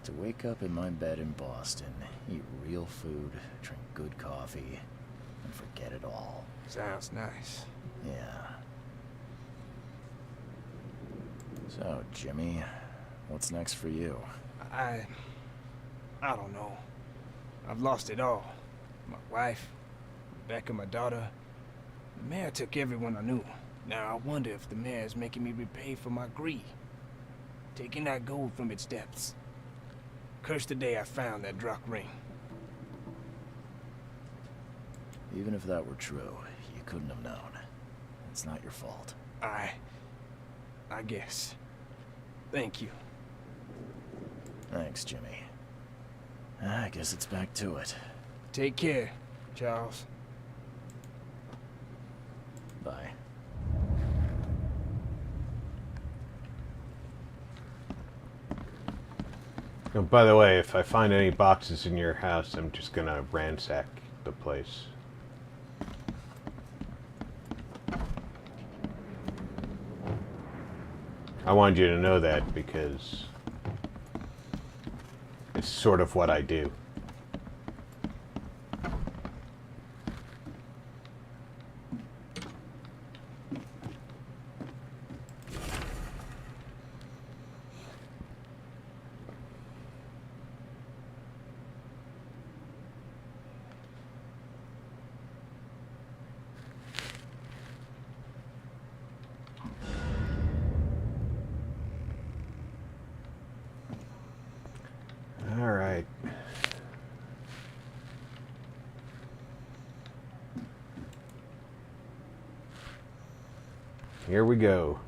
To wake up in my bed in Boston, eat real food, drink good coffee, and forget it all. Sounds nice. Yeah. So, Jimmy, what's next for you? I don't know. I've lost it all. My wife, Rebecca, my daughter. The mayor took everyone I knew. Now I wonder if the mayor is making me repay for my greed. Taking that gold from its depths. Cursed the day I found that Druck ring. Even if that were true, you couldn't have known. It's not your fault. I guess. Thank you. Thanks, Jimmy. I guess it's back to it. Take care, Charles. Bye. Oh, by the way, if I find any boxes in your house, I'm just gonna ransack the place. I wanted you to know that because it's sort of what I do. All right. Here we go.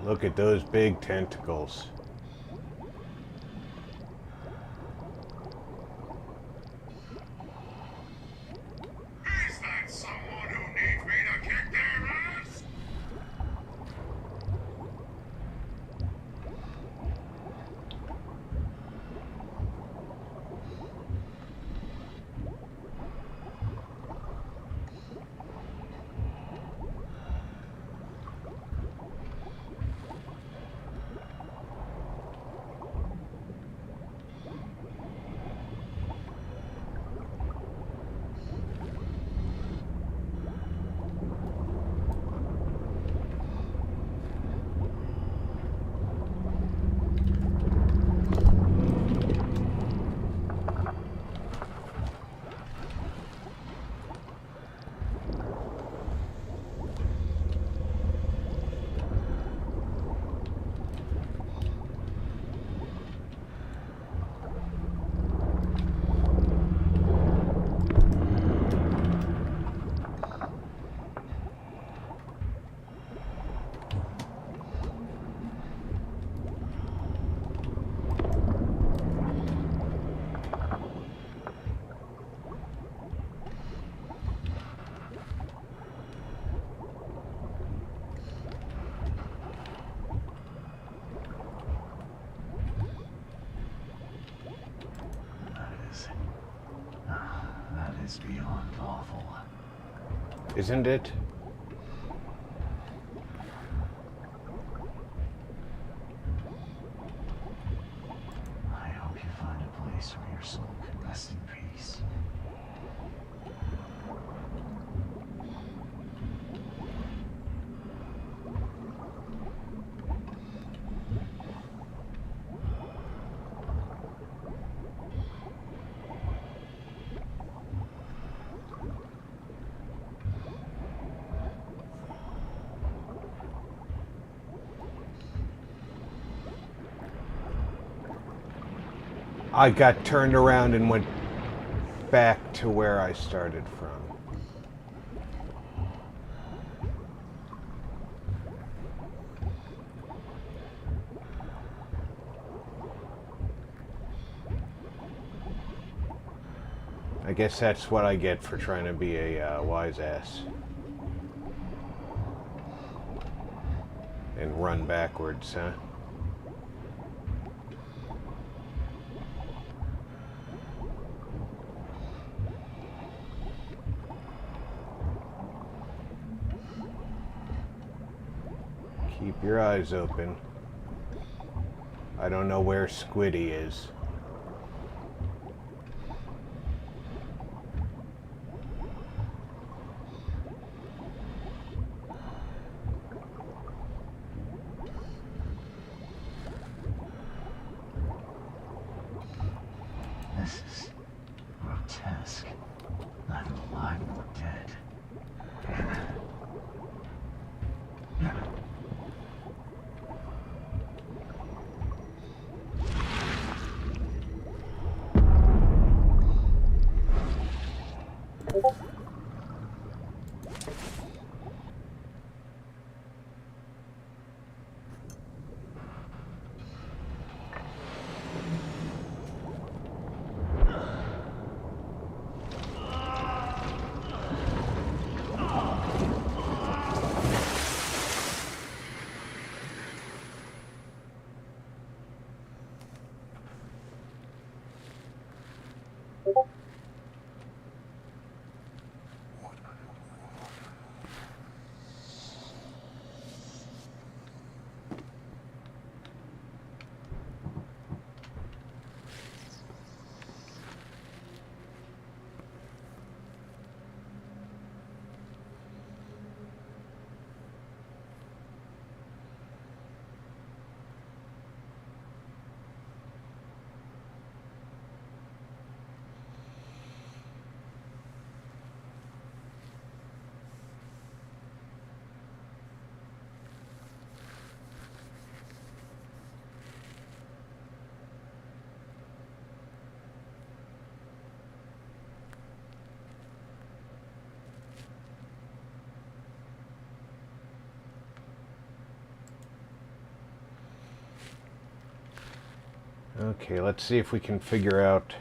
Look at those big tentacles. Is that someone who needs me to kick their ass? That is beyond awful. Isn't it? I hope you find a place where your soul can rest in peace. I got turned around and went back to where I started from. I guess that's what I get for trying to be a wise ass. And run backwards, huh? Keep your eyes open. I don't know where Squiddy is. This is grotesque. Neither alive nor dead. Okay, let's see if we can figure out...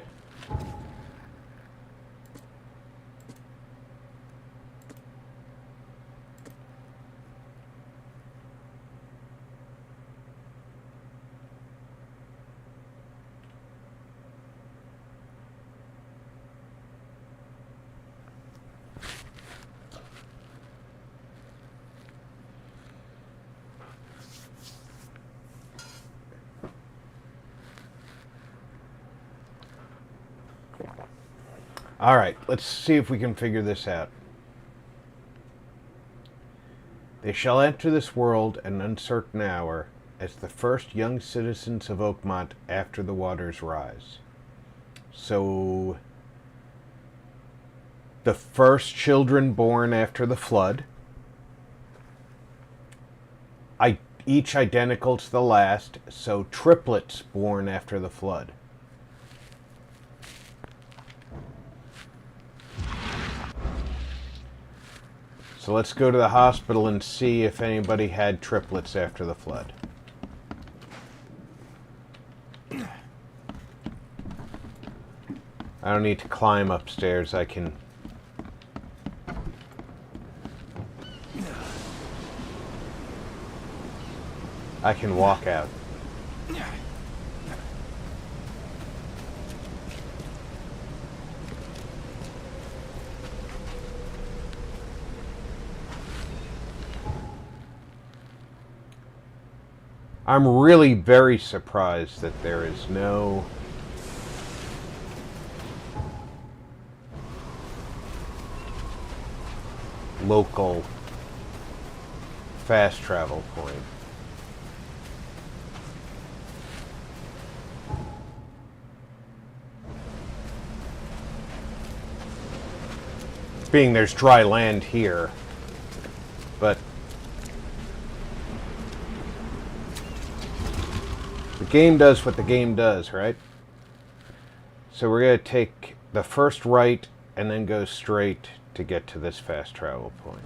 Alright, let's see if we can figure this out. They shall enter this world at an uncertain hour, as the first young citizens of Oakmont after the waters rise. So, the first children born after the flood, each identical to the last, so triplets born after the flood. So let's go to the hospital and see if anybody had triplets after the flood. I don't need to climb upstairs, I can... walk out. I'm really very surprised that there is no local fast travel point. Being there's dry land here, but the game does what the game does, right? So we're going to take the first right and then go straight to get to this fast travel point.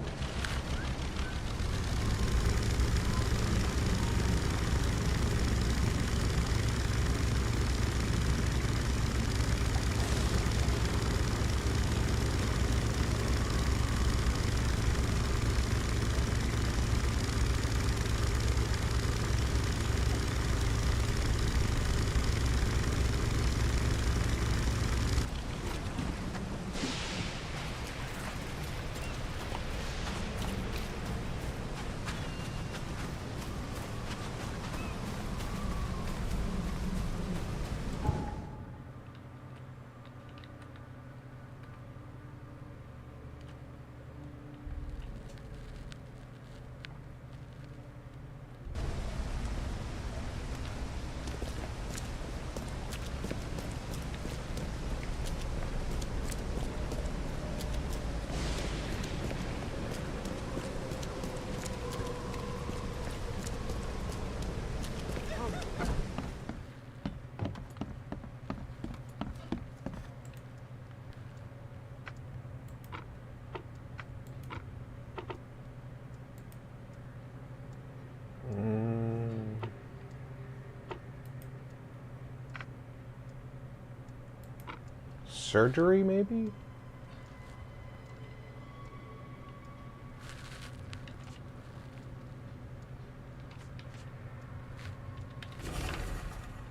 Surgery, maybe?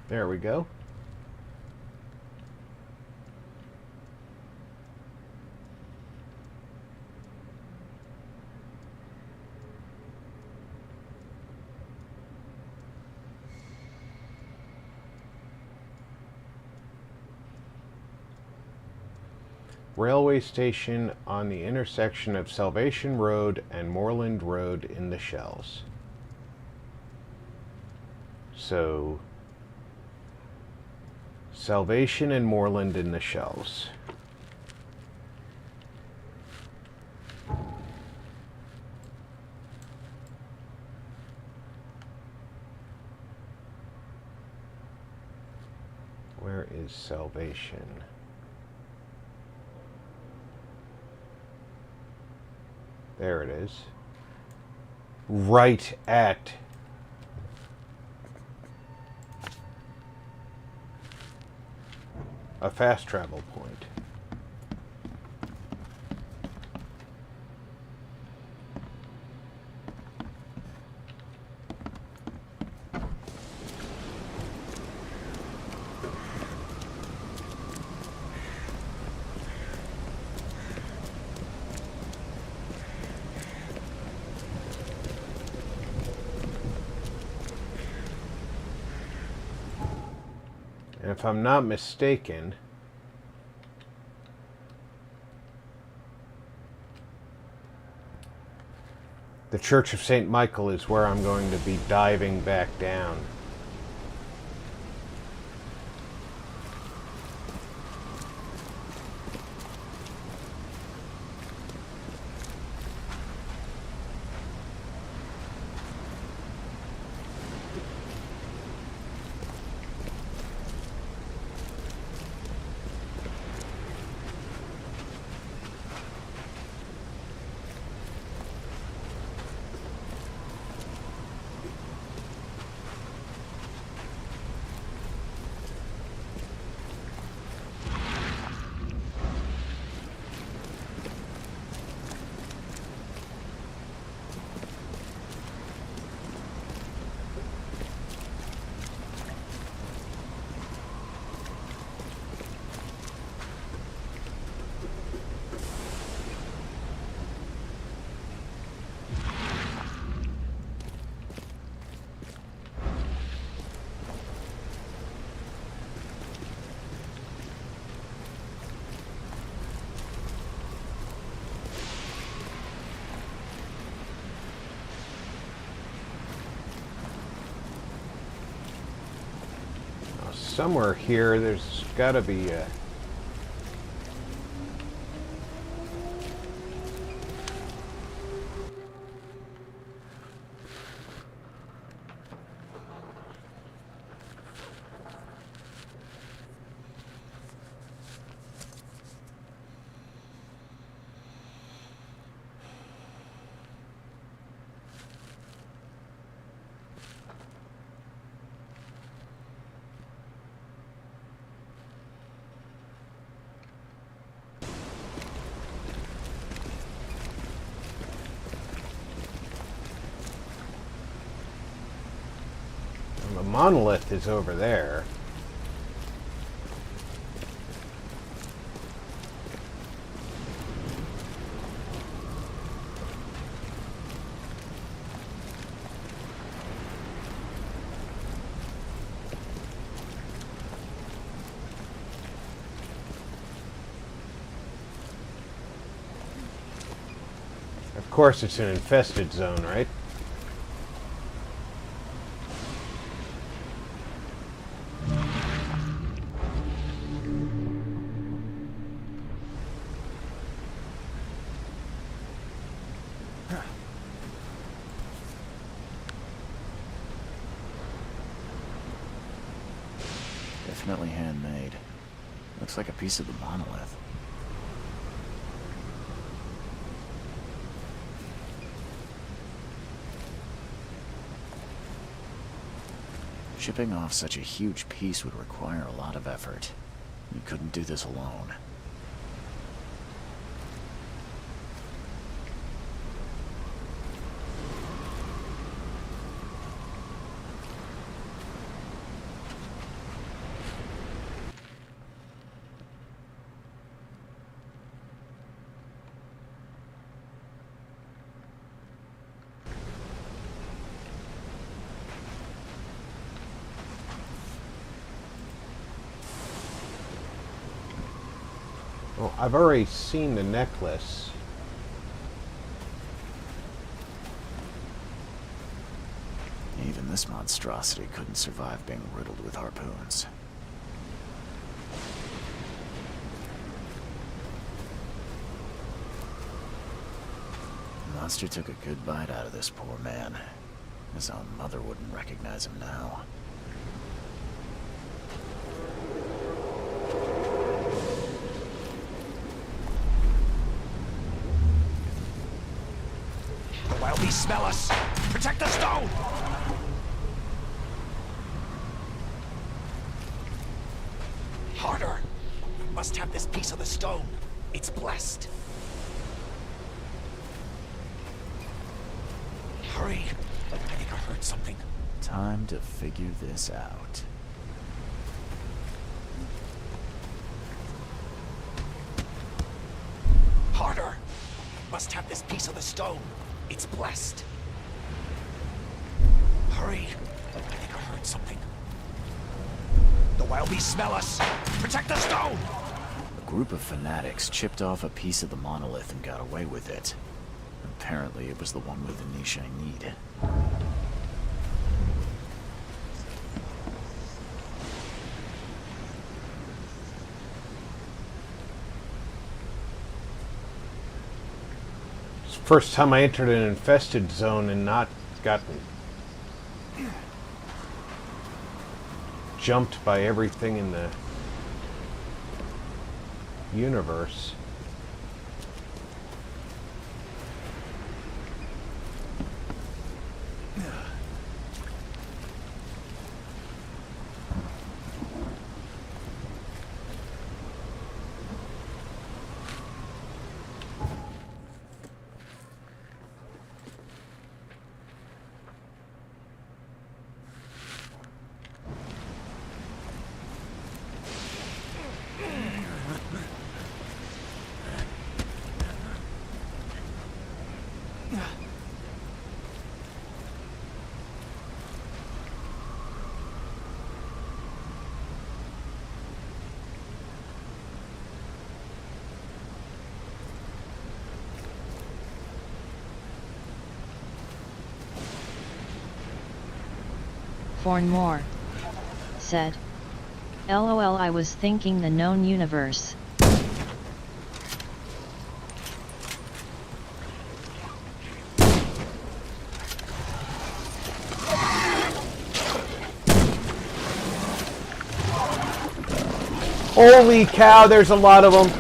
There we go. Railway station on the intersection of Salvation Road and Moreland Road in the Shells. So, Salvation and Moreland in the Shells. Where is Salvation? There it is. Right at a fast travel point. And if I'm not mistaken, the Church of St. Michael is where I'm going to be diving back down. Somewhere here, there's got to be a... The monolith is over there. Of course, it's an infested zone, right? Definitely handmade. Looks like a piece of the monolith. Shipping off such a huge piece would require a lot of effort. You couldn't do this alone. Well, I've already seen the necklace. Even this monstrosity couldn't survive being riddled with harpoons. The monster took a good bite out of this poor man. His own mother wouldn't recognize him now. While these smell us, protect the stone! Harder! must have this piece of the stone. It's blessed. Hurry! I think I heard something. Time to figure this out. Harder! Must have this piece of the stone. It's blessed. Hurry! I think I heard something. The wild beasts smell us! Protect the stone! A group of fanatics chipped off a piece of the monolith and got away with it. Apparently it was the one with the niche I need. It's the first time I entered an infested zone and not gotten jumped by everything in the universe. Fornmore said, LOL, I was thinking the known universe. Holy cow, there's a lot of them.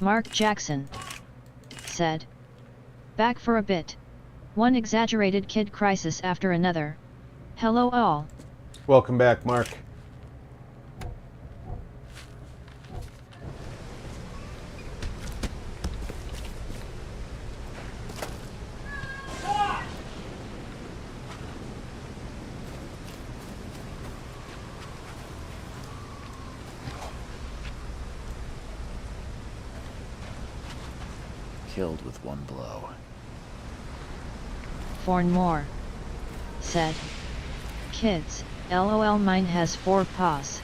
Mark Jackson said, back for a bit. One exaggerated kid crisis after another. Hello all. Welcome back, Mark. Killed with one blow. Fornmore said, kids, LOL, mine has 4 paws.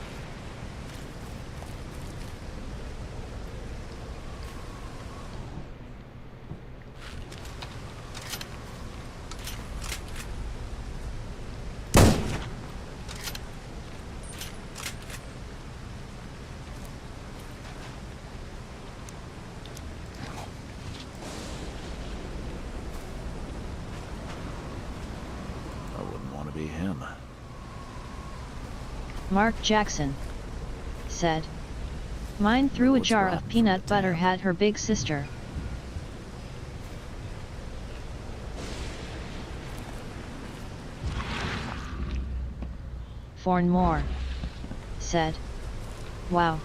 Be him. Mark Jackson said, mine threw a jar of peanut butter, had her big sister. Fornmore said, wow.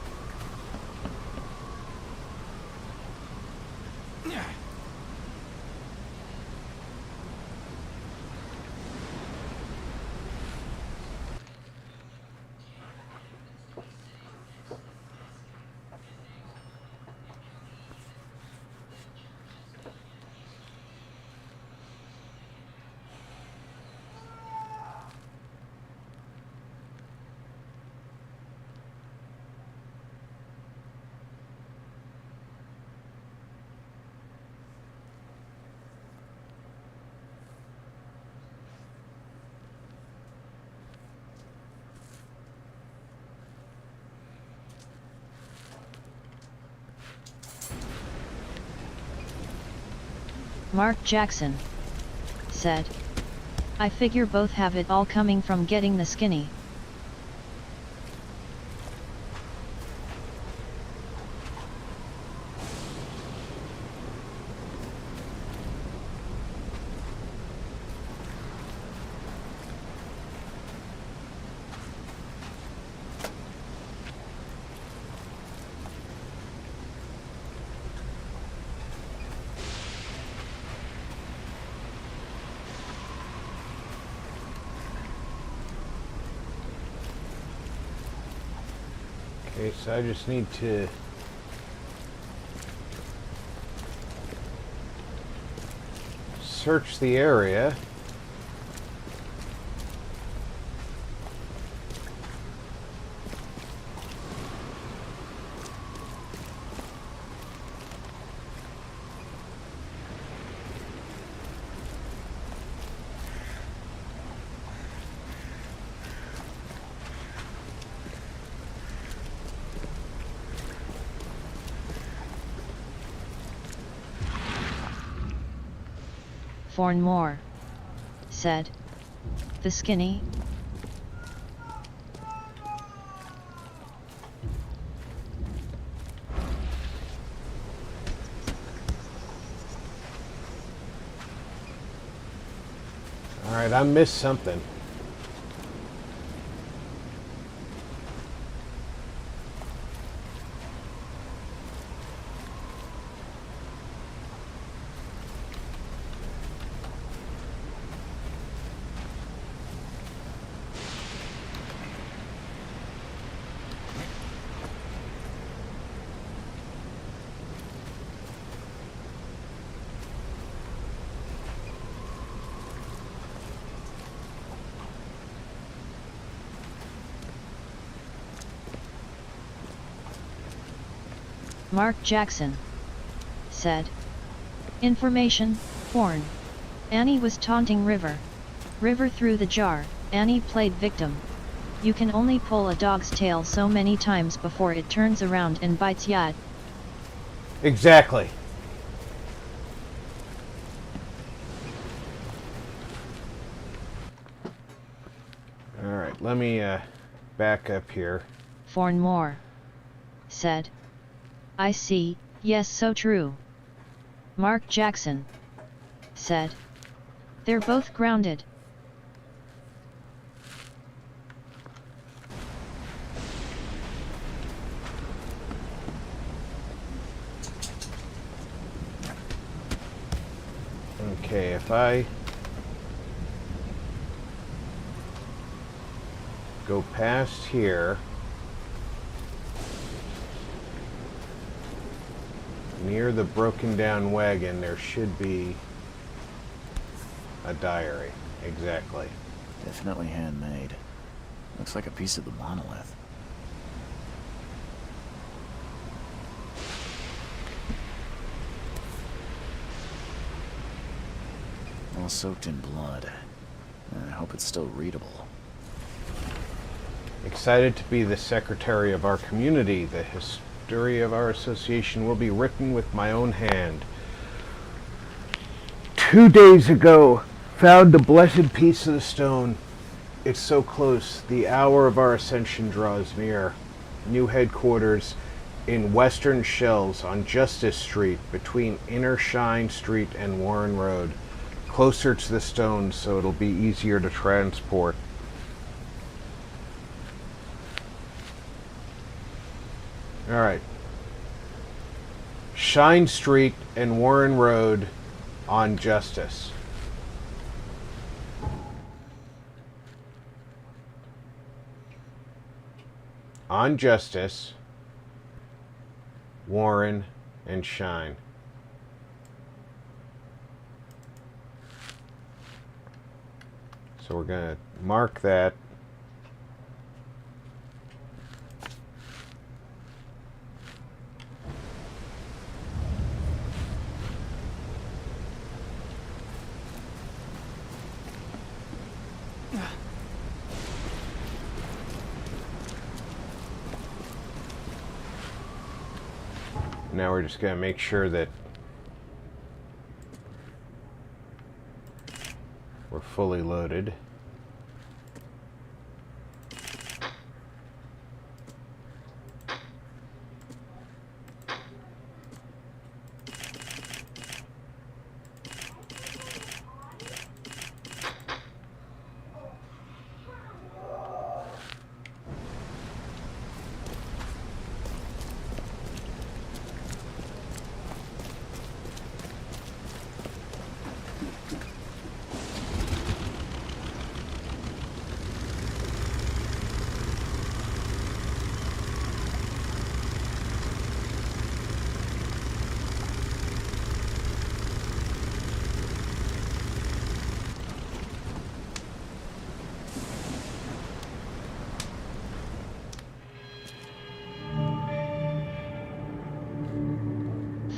Mark Jackson said. I figure both have it all coming from getting the skinny. Okay, so I just need to search the area. Forn Moore said. The skinny? Alright, I missed something. Mark Jackson said. Information, Forn. Annie was taunting River. River threw the jar, Annie played victim. You can only pull a dog's tail so many times before it turns around and bites ya. Exactly. Alright, let me back up here. Forn Moore said. I see, yes, so true. Mark Jackson said. They're both grounded. Okay, if I go past here, near the broken down wagon, there should be a diary. Exactly. Definitely handmade. Looks like a piece of the monolith. All soaked in blood. I hope it's still readable. Excited to be the secretary of our community. The history of our association will be written with my own hand. 2 days ago, found the blessed piece of the stone. It's so close. The hour of our ascension draws near. New headquarters in Western Shells on Justice Street between Inner Shine Street and Warren Road. Closer to the stone so it'll be easier to transport. Alright. Shine Street and Warren Road on Justice. On Justice, Warren, and Shine. So we're going to mark that. Now we're just going to make sure that fully loaded.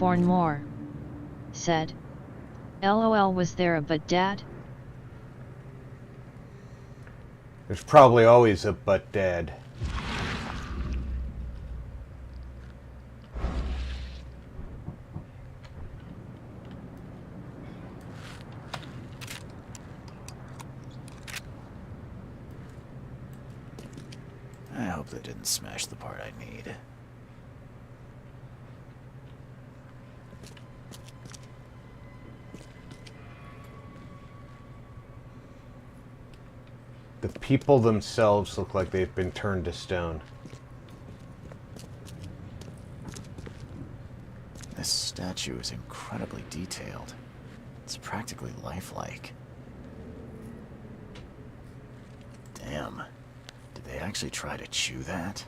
Moore said, LOL, was there a but, Dad? There's probably always a but, Dad. I hope they didn't smash the part I need. The people themselves look like they've been turned to stone. This statue is incredibly detailed. It's practically lifelike. Damn. Did they actually try to chew that?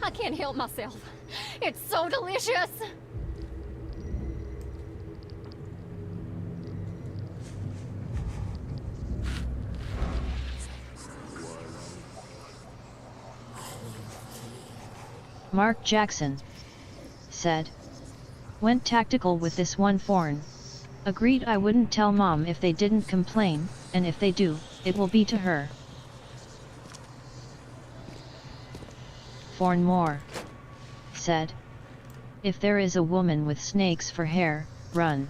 I can't help myself. It's so delicious. Mark Jackson said, went tactical with this one foreign. Agreed I wouldn't tell Mom if they didn't complain, and if they do, it will be to her. Moore said, if there is a woman with snakes for hair, run.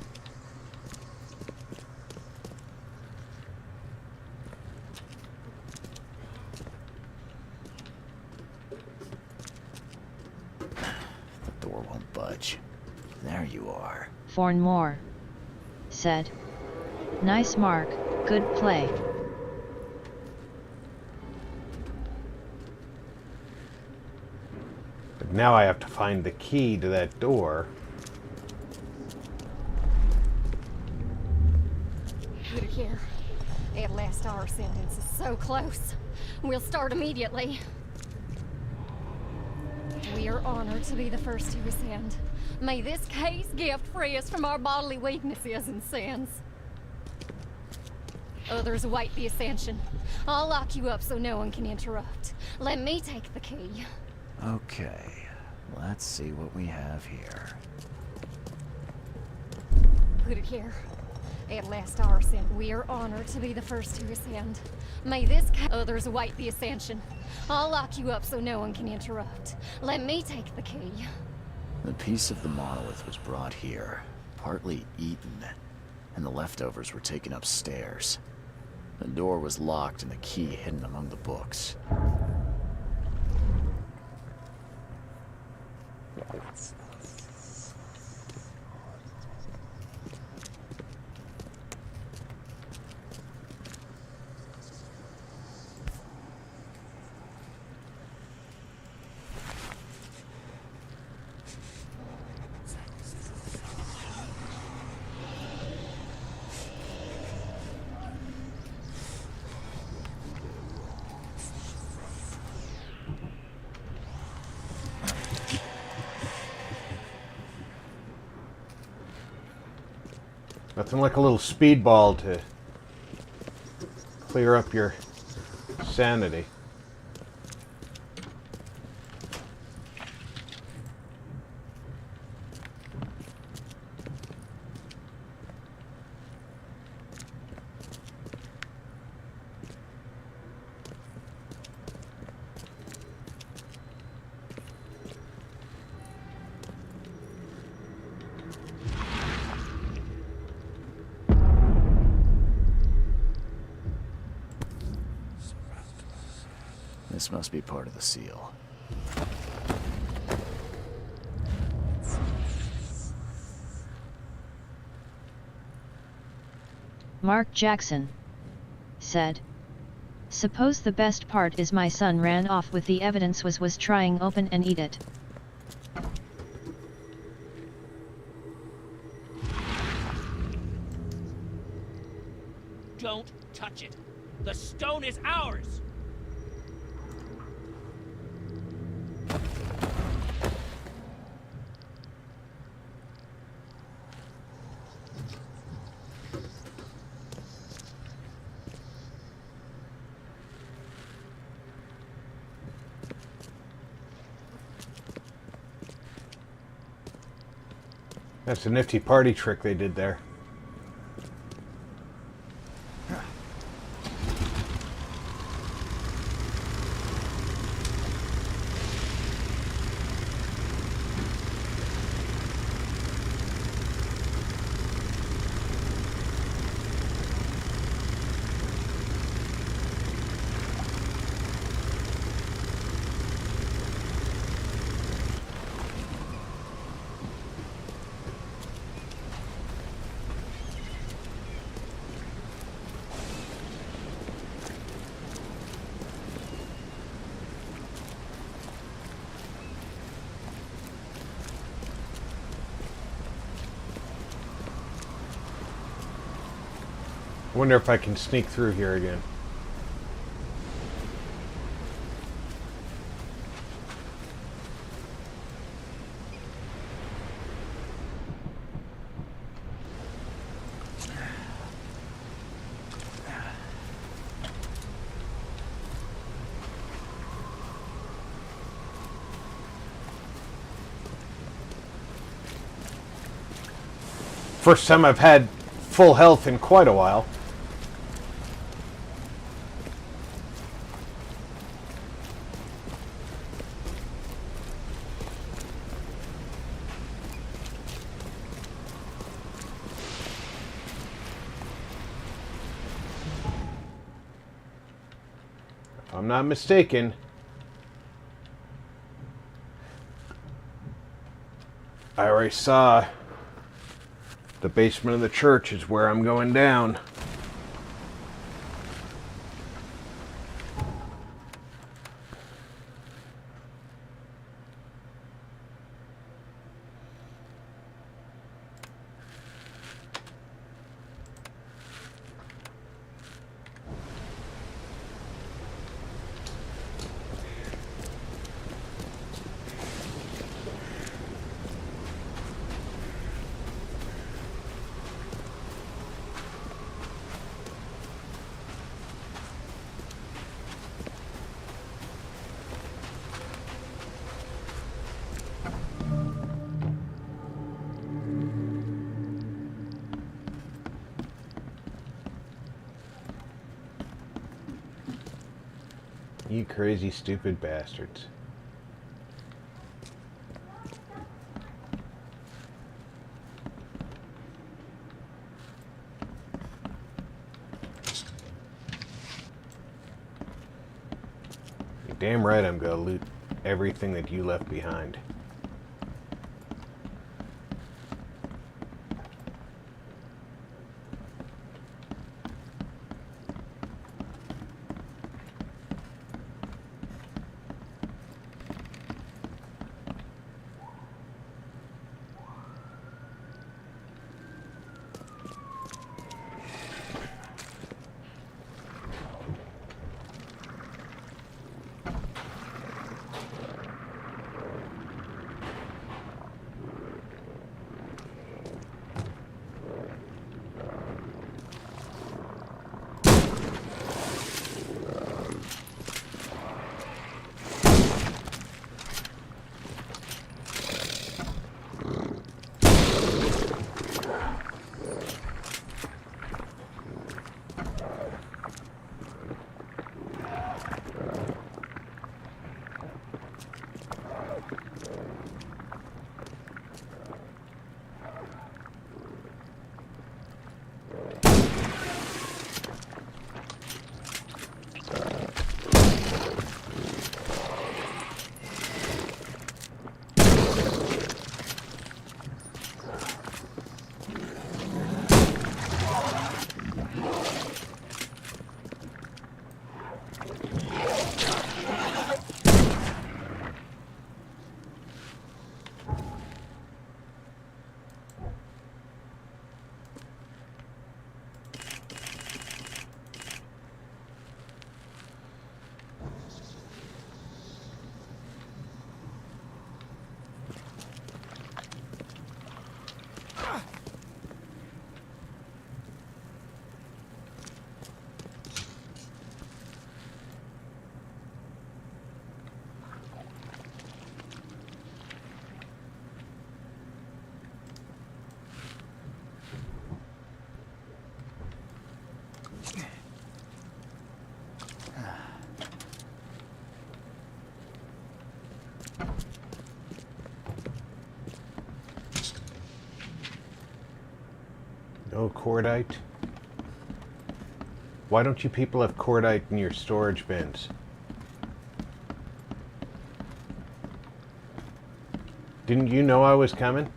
The door won't budge. There you are. Moore said, nice, Mark, good play. But now I have to find the key to that door. Put it here. At last our sentence is so close. We'll start immediately. We are honored to be the first to ascend. May this case gift free us from our bodily weaknesses and sins. Others await the ascension. I'll lock you up so no one can interrupt. Let me take the key. Okay, let's see what we have here. Put it here. At last our ascent. We are honored to be the first to ascend. May this others await the ascension. I'll lock you up so no one can interrupt. Let me take the key. The piece of the monolith was brought here, partly eaten, and the leftovers were taken upstairs. The door was locked and the key hidden among the books. Nothing like a little speedball to clear up your sanity. This must be part of the seal. Mark Jackson said. Suppose the best part is my son ran off with the evidence was trying open and eat it. Don't touch it. The stone is ours. That's a nifty party trick they did there. I wonder if I can sneak through here again. First time I've had full health in quite a while. If I'm not mistaken, I already saw the basement of the church is where I'm going down. You crazy, stupid bastards. You're damn right I'm gonna loot everything that you left behind. No cordite? Why don't you people have cordite in your storage bins? Didn't you know I was coming?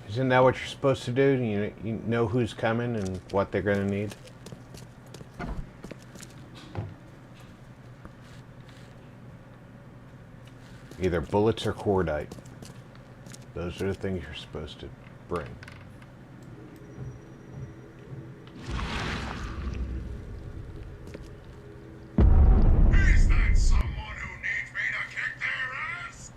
Isn't that what you're supposed to do? You know who's coming and what they're going to need? Either bullets or cordite. Those are the things you're supposed to bring. Is that someone who needs me to kick their ass?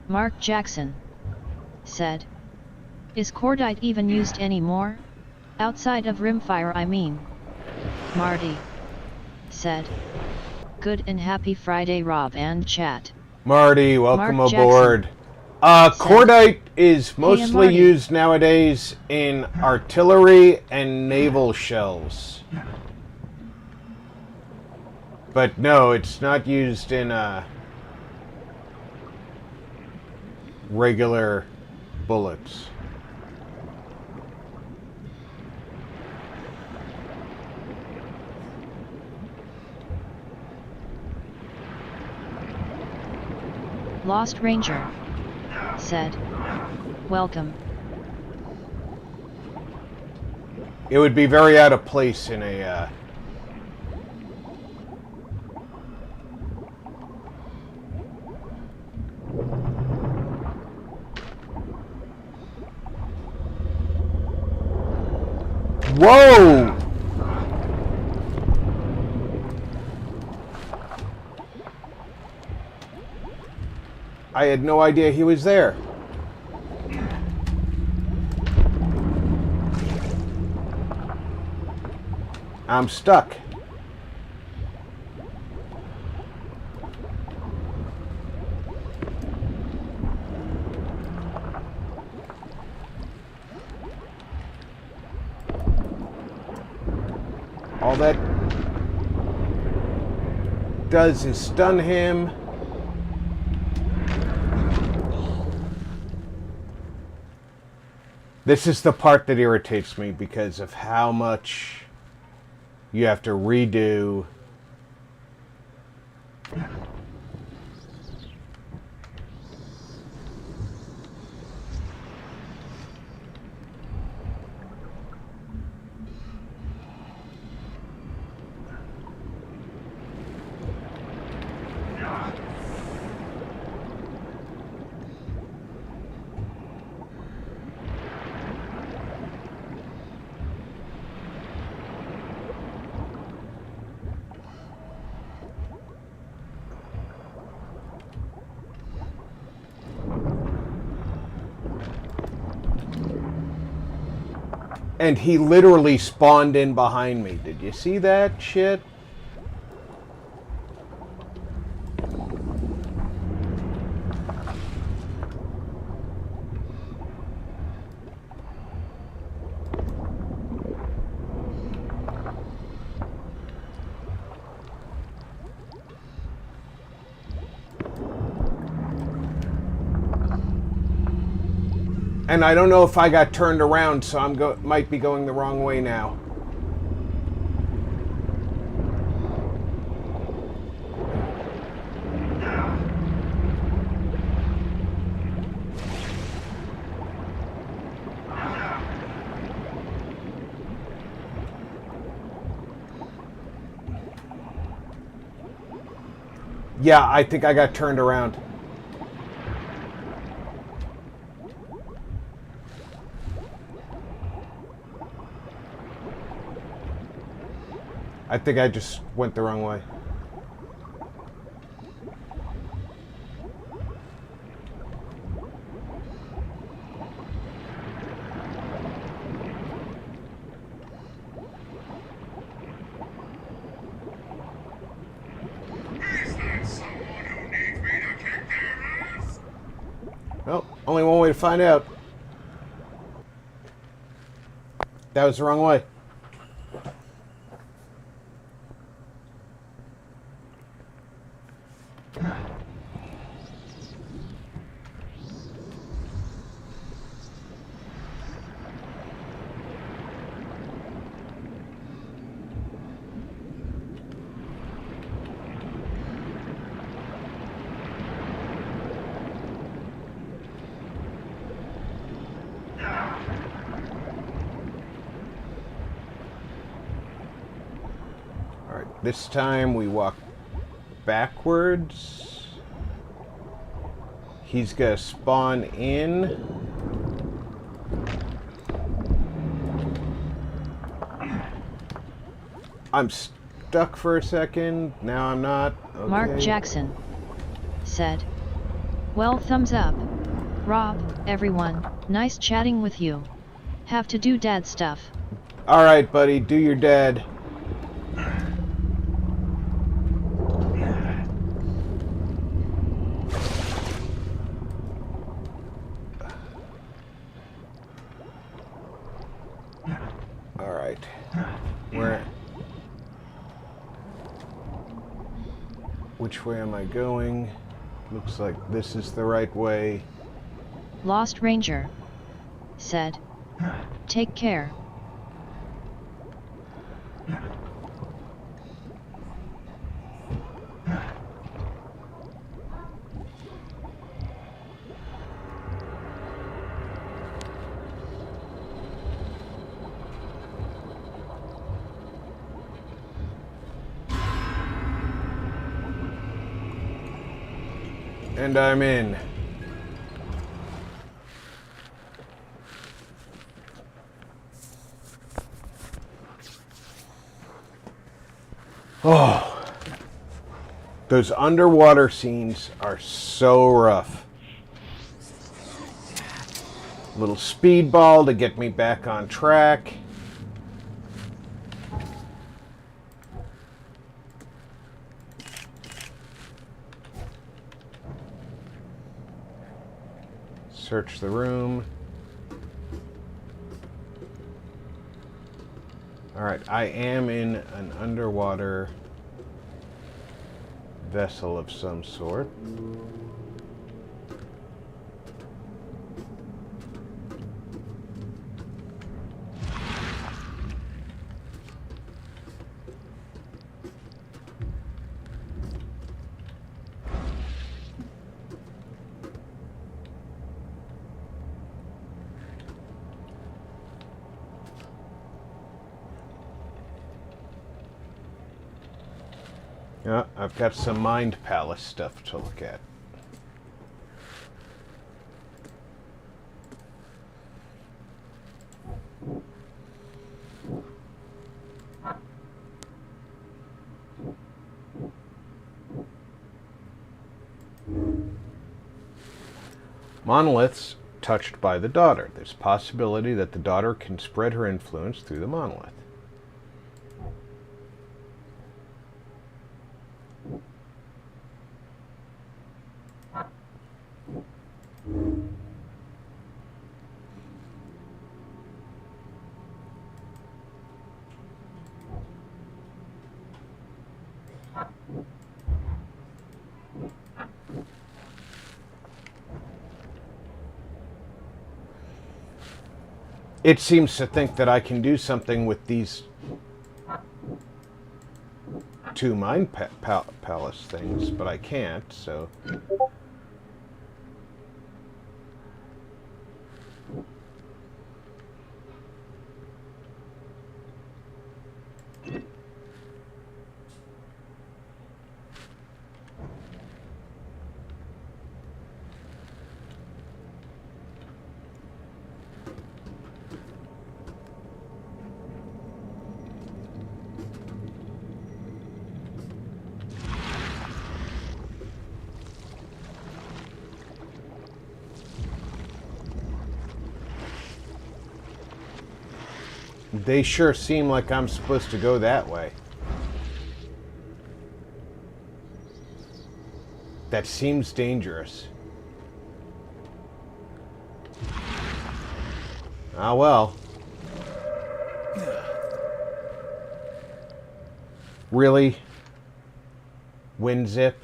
Mark Jackson said. Is cordite even used anymore? Outside of rimfire, I mean. Marty said. Good and happy Friday, Rob and chat. Marty, welcome Mark aboard. Cordite is mostly used nowadays in artillery and naval shells. But no, it's not used in regular bullets. Lost Ranger said. Welcome. It would be very out of place in a Whoa! I had no idea he was there. I'm stuck. All that does is stun him. This is the part that irritates me because of how much you have to redo. And he literally spawned in behind me. Did you see that shit? And I don't know if I got turned around, so might be going the wrong way now. Yeah, I think I got turned around. I think I just went the wrong way. Is that someone who needs me to kick their ass? Well, only one way to find out. That was the wrong way. Alright, this time we walk backwards. He's gonna spawn in. I'm stuck for a second. Now I'm not. Okay. Mark Jackson said. Well, thumbs up. Rob, everyone, nice chatting with you. Have to do dad stuff. Alright, buddy, do your dad. Alright. Which way am I going? Looks like this is the right way. Lost Ranger said. Take care. And I'm in. Oh, those underwater scenes are so rough. Little speedball to get me back on track. Search the room. Alright, I am in an underwater vessel of some sort. Yeah, I've got some Mind Palace stuff to look at. Monoliths touched by the daughter. There's possibility that the daughter can spread her influence through the monolith. It seems to think that I can do something with these two Mind Palace things, but I can't, so... They sure seem like I'm supposed to go that way. That seems dangerous. Ah, well. Really? Wind zip?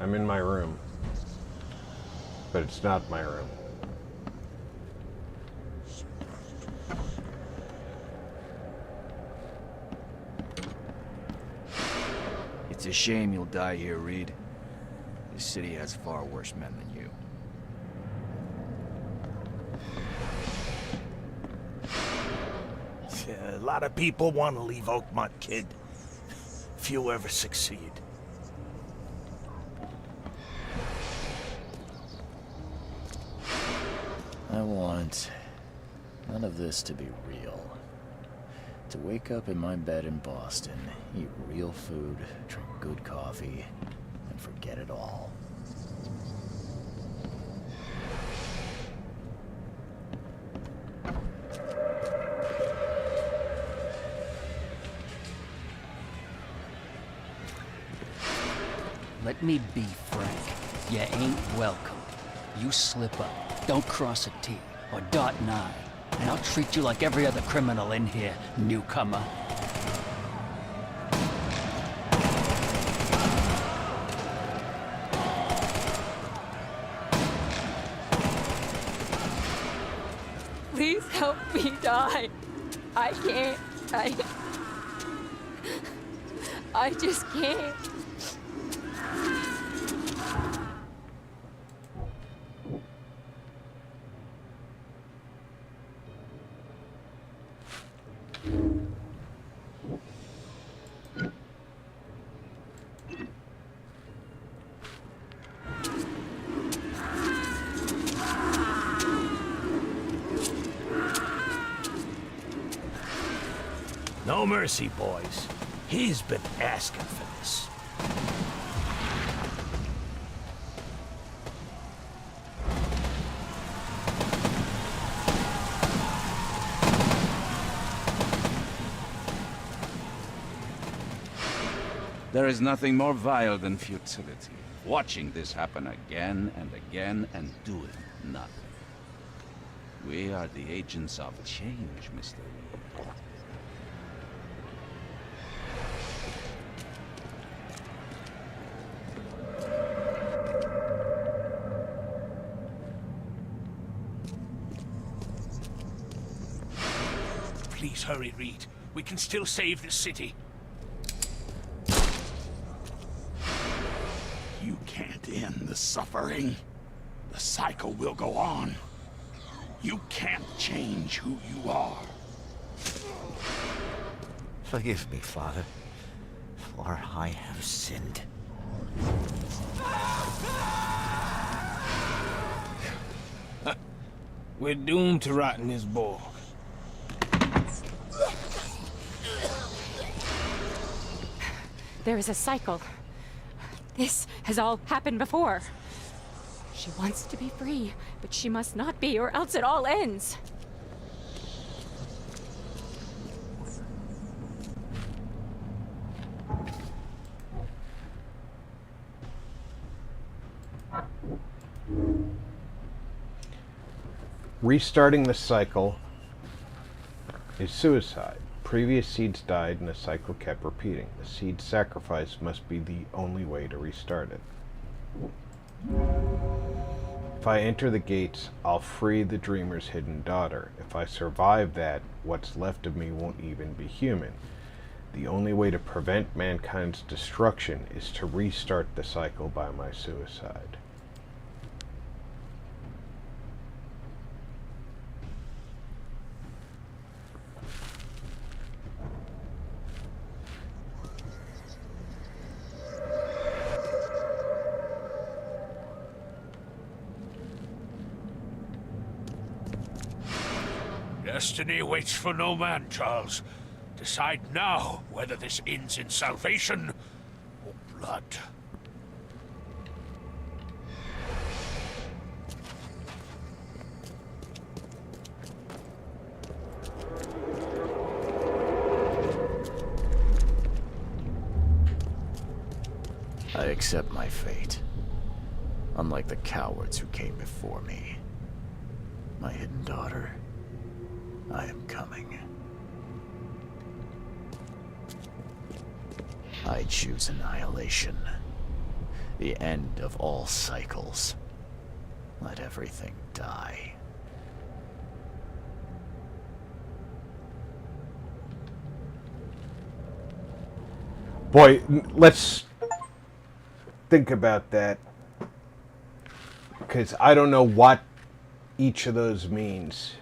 I'm in my room, but it's not my room. It's a shame you'll die here, Reed. This city has far worse men than you. Yeah, a lot of people want to leave Oakmont, kid. Few ever succeed. I want none of this to be real. To wake up in my bed in Boston, eat real food, drink good coffee, and forget it all. Let me be frank. You ain't welcome. You slip up, don't cross a T, or dot an I, and I'll treat you like every other criminal in here, newcomer. Please help me die. I can't. I just can't. No mercy, boys. He's been asking for this. There is nothing more vile than futility. Watching this happen again and again and doing nothing. We are the agents of change, Mr. Reed. Please hurry, Reed. We can still save this city. You can't end the suffering. The cycle will go on. You can't change who you are. Forgive me, Father, for I have sinned. We're doomed to rot in this bog. There is a cycle. This has all happened before. She wants to be free, but she must not be, or else it all ends. Restarting the cycle is suicide. Previous seeds died and the cycle kept repeating. The seed sacrifice must be the only way to restart it. If I enter the gates, I'll free the dreamer's hidden daughter. If I survive that, what's left of me won't even be human. The only way to prevent mankind's destruction is to restart the cycle by my suicide. Destiny waits for no man, Charles. Decide now whether this ends in salvation or blood. I accept my fate. Unlike the cowards who came before me. My hidden daughter, I am coming. I choose annihilation. The end of all cycles. Let everything die. Boy, let's think about that. Because I don't know what each of those means.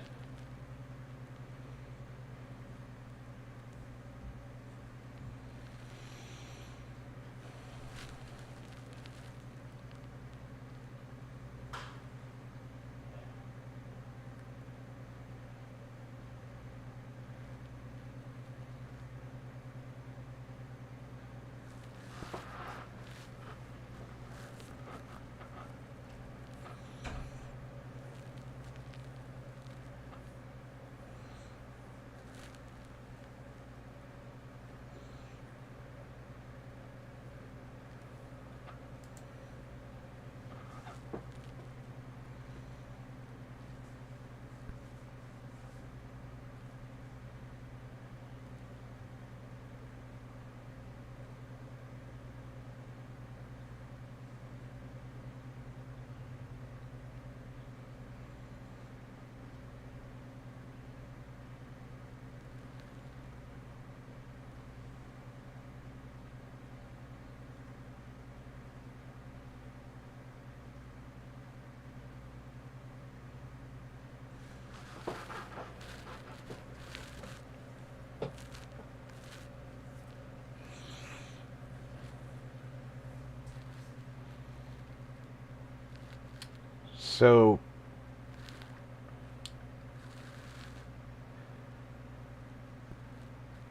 So,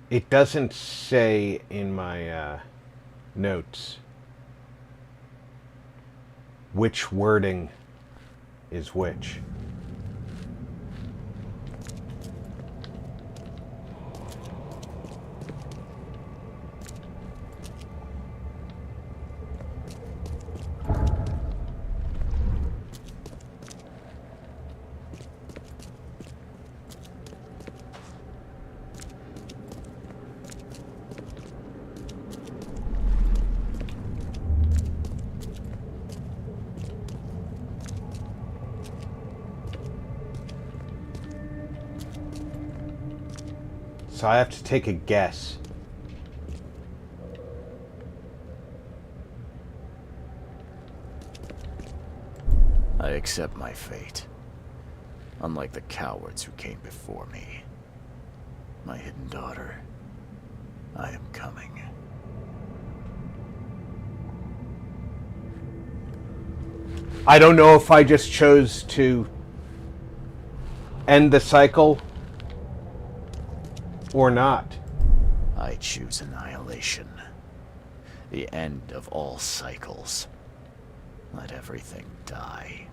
it doesn't say in my notes which wording is which. So I have to take a guess. I accept my fate. Unlike the cowards who came before me. My hidden daughter, I am coming. I don't know if I just chose to end the cycle or not. I choose annihilation. The end of all cycles. Let everything die.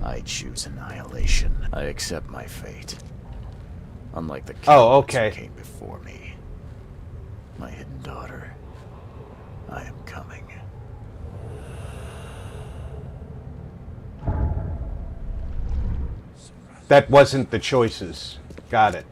I choose annihilation. I accept my fate. Unlike the cowards who came before me. My hidden daughter, I am coming. That wasn't the choices. Got it.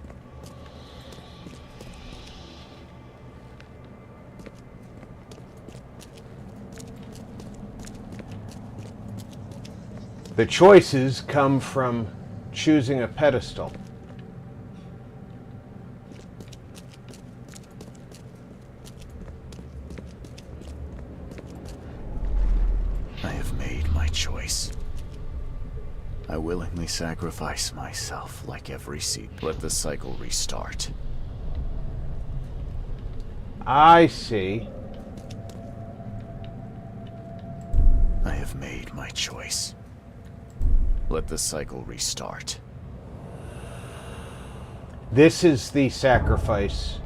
The choices come from choosing a pedestal. I have made my choice. I willingly sacrifice myself like every seed. Let the cycle restart. I see. I have made my choice. Let the cycle restart. This is the sacrifice.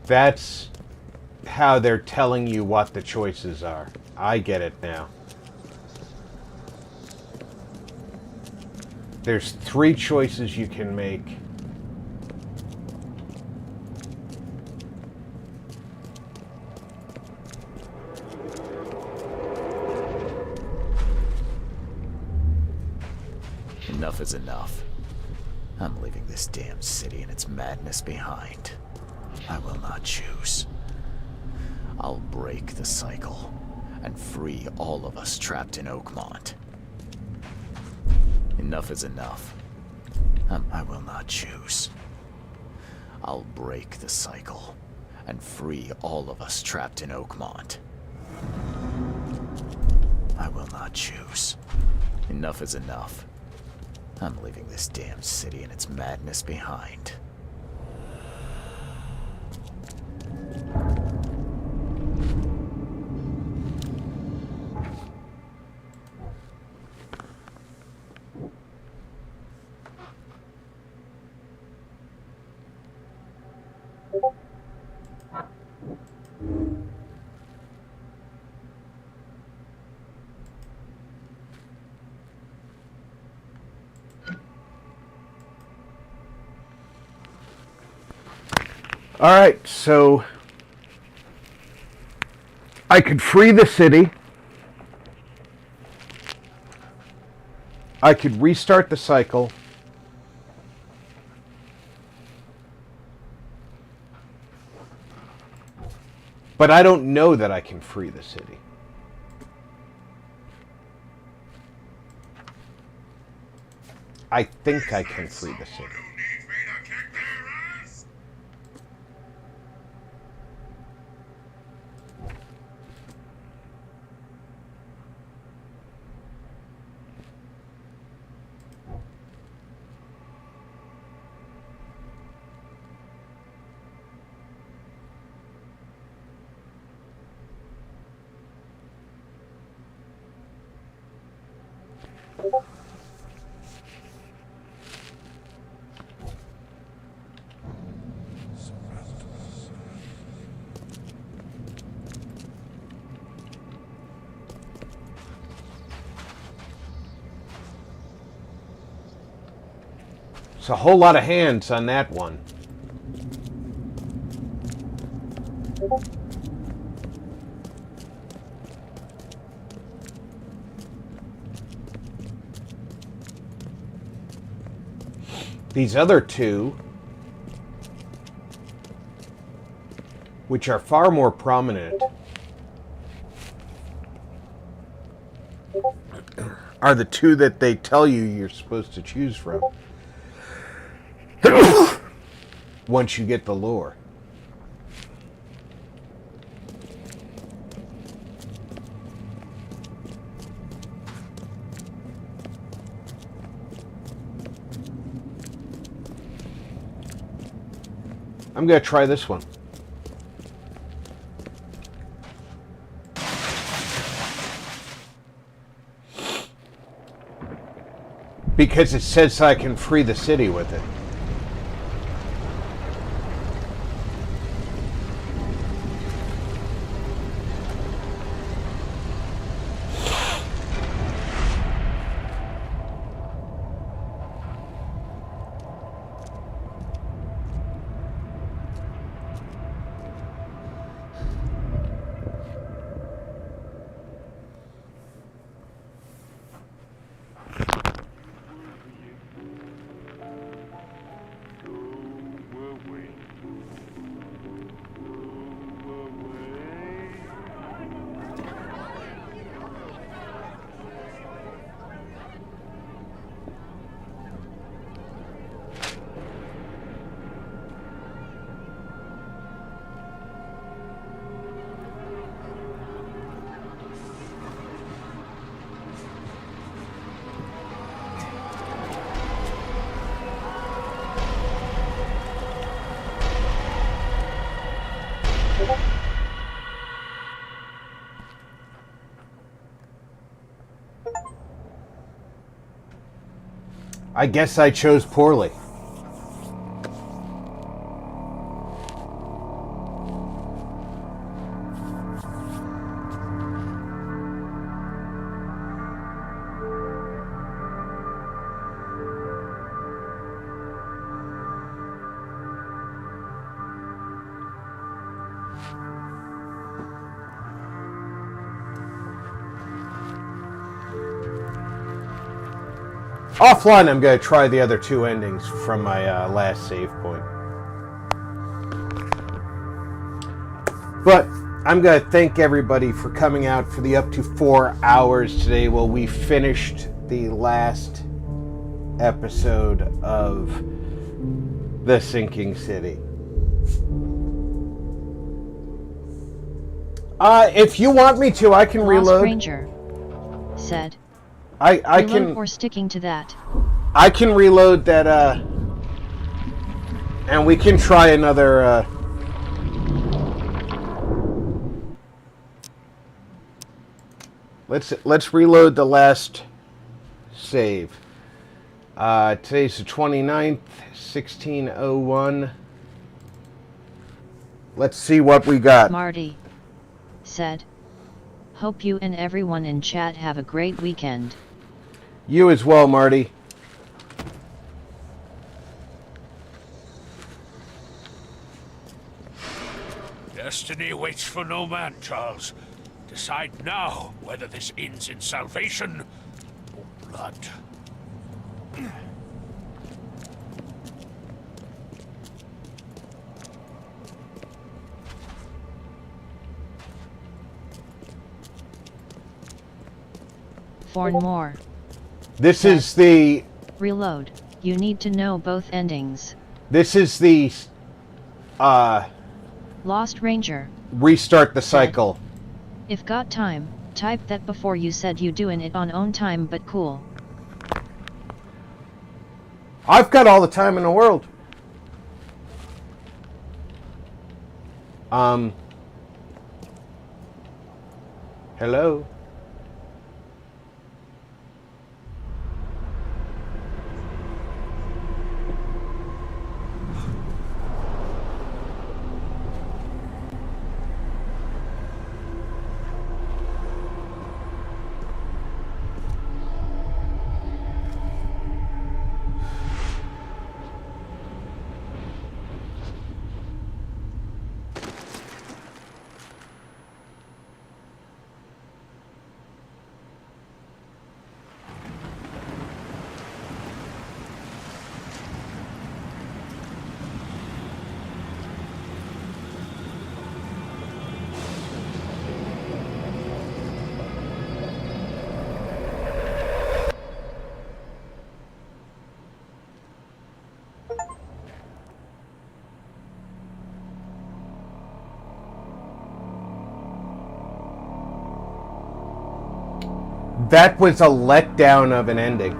That's how they're telling you what the choices are. I get it now. There's 3 choices you can make. Enough is enough. I'm leaving this damn city and its madness behind. I will not choose. I'll break the cycle and free all of us trapped in Oakmont. Enough is enough. I will not choose. I'll break the cycle and free all of us trapped in Oakmont. I will not choose. Enough is enough. I'm leaving this damn city and its madness behind. All right, so I could free the city. I could restart the cycle. But I don't know that I can free the city. I think I can free the city. It's a whole lot of hands on that one. These other 2, which are far more prominent, are the 2 that they tell you you're supposed to choose from. Once you get the lore. I'm going to try this one. Because it says I can free the city with it. I guess I chose poorly. Offline, I'm going to try the other two endings from my last save point. But I'm going to thank everybody for coming out for the up to 4 hours today while we finished the last episode of The Sinking City. If you want me to, I can Lost reload. Ranger said. I Reload can. or sticking to that. I can reload that, and we can try another, Let's reload the last save. Today's the 29th, 1601. Let's see what we got. Marty said, hope you and everyone in chat have a great weekend. You as well, Marty. Destiny waits for no man, Charles. Decide now whether this ends in salvation or blood. For more. This is the... Reload. You need to know both endings. This is the... Lost Ranger. Restart the cycle. If got time, type that before you said you doing it on own time but cool. I've got all the time in the world. Hello? That was a letdown of an ending.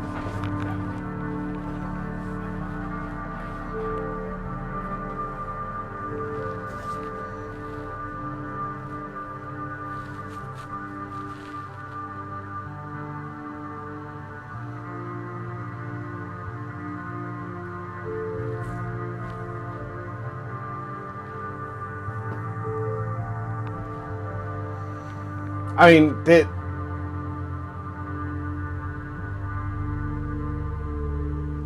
I mean,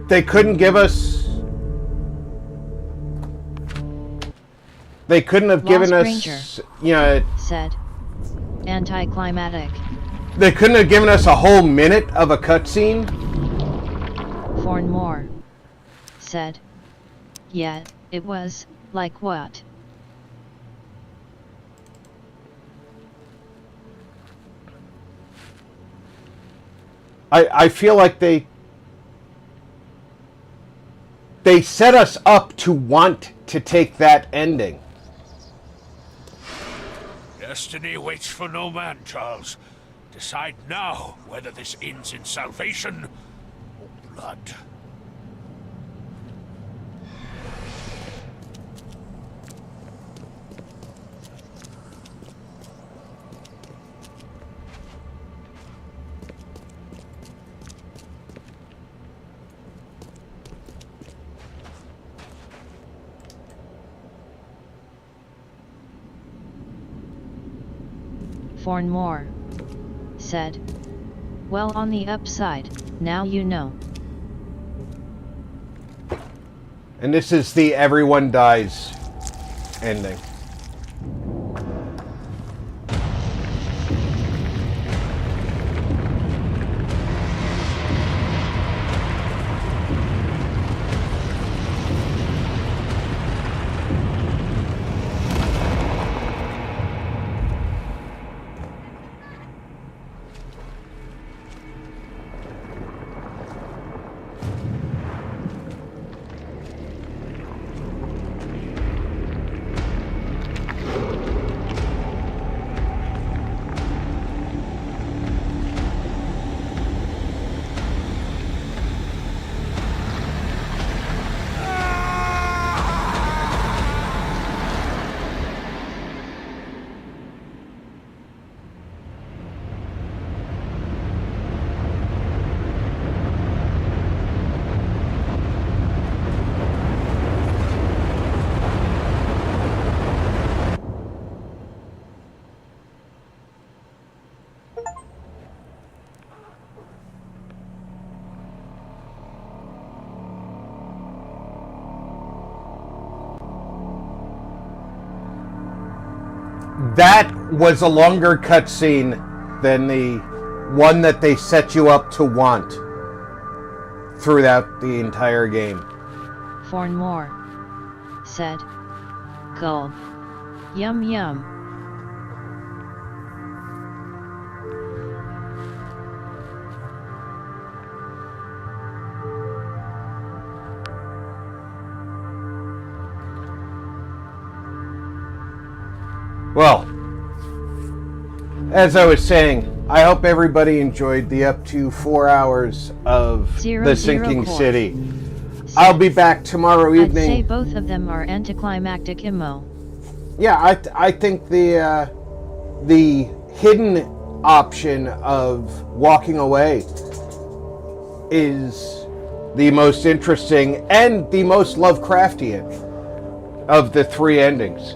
they couldn't give us... They couldn't have given us... Ranger, you know... said. Anticlimactic. They couldn't have given us a whole minute of a cutscene? For more. Said. Yeah, it was, like what? I feel like they set us up to want to take that ending. Destiny waits for no man, Charles. Decide now whether this ends in salvation or blood. Fornmore said. Well, on the upside, now you know. And this is the everyone dies ending. That was a longer cutscene than the one that they set you up to want throughout the entire game. Fornmore said. Gulp. Yum yum. Well, as I was saying, I hope everybody enjoyed the up to 4 hours of The Sinking City. I'll be back tomorrow evening. I'd say both of them are anticlimactic immo. Yeah, I think the hidden option of walking away is the most interesting and the most Lovecraftian of the three endings.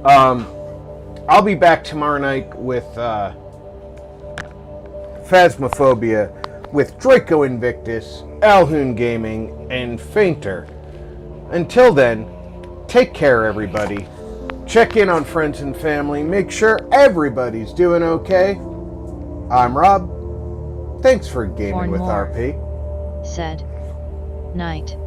I'll be back tomorrow night with Phasmophobia, with Draco Invictus, Alhoon Gaming, and Fainter. Until then, take care, everybody. Check in on friends and family. Make sure everybody's doing okay. I'm Rob. Thanks for gaming with RP. Said. Night.